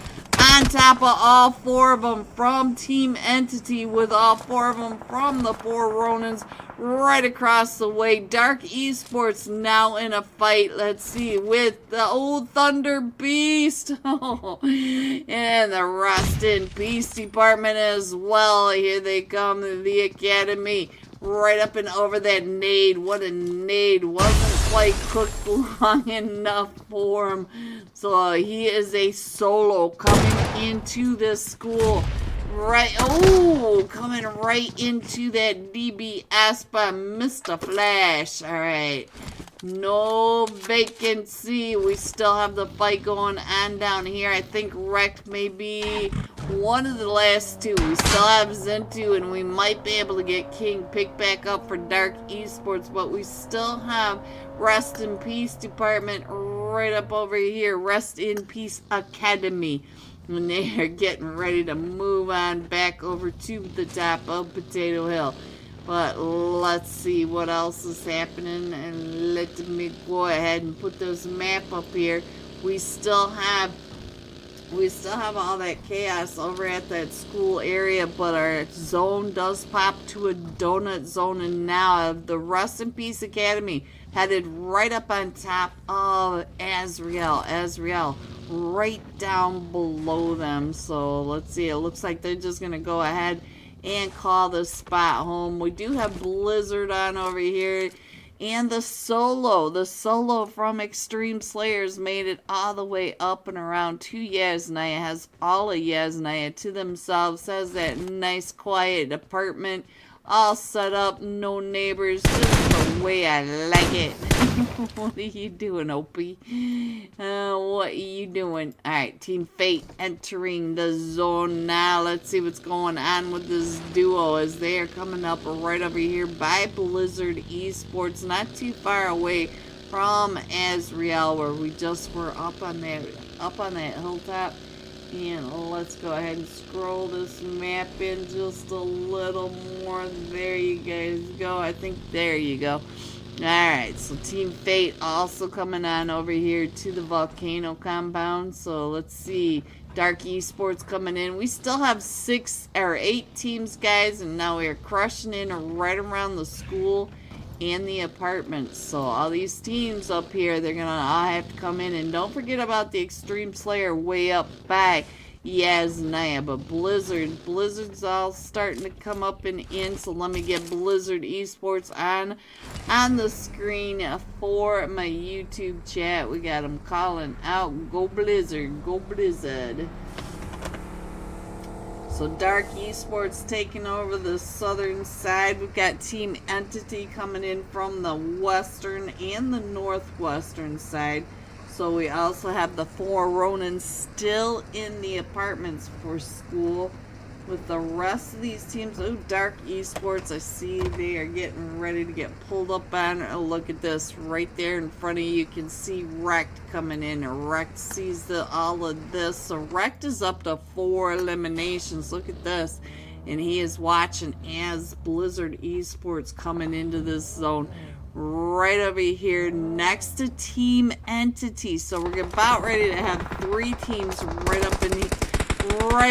S1: On top of all 4 of them from Team Entity, with all 4 of them from the 4 Ronins right across the way. Dark Esports now in a fight, let's see, with the old Thunder Beast. And the Rest in Peace department as well. Here they come, the Academy. Right up and over that nade. What a nade. Wasn't quite cooked long enough for him. So he is a solo coming into this school. Right, oh, coming right into that DBS by Mr. Flash. Alright. No vacancy. We still have the fight going on down here. I think Wrecked may be one of the last 2. We still have Zentu, and we might be able to get King picked back up for Dark Esports, but we still have Rest in Peace department right up over here. Rest in Peace Academy. When they are getting ready to move on back over to the top of Potato Hill. But let's see what else is happening, and let me go ahead and put this map up here. We still have all that chaos over at that school area, but our zone does pop to a donut zone, and now the Rest in Peace Academy headed right up on top of Azrael right down below them. So let's see, it looks like they're just gonna go ahead and call this spot home. We do have Blizzard on over here, And the solo from Extreme Slayers made it all the way up and around to Yasnaya. Has all of Yasnaya to themselves. Has that nice quiet apartment all set up, no neighbors, just the way I like it. What are you doing, Opie? What are you doing? Alright, Team Fate entering the zone now. Let's see what's going on with this duo as they are coming up right over here by Blizzard Esports, not too far away from Azrael, where we just were up on that hilltop. And let's go ahead and scroll this map in just a little more. There you guys go. I think there you go. Alright, so Team Fate also coming on over here to the volcano compound. So let's see. Dark Esports coming in. We still have 6 or 8 teams, guys, and now we're crushing in right around the school and the apartments. So all these teams up here, they're gonna all have to come in. And don't forget about the Extreme Slayer way up by Yasnaya. But Blizzard's all starting to come up and in. So let me get Blizzard Esports on the screen for my YouTube chat. We got them calling out, go Blizzard, go Blizzard. So Dark Esports taking over the southern side. We've got Team Entity coming in from the western and the northwestern side. So we also have the 4 Ronins still in the apartments for school. With the rest of these teams, oh, Dark Esports, I see they are getting ready to get pulled up on. Oh, look at this right there in front of you. You can see Rect coming in. Rect sees all of this. So Rect is up to 4 eliminations. Look at this. And he is watching as Blizzard Esports coming into this zone right over here next to Team Entity. So we're about ready to have 3 teams right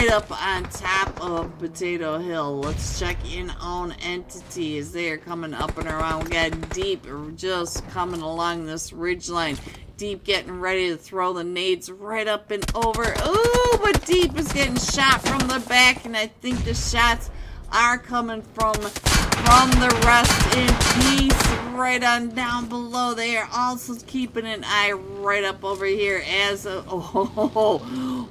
S1: up on top of Potato Hill. Let's check in on Entity as they are coming up and around. We got Deep just coming along this ridgeline. Deep getting ready to throw the nades right up and over. Ooh, but Deep is getting shot from the back, and I think the shots are coming from the rest in peace right on down below. They are also keeping an eye right up over here as oh,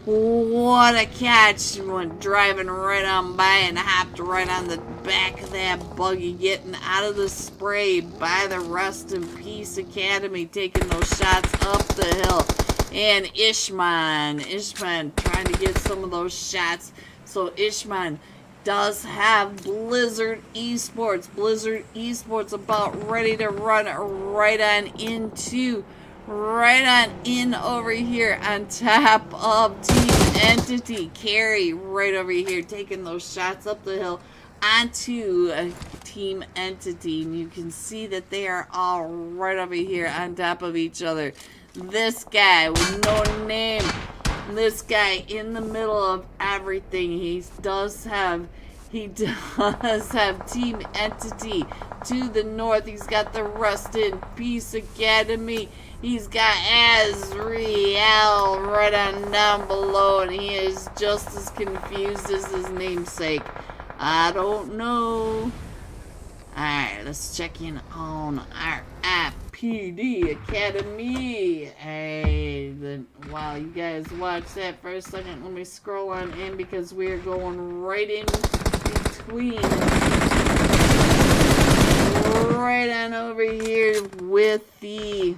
S1: what a catch. Went driving right on by and hopped right on the back of that buggy, getting out of the spray by the Rest in Peace Academy, taking those shots up the hill. And Ishman trying to get some of those shots. So Ishman does have Blizzard Esports. Blizzard Esports about ready to run right on in over here on top of Team Entity. Carry right over here, taking those shots up the hill onto Team Entity. And you can see that they are all right over here on top of each other. This guy with no name, this guy in the middle of everything. He does have Team Entity to the north. He's got the Rest in Peace Academy. He's got Azrael right on down below, and he is just as confused as his namesake. I don't know. Alright, let's check in on our IPD Academy. Hey, while you guys watch that for a second, let me scroll on in because we're going right in between. Right on over here with the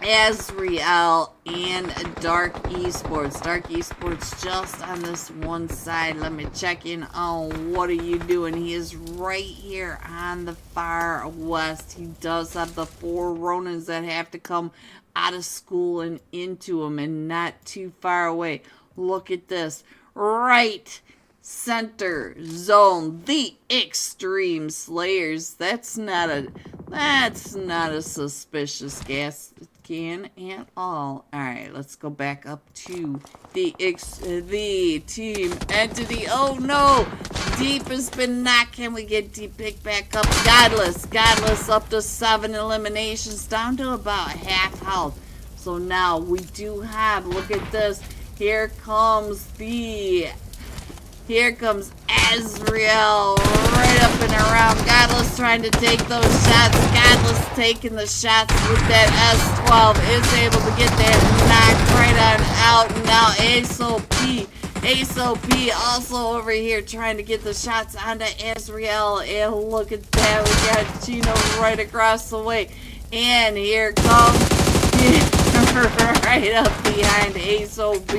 S1: Azrael and Dark Esports. Dark Esports just on this one side. Let me check in on what are you doing. He is right here on the far west. He does have the 4 Ronins that have to come out of school and into him, and not too far away. Look at this. Right center zone, the Extreme Slayers. That's not a suspicious gas can at all. Alright, let's go back up to the Team Entity. Oh no! Deep has been knocked. Can we get Deep picked back up? Godless up to 7 eliminations, down to about half health. So now we do have, look at this. Here comes the Here comes Azrael right up and around. Godless trying to take those shots. Godless taking the shots with that S12. Is able to get that knocked right on out. And now Ace OP also over here trying to get the shots onto Azrael. And look at that. We got Gino right across the way. And here comes right up behind Ace OP.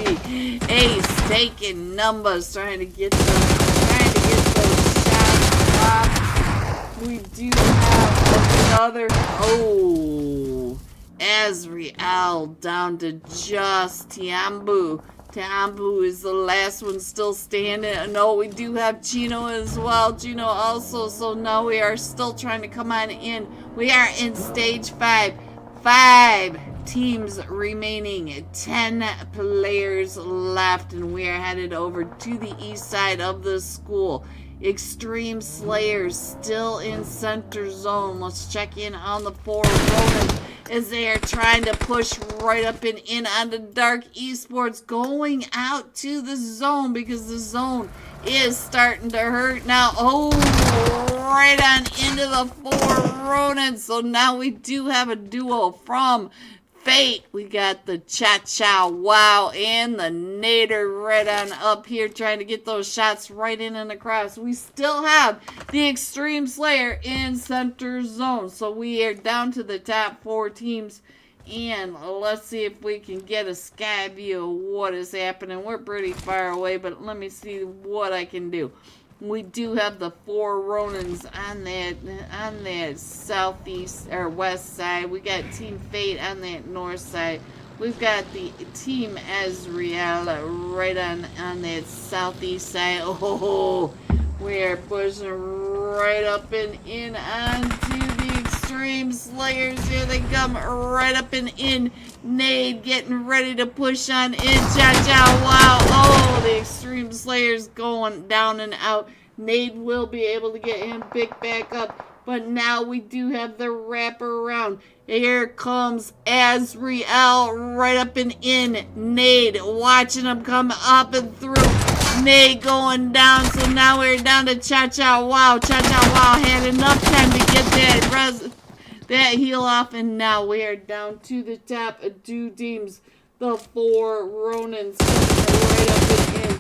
S1: Ace taking numbers, trying to get those shots off. We do have another. Oh, Azrael down to just Tiambu. Tiambu is the last one still standing. No, we do have Gino as well. Gino also. So now we are still trying to come on in. We are in stage 5. 5 teams remaining, 10 players left, and we are headed over to the east side of the school. Extreme Slayers still in center zone. Let's check in on the 4 Romans as they are trying to push right up and in on the Dark Esports, going out to the zone because the zone is starting to hurt now. Oh, right on into the 4 Ronin. So now we do have a duo from Fate. We got the Cha-Cha Wow and the Nader right on up here trying to get those shots right in and across. We still have the Extreme Slayer in center zone. So we are down to the top 4 teams. And let's see if we can get a sky view of what is happening. We're pretty far away, but let me see what I can do. We do have the 4 Ronins on that southeast or west side. We got Team Fate on that north side. We've got the Team Azrael right on that southeast side. Oh, we're pushing right up and in onto the Extreme Slayers. Here they come right up and in. Nade getting ready to push on in. Cha-Cha Wow. Oh, the Extreme Slayers going down and out. Nade will be able to get him picked back up. But now we do have the wraparound. Here comes Azrael right up and in. Nade watching him come up and through. Nade going down. So now we're down to Cha-Cha Wow. Cha-Cha Wow had enough time to get that heal off. And now we are down to the top 2 teams. The 4 Ronins coming right up and in.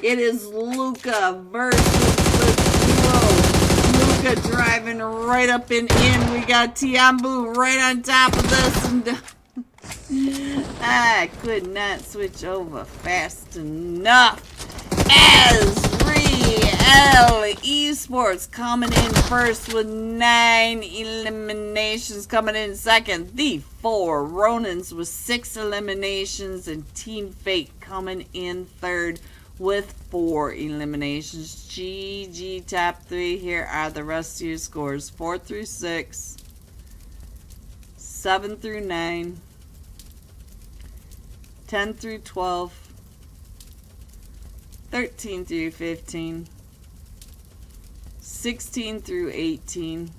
S1: It is Luca versus the duo. Luca driving right up and in. We got Tiambu right on top of this. And I could not switch over fast enough. Azrael Esports coming in first with 9 eliminations. Coming in second, the 4 Ronins with 6 eliminations. And Team Fate coming in third with 4 eliminations. GG top 3. Here are the rest of your scores. 4 through 6. 7 through 9. 10 through 12. 13 through 15. 16 through 18.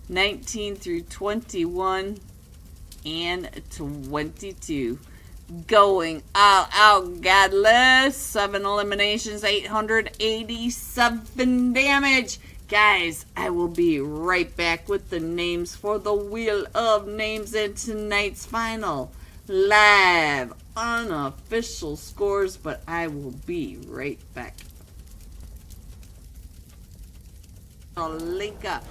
S1: 19 through 21. And 22. Going all out, Godless. 7 eliminations, 887 damage. Guys, I will be right back with the names for the Wheel of Names in tonight's final live unofficial scores, but I will be right back. Angelica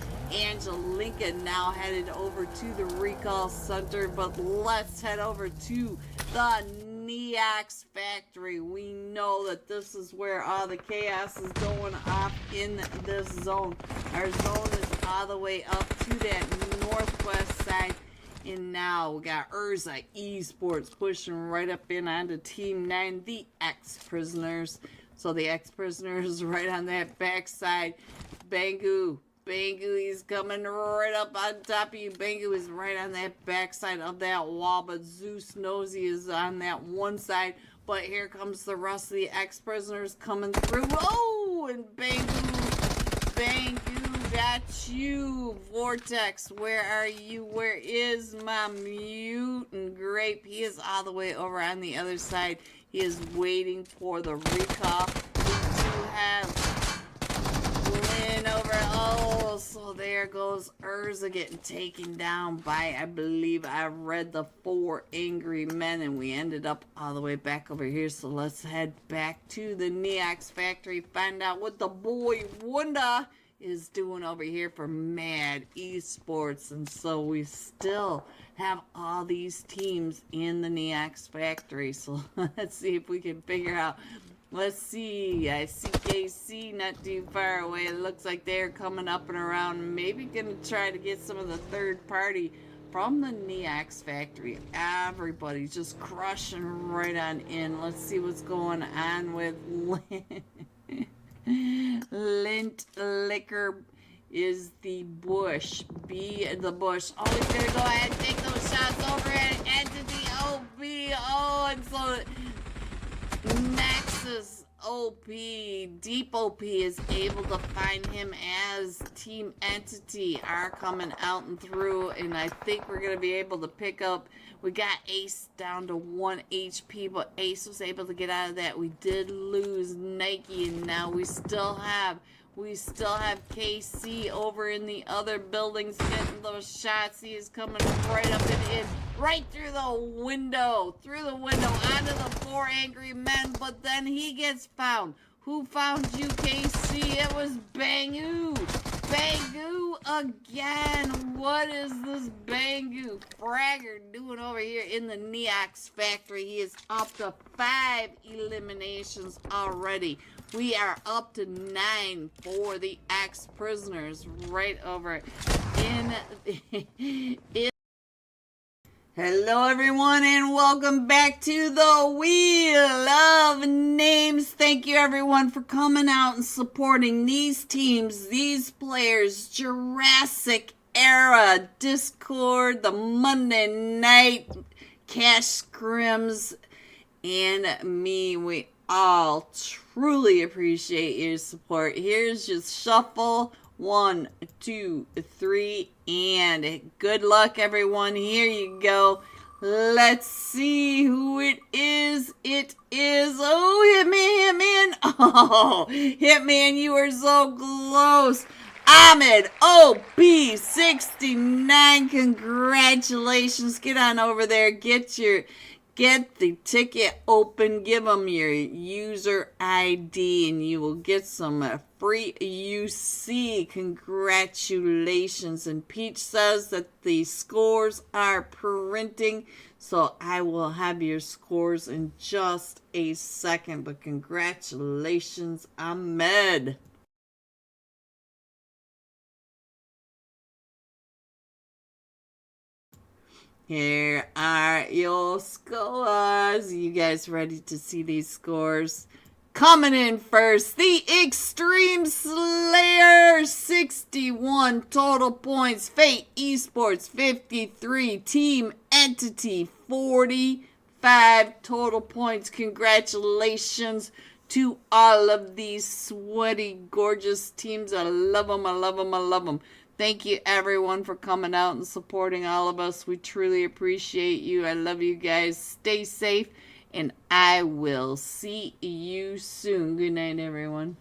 S1: now headed over to the recall center, but let's head over to the Neox factory. We know that this is where all the chaos is going off in this zone. Our zone is all the way up to that northwest side. And now we got Urza Esports pushing right up in onto Team 9, the ex-prisoners. So the ex-prisoners right on that backside. Bangu, he's coming right up on top of you. Bangu is right on that backside of that wall, but Zeus knows he is on that one side. But here comes the rest of the ex-prisoners coming through. Oh, and Bangu got you. Vortex, where are you? Where is my mutant grape? He is all the way over on the other side. He is waiting for the recall. We do have Lynn over. Oh, so there goes Urza getting taken down by, I believe I read the 4 angry men, and we ended up all the way back over here. So let's head back to the Neox factory, find out what the boy Wunda is doing over here for Mad Esports. And so we still have all these teams in the Neox factory. So let's see if we can figure out. Let's see. I see KC not too far away. It looks like they're coming up and around. Maybe gonna try to get some of the third party from the Neox factory. Everybody's just crushing right on in. Let's see what's going on with Lint Liquor is the bush. Be the bush. Oh, he's gonna go ahead and take those shots over at Entity OP. Oh, and so Nexus OP, Deep OP is able to find him as Team Entity are coming out and through, and I think we're going to be able to pick up. We got Ace down to 1 HP, but Ace was able to get out of that. We did lose Nike, and now we still have KC over in the other buildings getting those shots. He is coming right up and in, right through the window, onto the 4 angry men, but then he gets found. Who found you, KC? It was Bangu. Bangu again. What is this Bangu Fragger doing over here in the Neox factory? He is up to 5 eliminations already. We are up to 9 for the ex-prisoners right over in Hello everyone, and welcome back to the Wheel of Names. Thank you everyone for coming out and supporting these teams, these players. Jurassic Era, Discord, the Monday Night Cash Scrims, and me. We all truly appreciate your support. Here's just shuffle 1, 2, 3, and good luck everyone. Here you go. Let's see who it is. It is, oh, Hitman. Oh, Hitman, you are so close. Ahmed OB69, congratulations. Get on over there, get the ticket open, give them your user ID, and you will get some free UC. Congratulations. And Peach says that the scores are printing, so I will have your scores in just a second. But congratulations, Ahmed. Here are your scores. You guys ready to see these scores? Coming in first, the Extreme Slayer, 61 total points. Fate Esports, 53. Team Entity, 45 total points. Congratulations to all of these sweaty, gorgeous teams. I love them, I love them, I love them. Thank you, everyone, for coming out and supporting all of us. We truly appreciate you. I love you guys. Stay safe, and I will see you soon. Good night, everyone.